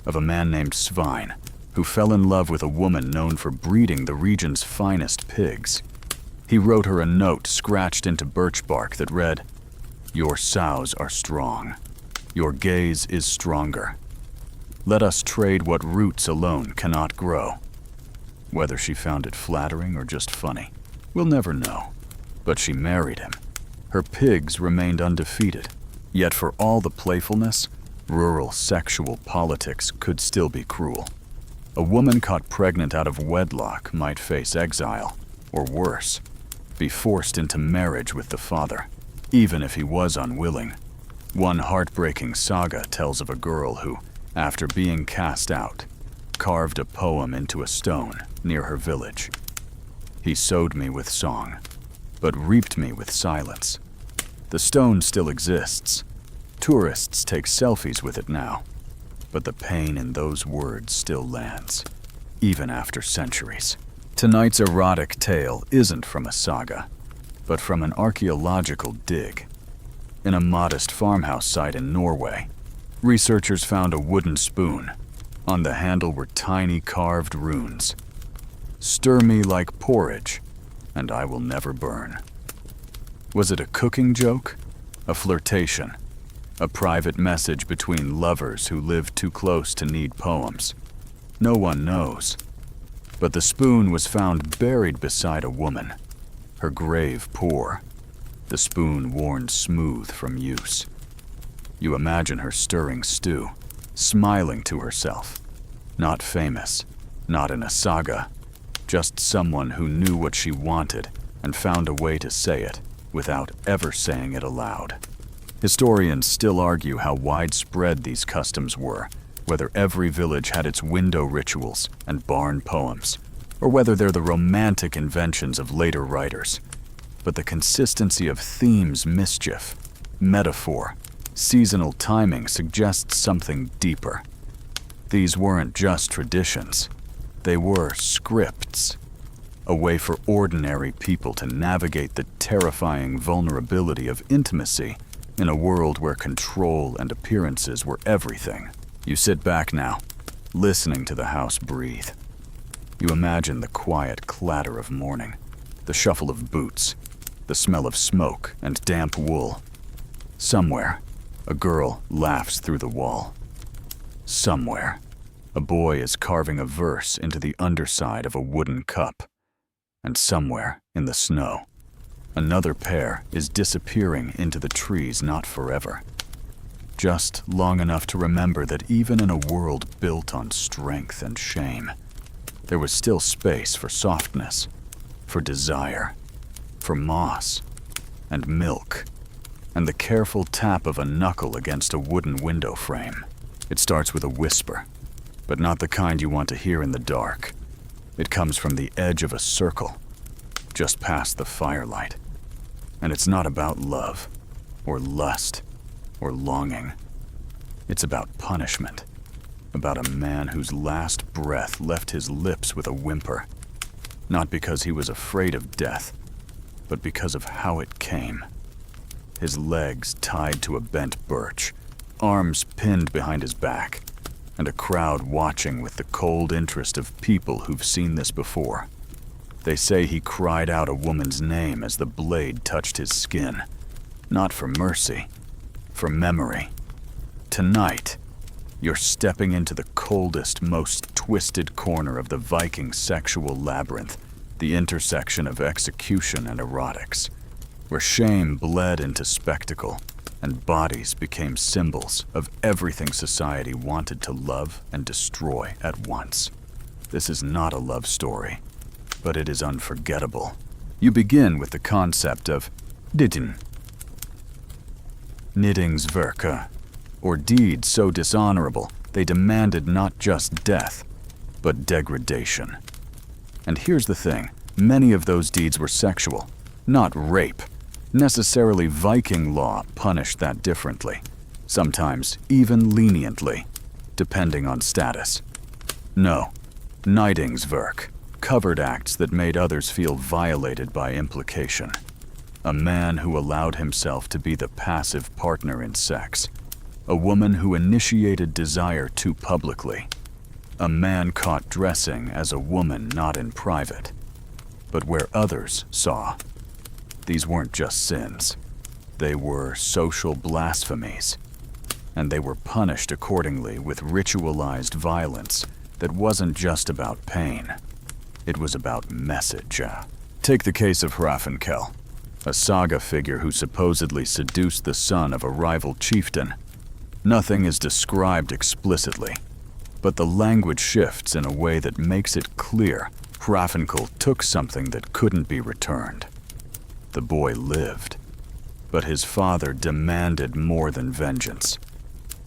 of a man named Svein, who fell in love with a woman known for breeding the region's finest pigs. He wrote her a note scratched into birch bark that read, "Your sows are strong. Your gaze is stronger. Let us trade what roots alone cannot grow." Whether she found it flattering or just funny, we'll never know. But she married him. Her pigs remained undefeated, Yet for all the playfulness, rural sexual politics could still be cruel. A woman caught pregnant out of wedlock might face exile, or worse, be forced into marriage with the father, even if he was unwilling. One heartbreaking saga tells of a girl who, after being cast out, carved a poem into a stone near her village. He sowed me with song, but reaped me with silence. The stone still exists. Tourists take selfies with it now, but the pain in those words still lands, even after centuries. Tonight's erotic tale isn't from a saga, but from an archaeological dig. In a modest farmhouse site in Norway, researchers found a wooden spoon. On the handle were tiny carved runes. "Stir me like porridge, and I will never burn." Was it a cooking joke? A flirtation? A private message between lovers who lived too close to need poems? No one knows. But the spoon was found buried beside a woman, her grave poor, the spoon worn smooth from use. You imagine her stirring stew, smiling to herself. Not famous, not in a saga, just someone who knew what she wanted and found a way to say it without ever saying it aloud. Historians still argue how widespread these customs were, whether every village had its window rituals and barn poems, or whether they're the romantic inventions of later writers. But the consistency of themes, mischief, metaphor, seasonal timing suggests something deeper. These weren't just traditions. They were scripts, a way for ordinary people to navigate the terrifying vulnerability of intimacy in a world where control and appearances were everything. You sit back now, listening to the house breathe. You imagine the quiet clatter of morning, the shuffle of boots, the smell of smoke and damp wool. Somewhere, a girl laughs through the wall. Somewhere, a boy is carving a verse into the underside of a wooden cup. And somewhere, in the snow, another pair is disappearing into the trees, not forever. Just long enough to remember that even in a world built on strength and shame, there was still space for softness, for desire, for moss and milk, and the careful tap of a knuckle against a wooden window frame. It starts with a whisper, but not the kind you want to hear in the dark. It comes from the edge of a circle, just past the firelight. And it's not about love, or lust, or longing. It's about punishment, about a man whose last breath left his lips with a whimper, not because he was afraid of death, but because of how it came. His legs tied to a bent birch, arms pinned behind his back, and a crowd watching with the cold interest of people who've seen this before. They say he cried out a woman's name as the blade touched his skin, not for mercy, for memory. Tonight, you're stepping into the coldest, most twisted corner of the Viking sexual labyrinth, the intersection of execution and erotics, where shame bled into spectacle and bodies became symbols of everything society wanted to love and destroy at once. This is not a love story, but it is unforgettable. You begin with the concept of ditten, Niddingsverke, or deeds so dishonorable they demanded not just death, but degradation. And here's the thing, many of those deeds were sexual, not rape. Necessarily Viking law punished that differently, sometimes even leniently, depending on status. No, Niddingsverk, covered acts that made others feel violated by implication. A man who allowed himself to be the passive partner in sex. A woman who initiated desire too publicly. A man caught dressing as a woman not in private, but where others saw. These weren't just sins. They were social blasphemies, and they were punished accordingly with ritualized violence that wasn't just about pain. It was about message. Take the case of Hrafnkel. a saga figure who supposedly seduced the son of a rival chieftain. Nothing is described explicitly, but the language shifts in a way that makes it clear Hrafnkel took something that couldn't be returned. The boy lived, but his father demanded more than vengeance.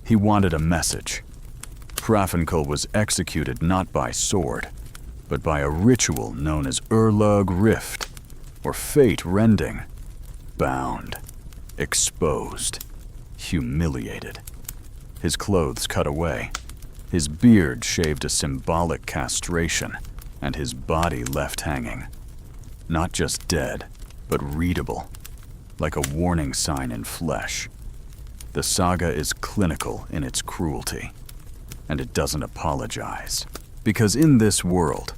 He wanted a message. Hrafnkel was executed not by sword, but by a ritual known as Urlug Rift, or fate rending, bound, exposed, humiliated. His clothes cut away, his beard shaved a symbolic castration, and his body left hanging. Not just dead, but readable, like a warning sign in flesh. The saga is clinical in its cruelty, and it doesn't apologize. Because in this world,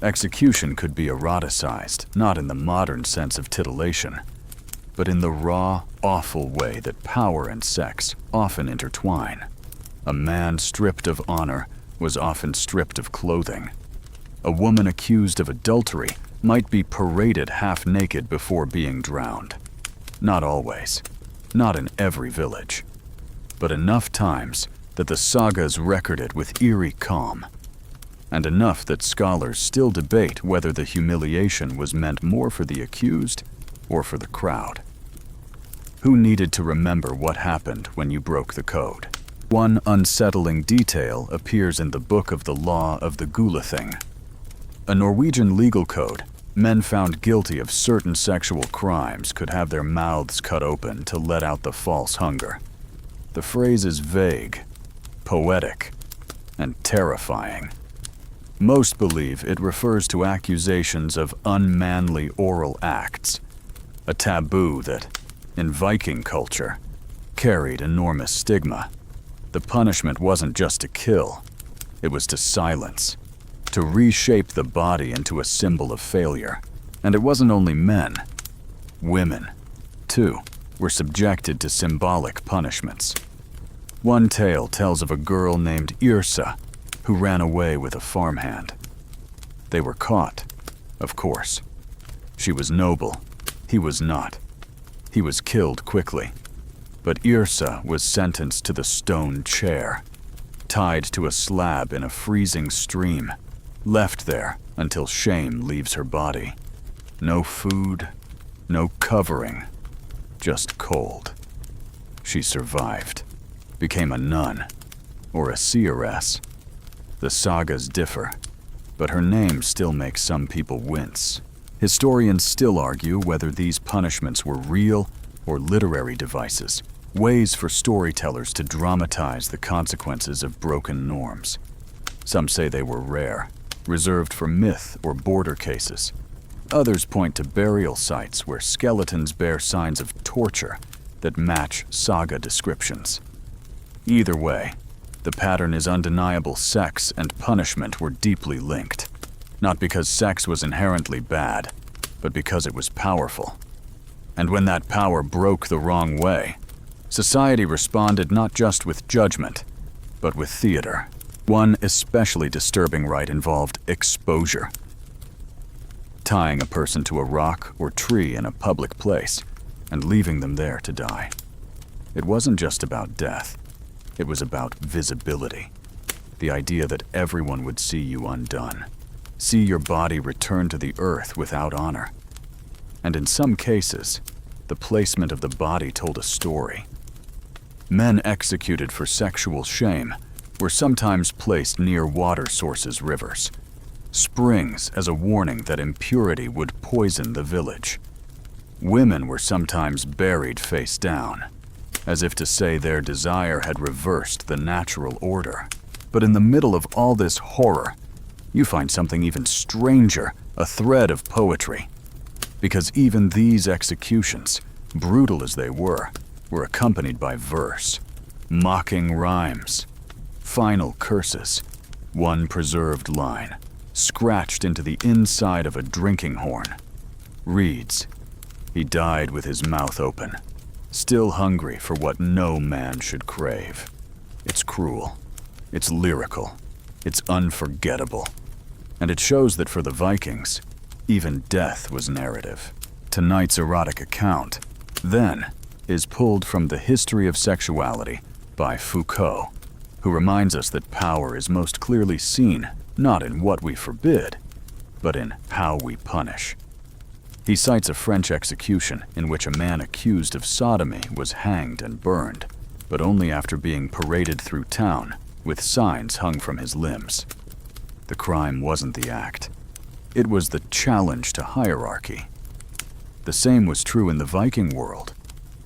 execution could be eroticized, not in the modern sense of titillation, but in the raw, awful way that power and sex often intertwine. A man stripped of honor was often stripped of clothing. A woman accused of adultery might be paraded half-naked before being drowned. Not always, not in every village, but enough times that the sagas record it with eerie calm, and enough that scholars still debate whether the humiliation was meant more for the accused or for the crowd. Who needed to remember what happened when you broke the code? One unsettling detail appears in the Book of the Law of the Gulathing. A Norwegian legal code, men found guilty of certain sexual crimes could have their mouths cut open to let out the false hunger. The phrase is vague, poetic, and terrifying. Most believe it refers to accusations of unmanly oral acts, a taboo that, in Viking culture, carried enormous stigma. The punishment wasn't just to kill, it was to silence, to reshape the body into a symbol of failure. And it wasn't only men. Women, too, were subjected to symbolic punishments. One tale tells of a girl named Yrsa who ran away with a farmhand. They were caught, of course. She was noble, he was not. He was killed quickly, but Yrsa was sentenced to the stone chair, tied to a slab in a freezing stream, left there until shame leaves her body. No food, no covering, just cold. She survived, became a nun, or a seeress. The sagas differ, but her name still makes some people wince. Historians still argue whether these punishments were real or literary devices, ways for storytellers to dramatize the consequences of broken norms. Some say they were rare, reserved for myth or border cases. Others point to burial sites where skeletons bear signs of torture that match saga descriptions. Either way, the pattern is undeniable. Sex and punishment were deeply linked, not because sex was inherently bad, but because it was powerful. And when that power broke the wrong way, society responded not just with judgment, but with theater. One especially disturbing rite involved exposure. Tying a person to a rock or tree in a public place and leaving them there to die. It wasn't just about death. It was about visibility. The idea that everyone would see you undone, see your body return to the earth without honor. And in some cases, the placement of the body told a story. Men executed for sexual shame were sometimes placed near water sources, rivers, springs, as a warning that impurity would poison the village. Women were sometimes buried face down, as if to say their desire had reversed the natural order. But in the middle of all this horror, you find something even stranger, a thread of poetry. Because even these executions, brutal as they were accompanied by verse, mocking rhymes, final curses. One preserved line, scratched into the inside of a drinking horn, reads, "He died with his mouth open, still hungry for what no man should crave." It's cruel, it's lyrical, it's unforgettable. And it shows that for the Vikings, even death was narrative. Tonight's erotic account, then, is pulled from The History of Sexuality by Foucault, who reminds us that power is most clearly seen not in what we forbid, but in how we punish. He cites a French execution in which a man accused of sodomy was hanged and burned, but only after being paraded through town with signs hung from his limbs. The crime wasn't the act. It was the challenge to hierarchy. The same was true in the Viking world.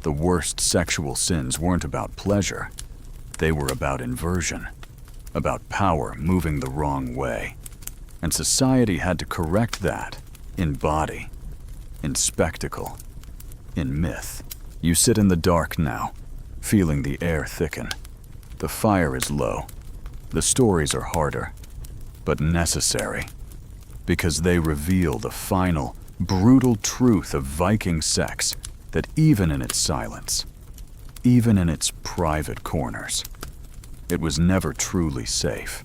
The worst sexual sins weren't about pleasure. They were about inversion, about power moving the wrong way. And society had to correct that in body, in spectacle, in myth. You sit in the dark now, feeling the air thicken. The fire is low. The stories are harder, but necessary, because they reveal the final, brutal truth of Viking sex, that even in its silence, even in its private corners, it was never truly safe.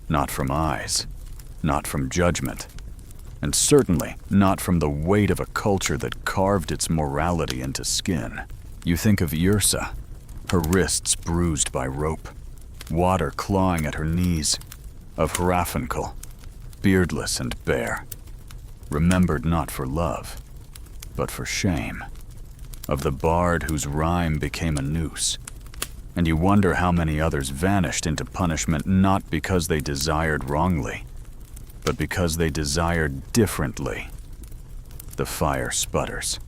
Not from eyes, not from judgment, and certainly not from the weight of a culture that carved its morality into skin. You think of Yrsa, her wrists bruised by rope, water clawing at her knees, of Hrafunkel, beardless and bare, remembered not for love, but for shame, of the bard whose rhyme became a noose. And you wonder how many others vanished into punishment not because they desired wrongly, but because they desired differently. The fire sputters.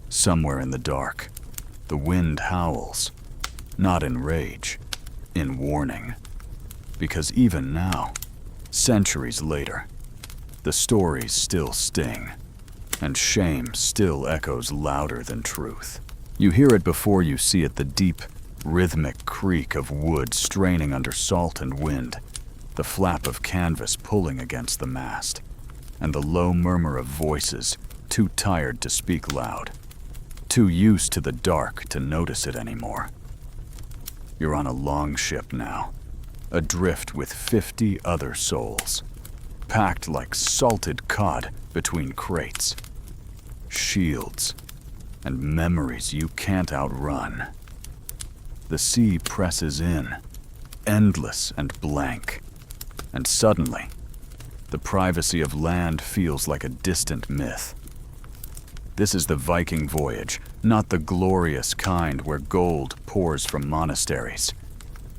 Somewhere in the dark, the wind howls, not in rage, in warning. Because even now, centuries later, the stories still sting, and shame still echoes louder than truth. You hear it before you see it, the deep, rhythmic creak of wood straining under salt and wind, the flap of canvas pulling against the mast, and the low murmur of voices too tired to speak loud, too used to the dark to notice it anymore. You're on a long ship now, adrift with 50 other souls, packed like salted cod between crates, shields, and memories you can't outrun. The sea presses in, endless and blank, and suddenly, the privacy of land feels like a distant myth. This is the Viking voyage, not the glorious kind where gold pours from monasteries,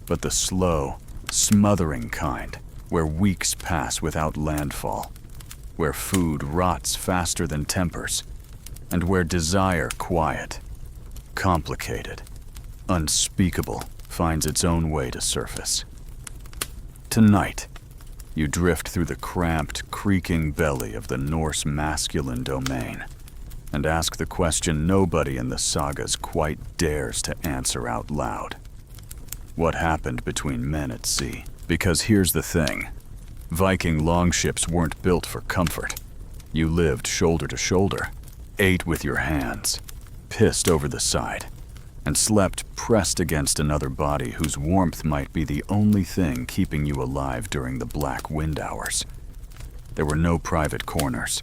but the slow, smothering kind where weeks pass without landfall, where food rots faster than tempers, and where desire quiet, complicated, unspeakable, finds its own way to surface. Tonight, you drift through the cramped, creaking belly of the Norse masculine domain and ask the question nobody in the sagas quite dares to answer out loud. What happened between men at sea? Because here's the thing. Viking longships weren't built for comfort. You lived shoulder to shoulder, ate with your hands, pissed over the side, and slept pressed against another body whose warmth might be the only thing keeping you alive during the black wind hours. There were no private corners,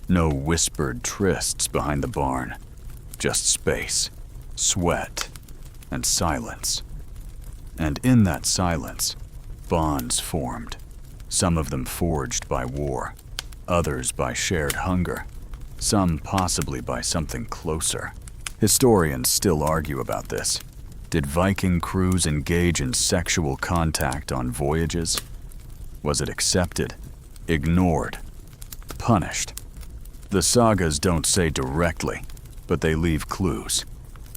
no whispered trysts behind the barn, just space, sweat, and silence. And in that silence, bonds formed, some of them forged by war, others by shared hunger, some possibly by something closer. Historians still argue about this. Did Viking crews engage in sexual contact on voyages? Was it accepted, ignored, punished? The sagas don't say directly, but they leave clues.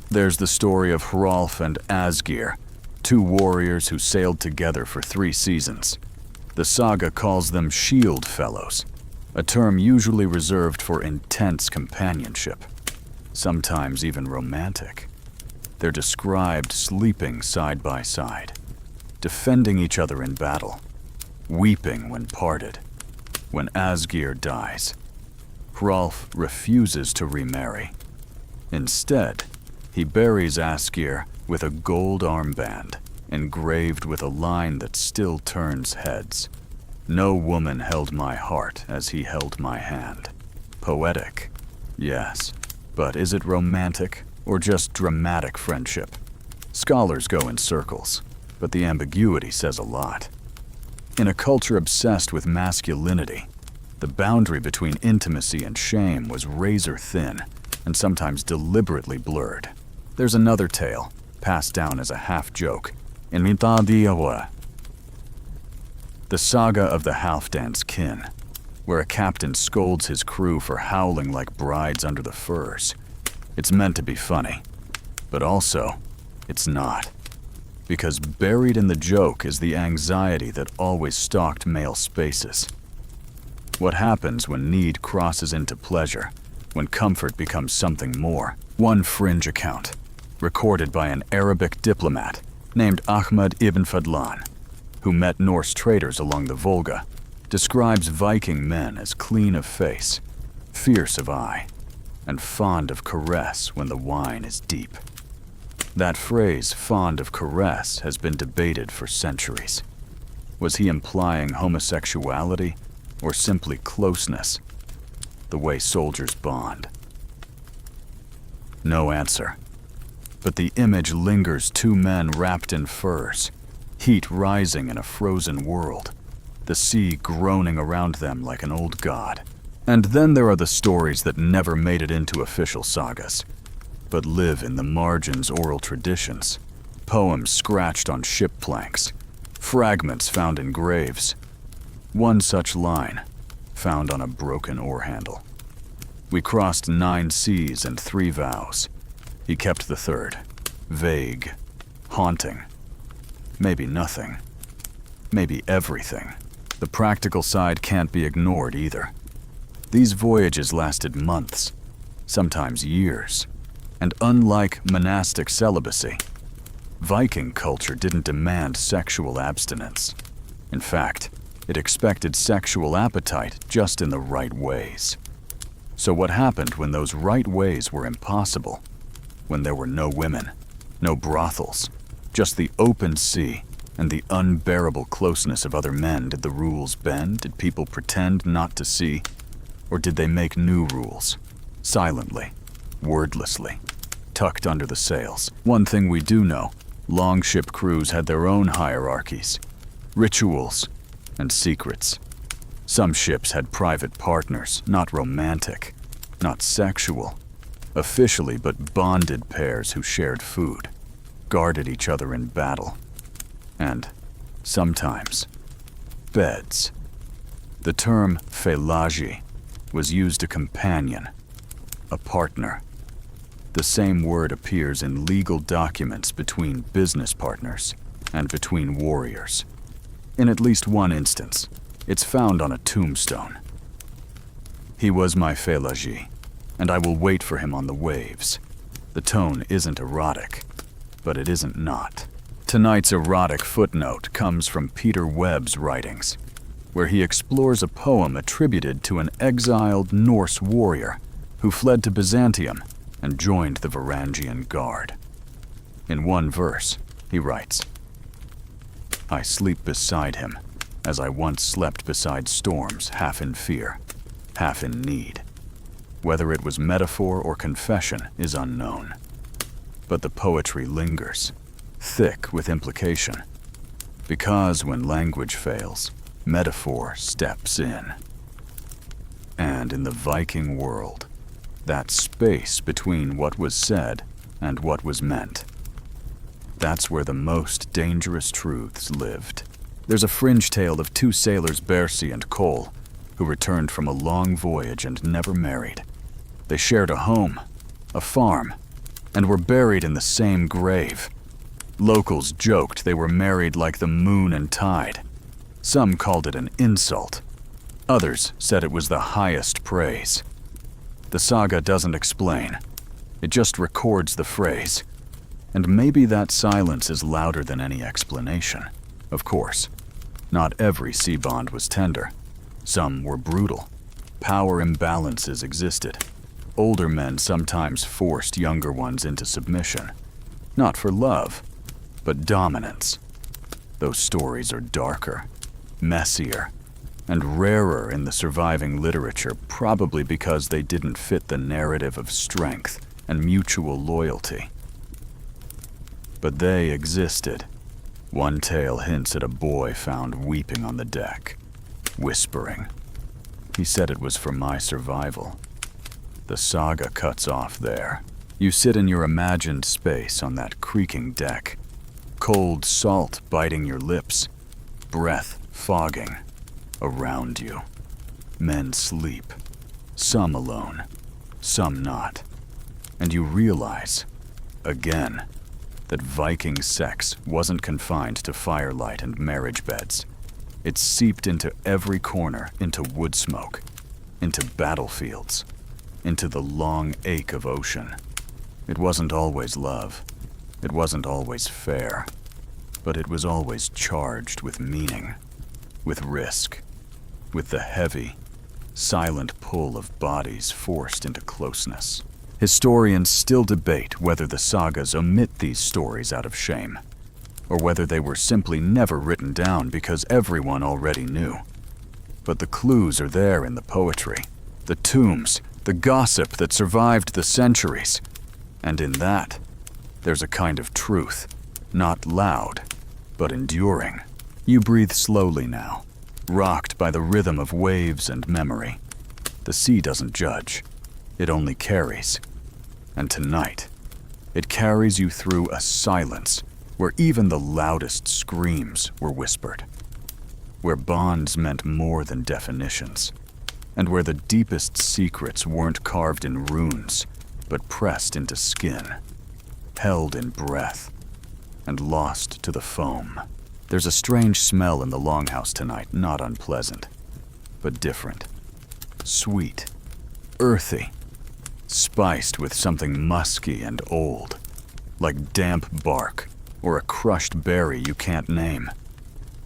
There's the story of Hrolf and Asgeir, two warriors who sailed together for 3 seasons. The saga calls them shield fellows, a term usually reserved for intense companionship, sometimes even romantic. They're described sleeping side by side, defending each other in battle, weeping when parted. When Asgeir dies, Hrolf refuses to remarry. Instead, he buries Asgeir with a gold armband engraved with a line that still turns heads. No woman held my heart as he held my hand. Poetic, yes, But is it romantic or just dramatic friendship? Scholars go in circles, but the ambiguity says a lot. In a culture obsessed with masculinity, the boundary between intimacy and shame was razor thin and sometimes deliberately blurred. There's another tale, passed down as a half-joke, in the saga of the Halfdan's Kin, where a captain scolds his crew for howling like brides under the firs. It's meant to be funny, but also, it's not. Because buried in the joke is the anxiety that always stalked male spaces. What happens when need crosses into pleasure, when comfort becomes something more? One fringe account, recorded by an Arabic diplomat named Ahmad ibn Fadlan, who met Norse traders along the Volga, describes Viking men as clean of face, fierce of eye, and fond of caress when the wine is deep. That phrase, fond of caress, has been debated for centuries. Was he implying homosexuality or simply closeness, the way soldiers bond? No answer. But the image lingers: two men wrapped in furs, heat rising in a frozen world, the sea groaning around them like an old god. And then there are the stories that never made it into official sagas, but live in the margins oral traditions. Poems scratched on ship planks, fragments found in graves. One such line, found on a broken oar handle. We crossed 9 seas and 3 vows. He kept the third, vague, haunting. Maybe nothing. Maybe everything. The practical side can't be ignored either. These voyages lasted months, sometimes years. And unlike monastic celibacy, Viking culture didn't demand sexual abstinence. In fact, it expected sexual appetite just in the right ways. So what happened when those right ways were impossible? When there were no women, no brothels, just the open sea and the unbearable closeness of other men? Did the rules bend? Did people pretend not to see? Or did they make new rules, silently, wordlessly, tucked under the sails? One thing we do know, longship crews had their own hierarchies, rituals, and secrets. Some ships had private partners, not romantic, not sexual, officially but bonded pairs who shared food, guarded each other in battle, and, sometimes, beds. The term felagi was used a companion, a partner. The same word appears in legal documents between business partners and between warriors. In at least one instance, it's found on a tombstone. He was my felagi, and I will wait for him on the waves. The tone isn't erotic, but it isn't not. Tonight's erotic footnote comes from Peter Webb's writings, where he explores a poem attributed to an exiled Norse warrior who fled to Byzantium and joined the Varangian Guard. In one verse, he writes, "I sleep beside him, as I once slept beside storms, half in fear, half in need." Whether it was metaphor or confession is unknown. But the poetry lingers, thick with implication, because when language fails, metaphor steps in. And in the Viking world, that space between what was said and what was meant, that's where the most dangerous truths lived. There's a fringe tale of 2 sailors, Bersi and Cole, who returned from a long voyage and never married. They shared a home, a farm, and were buried in the same grave. Locals joked they were married like the moon and tide. Some called it an insult. Others said it was the highest praise. The saga doesn't explain. It just records the phrase. And maybe that silence is louder than any explanation. Of course, not every sea bond was tender. Some were brutal. Power imbalances existed. Older men sometimes forced younger ones into submission. Not for love, but dominance. Those stories are darker, messier, and rarer in the surviving literature, probably because they didn't fit the narrative of strength and mutual loyalty. But they existed. One tale hints at a boy found weeping on the deck, whispering. He said it was for my survival. The saga cuts off there. You sit in your imagined space on that creaking deck, cold salt biting your lips, breath fogging around you. Men sleep, some alone, some not. And you realize, again, that Viking sex wasn't confined to firelight and marriage beds. It seeped into every corner, into wood smoke, into battlefields, into the long ache of ocean. It wasn't always love. It wasn't always fair. But it was always charged with meaning, with risk, with the heavy, silent pull of bodies forced into closeness. Historians still debate whether the sagas omit these stories out of shame, or whether they were simply never written down because everyone already knew. But the clues are there in the poetry, the tombs, the gossip that survived the centuries. And in that, there's a kind of truth, not loud, but enduring. You breathe slowly now, rocked by the rhythm of waves and memory. The sea doesn't judge, it only carries. And tonight, it carries you through a silence where even the loudest screams were whispered, where bonds meant more than definitions, and where the deepest secrets weren't carved in runes, but pressed into skin, held in breath, and lost to the foam. There's a strange smell in the longhouse tonight, not unpleasant, but different. Sweet, earthy, spiced with something musky and old, like damp bark or a crushed berry you can't name.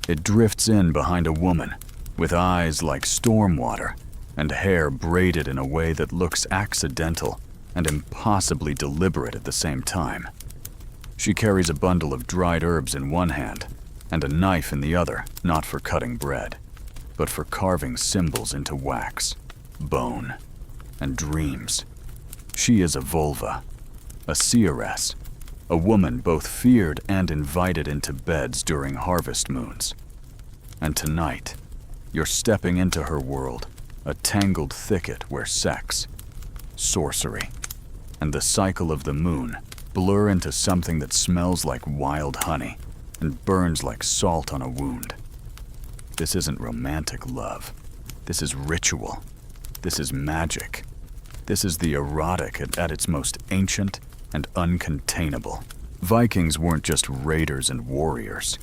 It drifts in behind a woman with eyes like storm water and hair braided in a way that looks accidental and impossibly deliberate at the same time. She carries a bundle of dried herbs in one hand and a knife in the other, not for cutting bread, but for carving symbols into wax, bone, and dreams. She is a vulva, a seeress, a woman both feared and invited into beds during harvest moons. And tonight, you're stepping into her world, a tangled thicket where sex, sorcery, and the cycle of the moon blur into something that smells like wild honey and burns like salt on a wound. This isn't romantic love. This is ritual. This is magic. This is the erotic at its most ancient and uncontainable. Vikings weren't just raiders and warriors.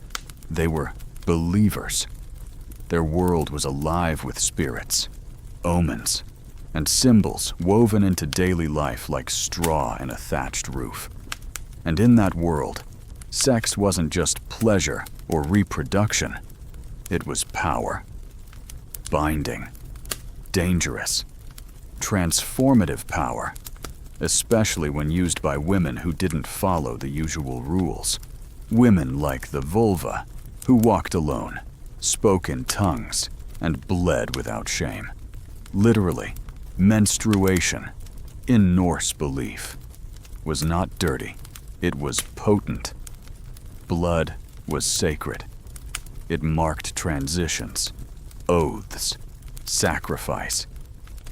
They were believers. Their world was alive with spirits, omens, and symbols woven into daily life like straw in a thatched roof. And in that world, sex wasn't just pleasure or reproduction. It was power. Binding. Dangerous. Transformative power, especially when used by women who didn't follow the usual rules. Women like the vulva, who walked alone, spoke in tongues, and bled without shame. Literally, menstruation, in Norse belief, was not dirty. It was potent. Blood was sacred. It marked transitions, oaths, sacrifice,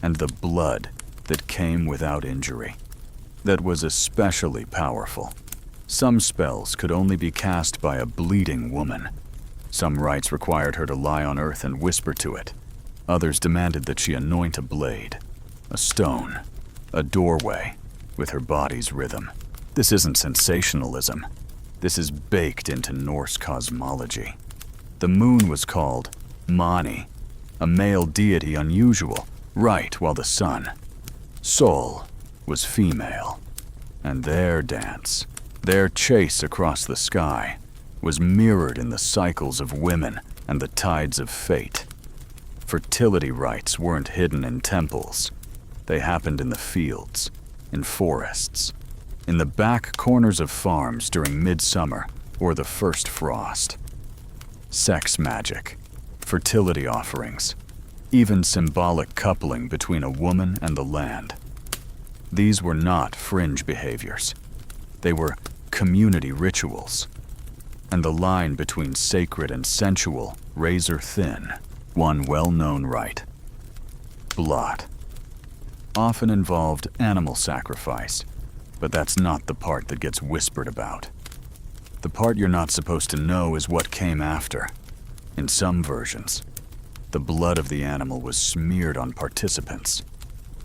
and the blood that came without injury. That was especially powerful. Some spells could only be cast by a bleeding woman. Some rites required her to lie on earth and whisper to it. Others demanded that she anoint a blade, a stone, a doorway, with her body's rhythm. This isn't sensationalism. This is baked into Norse cosmology. The moon was called Mani, a male deity unusual, right while the sun, Sol, was female. And their dance, their chase across the sky, was mirrored in the cycles of women and the tides of fate. Fertility rites weren't hidden in temples. They happened in the fields, in forests, in the back corners of farms during midsummer or the first frost. Sex magic, fertility offerings, even symbolic coupling between a woman and the land. These were not fringe behaviors. They were community rituals. And the line between sacred and sensual razor thin. One well-known rite, blot, often involved animal sacrifice, but that's not the part that gets whispered about. The part you're not supposed to know is what came after. In some versions, the blood of the animal was smeared on participants.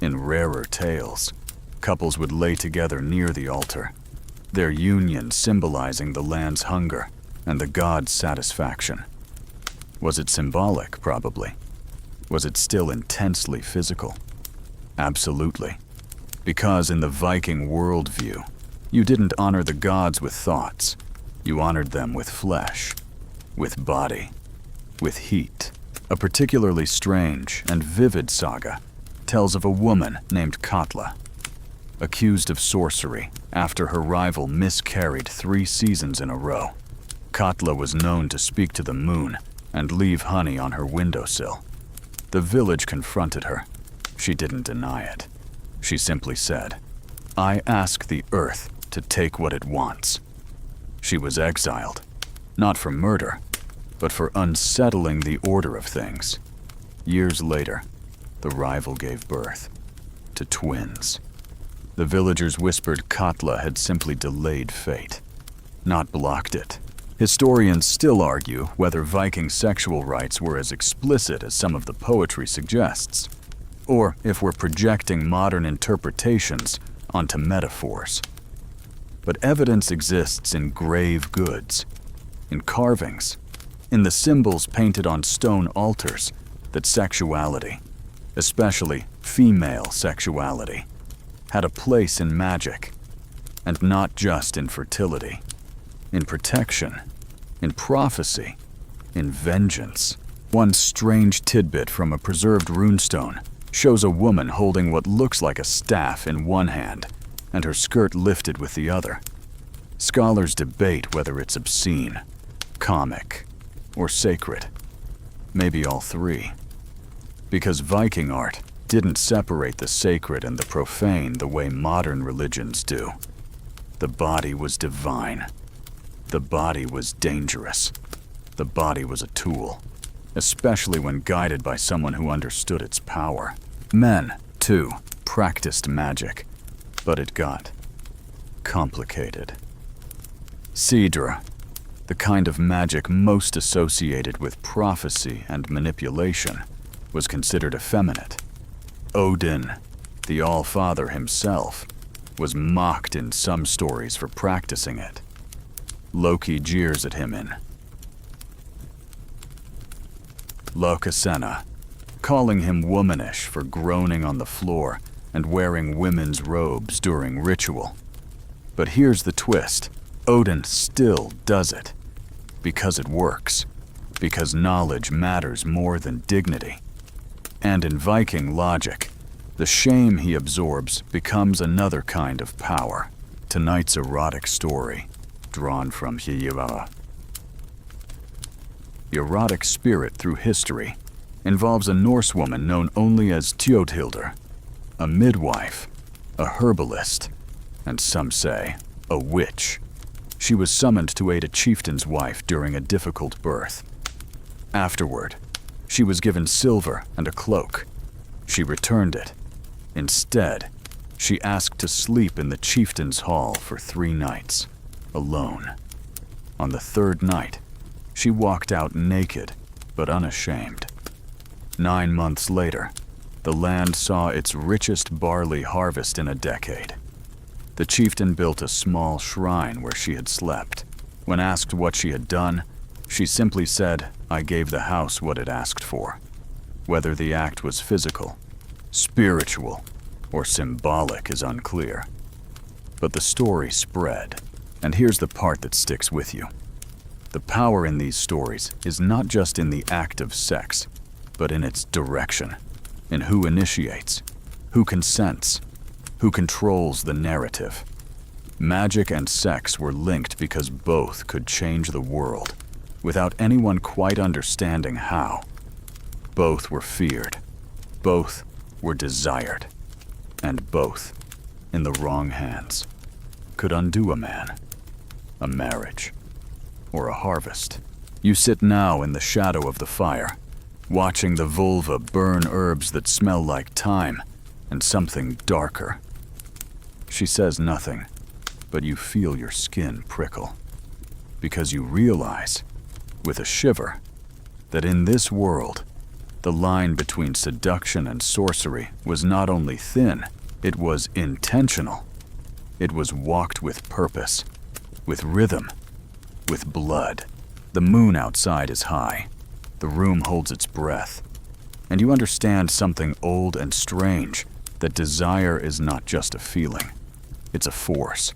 In rarer tales, couples would lay together near the altar, their union symbolizing the land's hunger and the god's satisfaction. Was it symbolic? Probably. Was it still intensely physical? Absolutely. Because in the Viking worldview, you didn't honor the gods with thoughts. You honored them with flesh, with body, with heat. A particularly strange and vivid saga tells of a woman named Katla, accused of sorcery after her rival miscarried 3 seasons in a row. Katla was known to speak to the moon and leave honey on her windowsill. The village confronted her. She didn't deny it. She simply said, "I ask the earth to take what it wants." She was exiled, not for murder, but for unsettling the order of things. Years later, the rival gave birth to twins. The villagers whispered Katla had simply delayed fate, not blocked it. Historians still argue whether Viking sexual rites were as explicit as some of the poetry suggests, or if we're projecting modern interpretations onto metaphors. But evidence exists in grave goods, in carvings, in the symbols painted on stone altars that sexuality, especially female sexuality, had a place in magic, and not just in fertility. In protection, in prophecy, in vengeance. One strange tidbit from a preserved runestone shows a woman holding what looks like a staff in one hand and her skirt lifted with the other. Scholars debate whether it's obscene, comic, or sacred. Maybe all 3. Because Viking art didn't separate the sacred and the profane the way modern religions do. The body was divine. The body was dangerous. The body was a tool, especially when guided by someone who understood its power. Men, too, practiced magic, but it got complicated. Sidra, the kind of magic most associated with prophecy and manipulation, was considered effeminate. Odin, the All-Father himself, was mocked in some stories for practicing it. Loki jeers at him in Lokasena, calling him womanish for groaning on the floor and wearing women's robes during ritual. But here's the twist. Odin still does it. Because it works. Because knowledge matters more than dignity. And in Viking logic, the shame he absorbs becomes another kind of power. Tonight's erotic story, drawn from Hiyava. Erotic spirit through history involves a Norse woman known only as Tjodhildr, a midwife, a herbalist, and some say, a witch. She was summoned to aid a chieftain's wife during a difficult birth. Afterward, she was given silver and a cloak. She returned it. Instead, she asked to sleep in the chieftain's hall for 3 nights, alone. On the 3rd night, she walked out naked, but unashamed. 9 months later, the land saw its richest barley harvest in a decade. The chieftain built a small shrine where she had slept. When asked what she had done, she simply said, "I gave the house what it asked for." Whether the act was physical, spiritual, or symbolic is unclear. But the story spread, and here's the part that sticks with you. The power in these stories is not just in the act of sex, but in its direction, in who initiates, who consents, who controls the narrative. Magic and sex were linked because both could change the world, without anyone quite understanding how. Both were feared. Both were desired. And both, in the wrong hands, could undo a man, a marriage, or a harvest. You sit now in the shadow of the fire, watching the vulva burn herbs that smell like thyme and something darker. She says nothing, but you feel your skin prickle, because you realize, with a shiver, that in this world, the line between seduction and sorcery was not only thin, it was intentional. It was walked with purpose, with rhythm, with blood. The moon outside is high. The room holds its breath. And you understand something old and strange, that desire is not just a feeling. It's a force.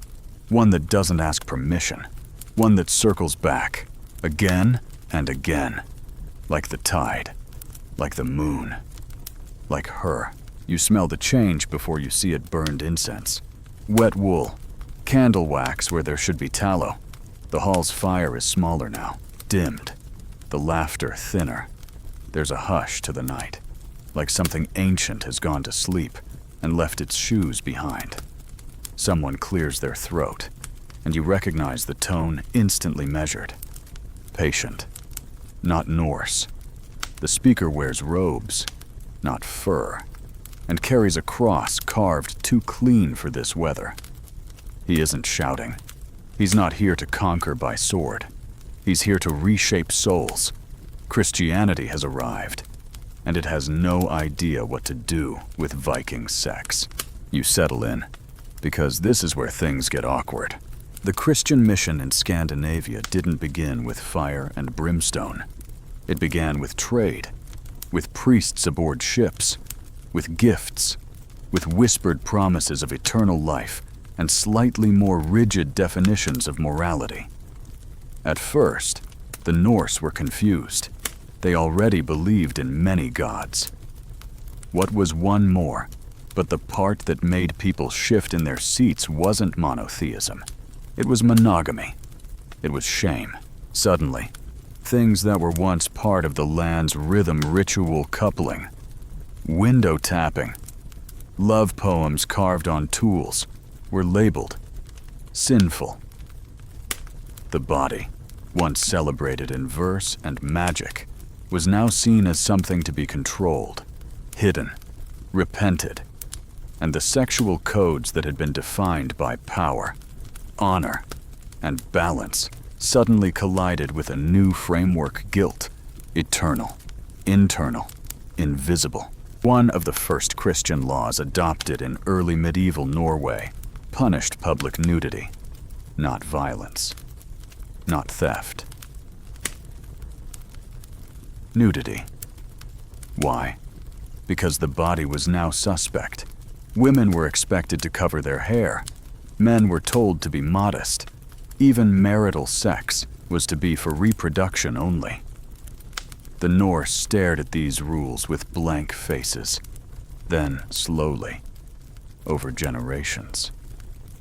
One that doesn't ask permission. One that circles back, again and again. Like the tide. Like the moon. Like her. You smell the change before you see it burned incense. Wet wool. Candle wax where there should be tallow. The hall's fire is smaller now. Dimmed. The laughter thinner. There's a hush to the night. Like something ancient has gone to sleep and left its shoes behind. Someone clears their throat, and you recognize the tone instantly measured. Patient. Not Norse. The speaker wears robes, not fur, and carries a cross carved too clean for this weather. He isn't shouting. He's not here to conquer by sword. He's here to reshape souls. Christianity has arrived, and it has no idea what to do with Viking sex. You settle in, because this is where things get awkward. The Christian mission in Scandinavia didn't begin with fire and brimstone. It began with trade, with priests aboard ships, with gifts, with whispered promises of eternal life, and slightly more rigid definitions of morality. At first, the Norse were confused. They already believed in many gods. What was one more, but the part that made people shift in their seats wasn't monotheism. It was monogamy. It was shame. Suddenly, things that were once part of the land's rhythm ritual coupling, window tapping, love poems carved on tools, were labeled sinful. The body, once celebrated in verse and magic, was now seen as something to be controlled, hidden, repented, and the sexual codes that had been defined by power, honor, and balance suddenly collided with a new framework: guilt, eternal, internal, invisible. One of the first Christian laws adopted in early medieval Norway punished public nudity, not violence, not theft. Nudity. Why? Because the body was now suspect. Women were expected to cover their hair. Men were told to be modest. Even marital sex was to be for reproduction only. The Norse stared at these rules with blank faces. Then, slowly, over generations,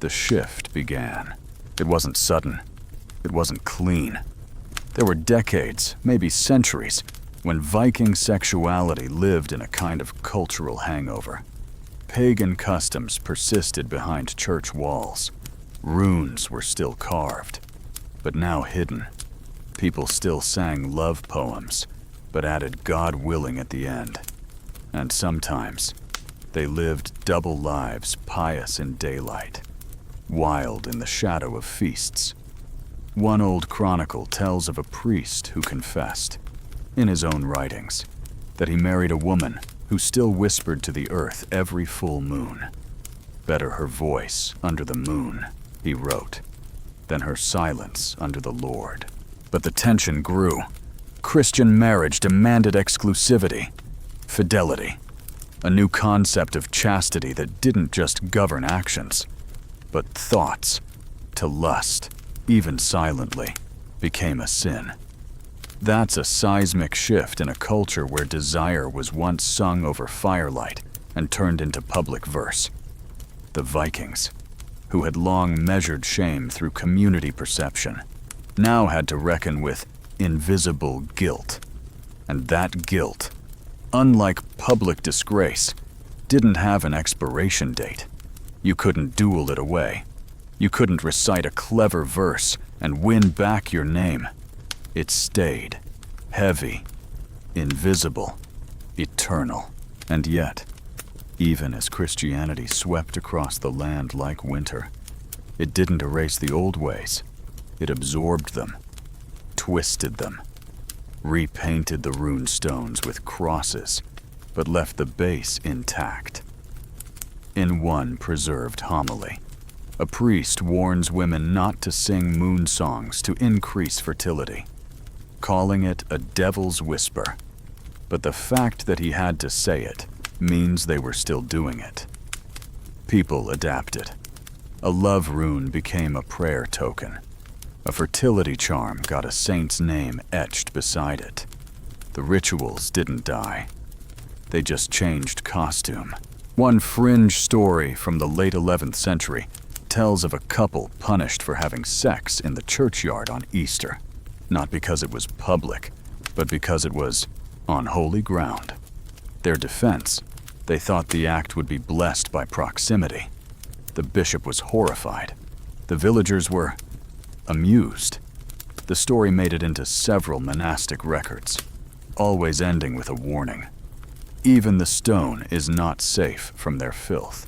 the shift began. It wasn't sudden. It wasn't clean. There were decades, maybe centuries, when Viking sexuality lived in a kind of cultural hangover. Pagan customs persisted behind church walls. Runes were still carved, but now hidden. People still sang love poems, but added God willing at the end. And sometimes, they lived double lives, pious in daylight, wild in the shadow of feasts. One old chronicle tells of a priest who confessed, in his own writings, that he married a woman who still whispered to the earth every full moon. Better her voice under the moon, he wrote, than her silence under the Lord. But the tension grew. Christian marriage demanded exclusivity, fidelity, a new concept of chastity that didn't just govern actions, but thoughts. To lust, even silently, became a sin. That's a seismic shift in a culture where desire was once sung over firelight and turned into public verse. The Vikings, who had long measured shame through community perception, now had to reckon with invisible guilt. And that guilt unlike public disgrace, didn't have an expiration date. You couldn't duel it away. You couldn't recite a clever verse and win back your name. It stayed, heavy, invisible, eternal. And yet, even as Christianity swept across the land like winter, it didn't erase the old ways. It absorbed them, twisted them, repainted the rune stones with crosses, but left the base intact. In one preserved homily, a priest warns women not to sing moon songs to increase fertility, calling it a devil's whisper. But the fact that he had to say it means they were still doing it. People adapted. A love rune became a prayer token. A fertility charm got a saint's name etched beside it. The rituals didn't die. They just changed costume. One fringe story from the late 11th century tells of a couple punished for having sex in the churchyard on Easter, not because it was public, but because it was on holy ground. Their defense: they thought the act would be blessed by proximity. The bishop was horrified. The villagers were amused. The story made it into several monastic records, always ending with a warning. Even the stone is not safe from their filth.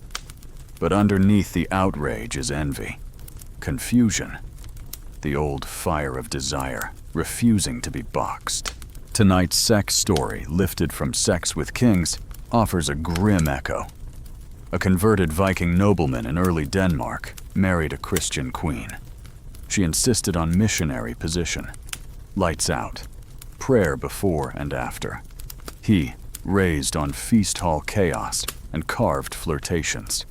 But underneath the outrage is envy, confusion, the old fire of desire, refusing to be boxed. Tonight's sex story, lifted from Sex with Kings, offers a grim echo. A converted Viking nobleman in early Denmark married a Christian queen. She insisted on missionary position. Lights out. Prayer before and after. He, raised on feast hall chaos and carved flirtations,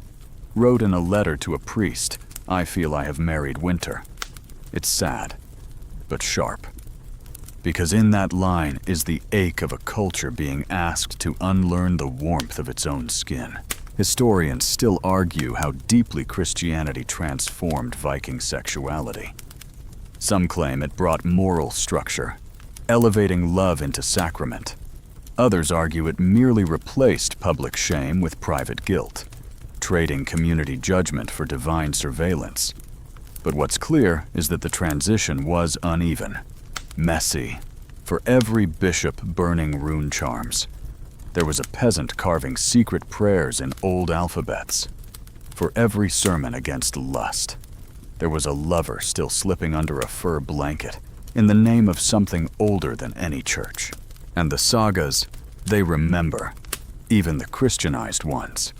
wrote in a letter to a priest, "I feel I have married winter." It's sad, but sharp. Because in that line is the ache of a culture being asked to unlearn the warmth of its own skin. Historians still argue how deeply Christianity transformed Viking sexuality. Some claim it brought moral structure, elevating love into sacrament. Others argue it merely replaced public shame with private guilt, trading community judgment for divine surveillance. But what's clear is that the transition was uneven, messy. For every bishop burning rune charms, there was a peasant carving secret prayers in old alphabets. For every sermon against lust, there was a lover still slipping under a fur blanket in the name of something older than any church. And the sagas, they remember, even the Christianized ones.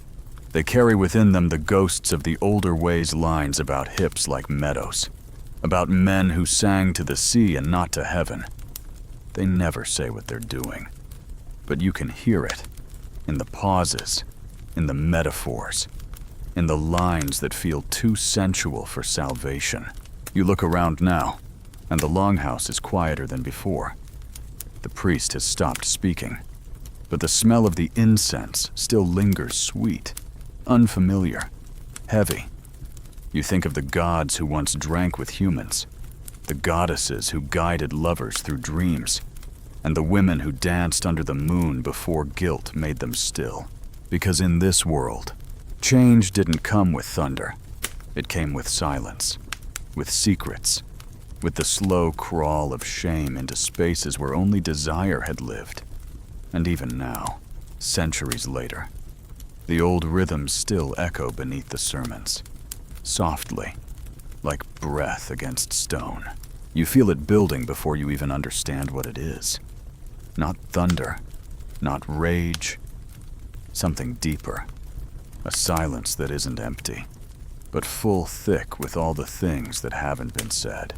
They carry within them the ghosts of the older ways lines about hips like meadows, about men who sang to the sea and not to heaven. They never say what they're doing, but you can hear it in the pauses, in the metaphors, in the lines that feel too sensual for salvation. You look around now, and the longhouse is quieter than before. The priest has stopped speaking, but the smell of the incense still lingers sweet, unfamiliar, heavy. You think of the gods who once drank with humans, the goddesses who guided lovers through dreams, and the women who danced under the moon before guilt made them still. Because in this world, change didn't come with thunder. It came with silence, with secrets, with the slow crawl of shame into spaces where only desire had lived. And even now, centuries later, the old rhythms still echo beneath the sermons, softly, like breath against stone. You feel it building before you even understand what it is. Not thunder, not rage, something deeper. A silence that isn't empty, but full thick with all the things that haven't been said.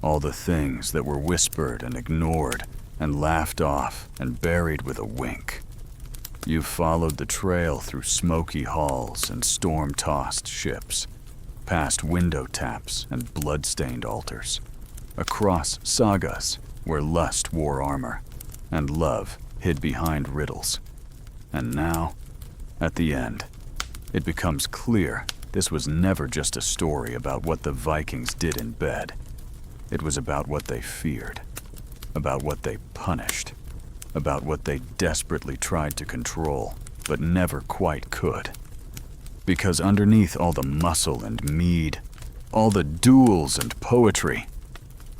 All the things that were whispered and ignored and laughed off and buried with a wink. You've followed the trail through smoky halls and storm-tossed ships, past window taps and blood-stained altars, across sagas where lust wore armor and love hid behind riddles. And now, at the end, it becomes clear this was never just a story about what the Vikings did in bed. It was about what they feared, about what they punished, about what they desperately tried to control, but never quite could. Because underneath all the muscle and mead, all the duels and poetry,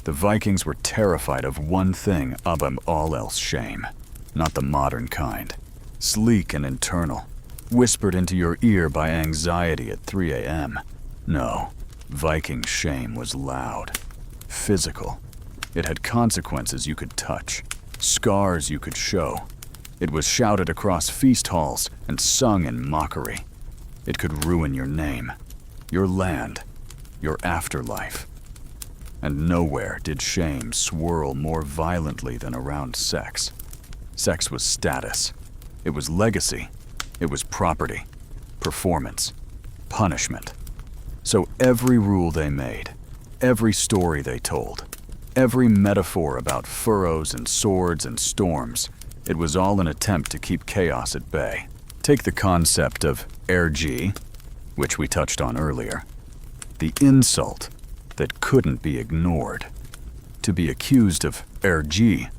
the Vikings were terrified of one thing above all else: shame. Not the modern kind, sleek and internal, whispered into your ear by anxiety at 3 a.m. No, Viking shame was loud, physical. It had consequences you could touch, scars you could show. It was shouted across feast halls and sung in mockery. It could ruin your name, your land, your afterlife. And nowhere did shame swirl more violently than around sex. Sex was status. It was legacy. It was property, performance, punishment. So every rule they made, every story they told, every metaphor about furrows and swords and storms, it was all an attempt to keep chaos at bay. Take the concept of ergi, which we touched on earlier. The insult that couldn't be ignored. To be accused of ergi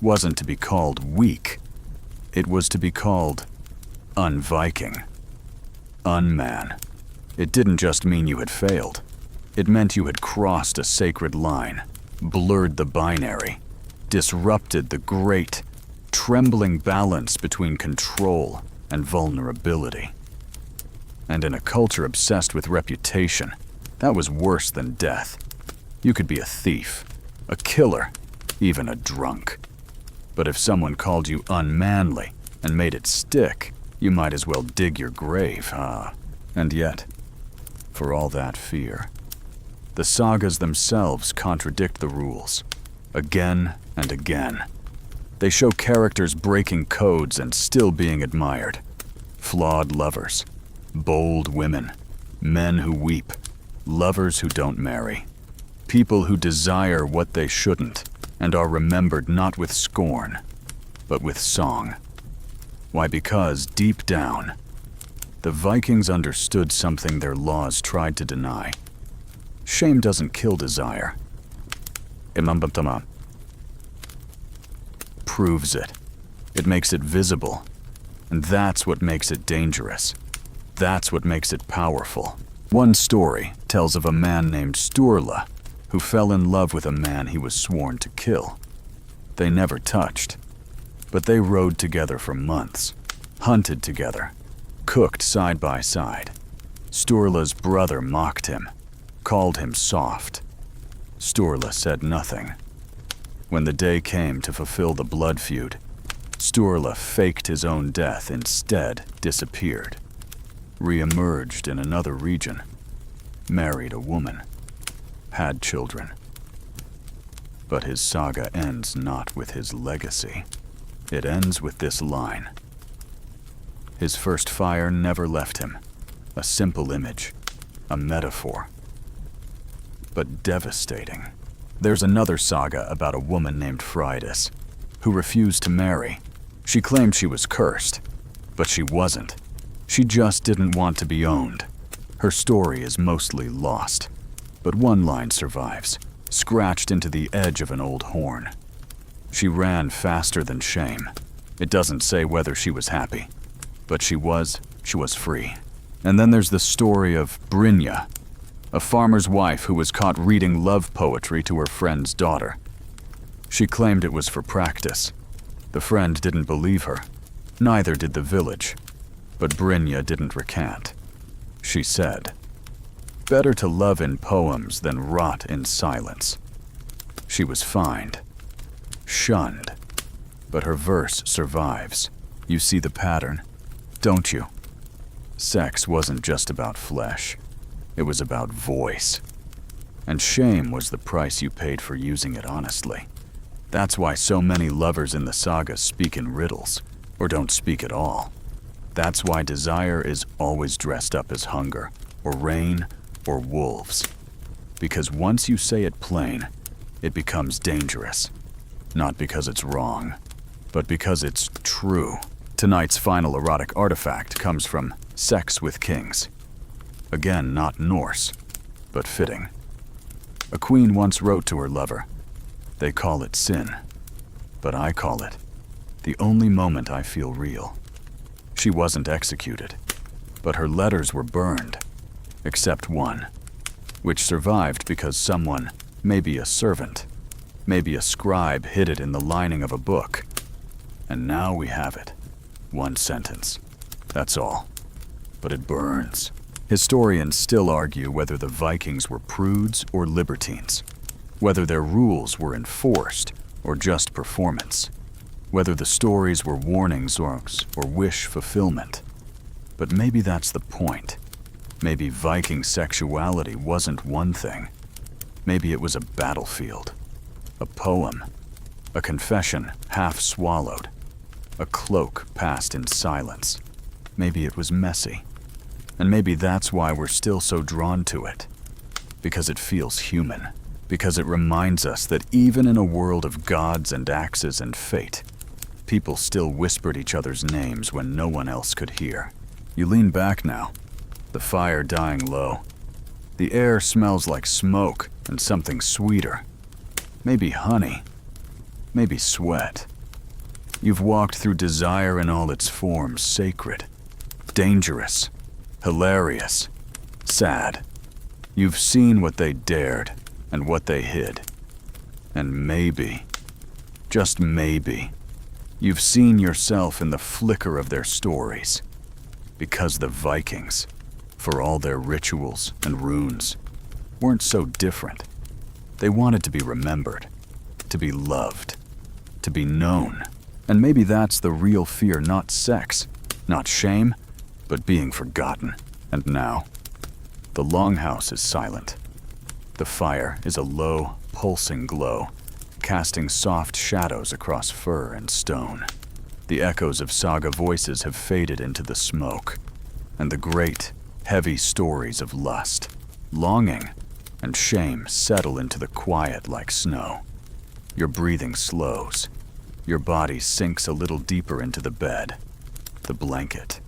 wasn't to be called weak. It was to be called un-Viking, unman. It didn't just mean you had failed. It meant you had crossed a sacred line, blurred the binary, disrupted the great, trembling balance between control and vulnerability. And in a culture obsessed with reputation, that was worse than death. You could be a thief, a killer, even a drunk. But if someone called you unmanly and made it stick, you might as well dig your grave, And yet, for all that fear, the sagas themselves contradict the rules, again and again. They show characters breaking codes and still being admired. Flawed lovers, bold women, men who weep, lovers who don't marry, people who desire what they shouldn't and are remembered not with scorn, but with song. Why? Because deep down, the Vikings understood something their laws tried to deny. Shame doesn't kill desire. Proves it. It makes it visible. And that's what makes it dangerous. That's what makes it powerful. One story tells of a man named Sturla who fell in love with a man he was sworn to kill. They never touched, but they rode together for months, hunted together, cooked side by side. Sturla's brother mocked him, called him soft. Sturla said nothing. When the day came to fulfill the blood feud, Sturla faked his own death, instead disappeared, re-emerged in another region, married a woman, had children. But his saga ends not with his legacy. It ends with this line. His first fire never left him, a simple image, a metaphor, but devastating. There's another saga about a woman named Freydis, who refused to marry. She claimed she was cursed, but she wasn't. She just didn't want to be owned. Her story is mostly lost, but one line survives, scratched into the edge of an old horn. She ran faster than shame. It doesn't say whether she was happy, but she was free. And then there's the story of Brynja, a farmer's wife who was caught reading love poetry to her friend's daughter. She claimed it was for practice. The friend didn't believe her. Neither did the village. But Brynja didn't recant. She said, "Better to love in poems than rot in silence." She was fined, shunned, but her verse survives. You see the pattern, don't you? Sex wasn't just about flesh. It was about voice. And shame was the price you paid for using it honestly. That's why so many lovers in the saga speak in riddles, or don't speak at all. That's why desire is always dressed up as hunger, or rain, or wolves. Because once you say it plain, it becomes dangerous. Not because it's wrong, but because it's true. Tonight's final erotic artifact comes from Sex with Kings. Again, not Norse, but fitting. A queen once wrote to her lover, "They call it sin, but I call it The only moment I feel real. She wasn't executed, but her letters were burned, except one, which survived because someone, maybe a servant, maybe a scribe, hid it in the lining of a book. And now we have it. One sentence. That's all. But it burns. Historians still argue whether the Vikings were prudes or libertines, whether their rules were enforced or just performance, whether the stories were warnings or wish fulfillment. But maybe that's the point. Maybe Viking sexuality wasn't one thing. Maybe it was a battlefield, a poem, a confession half swallowed, a cloak passed in silence. Maybe it was messy. And maybe that's why we're still so drawn to it. Because it feels human. Because it reminds us that even in a world of gods and axes and fate, people still whispered each other's names when no one else could hear. You lean back now, the fire dying low. The air smells like smoke and something sweeter. Maybe honey. Maybe sweat. You've walked through desire in all its forms, sacred, dangerous, hilarious, sad. You've seen what they dared and what they hid. And maybe, just maybe, you've seen yourself in the flicker of their stories. Because the Vikings, for all their rituals and runes, weren't so different. They wanted to be remembered, to be loved, to be known. And maybe that's the real fear, not sex, not shame, but being forgotten. And now, the longhouse is silent. The fire is a low, pulsing glow, casting soft shadows across fur and stone. The echoes of saga voices have faded into the smoke, and the great, heavy stories of lust, longing, and shame settle into the quiet like snow. Your breathing slows. Your body sinks a little deeper into the bed, the blanket,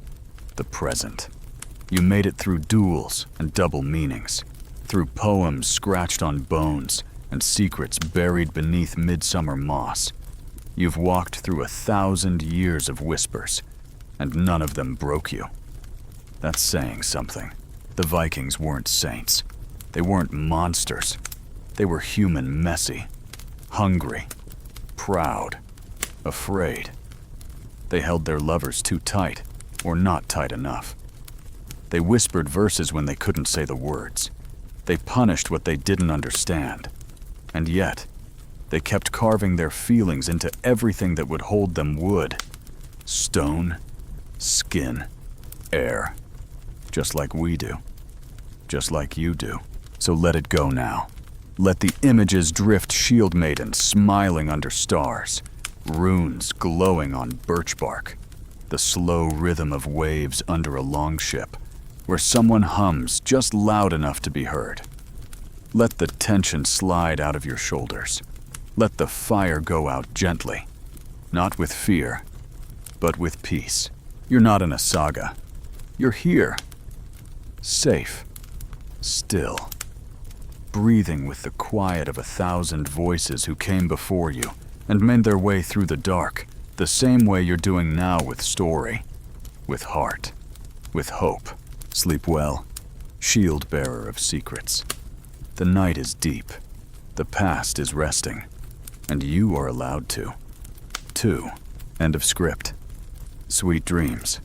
the present. You made it through duels and double meanings, through poems scratched on bones and secrets buried beneath midsummer moss. You've walked through 1,000 years of whispers, and none of them broke you. That's saying something. The Vikings weren't saints. They weren't monsters. They were human, messy, hungry, proud, afraid. They held their lovers too tight, or not tight enough. They whispered verses when they couldn't say the words. They punished what they didn't understand. And yet, they kept carving their feelings into everything that would hold them wood. Stone, skin, air. Just like we do. Just like you do. So let it go now. Let the images drift, shield maidens smiling under stars, runes glowing on birch bark, the slow rhythm of waves under a longship, where someone hums just loud enough to be heard. Let the tension slide out of your shoulders. Let the fire go out gently, not with fear, but with peace. You're not in a saga. You're here, safe, still, breathing with the quiet of 1,000 voices who came before you and made their way through the dark, the same way you're doing now with story, with heart, with hope. Sleep well, shield bearer of secrets. The night is deep, the past is resting, and you are allowed to. End of script. Sweet dreams.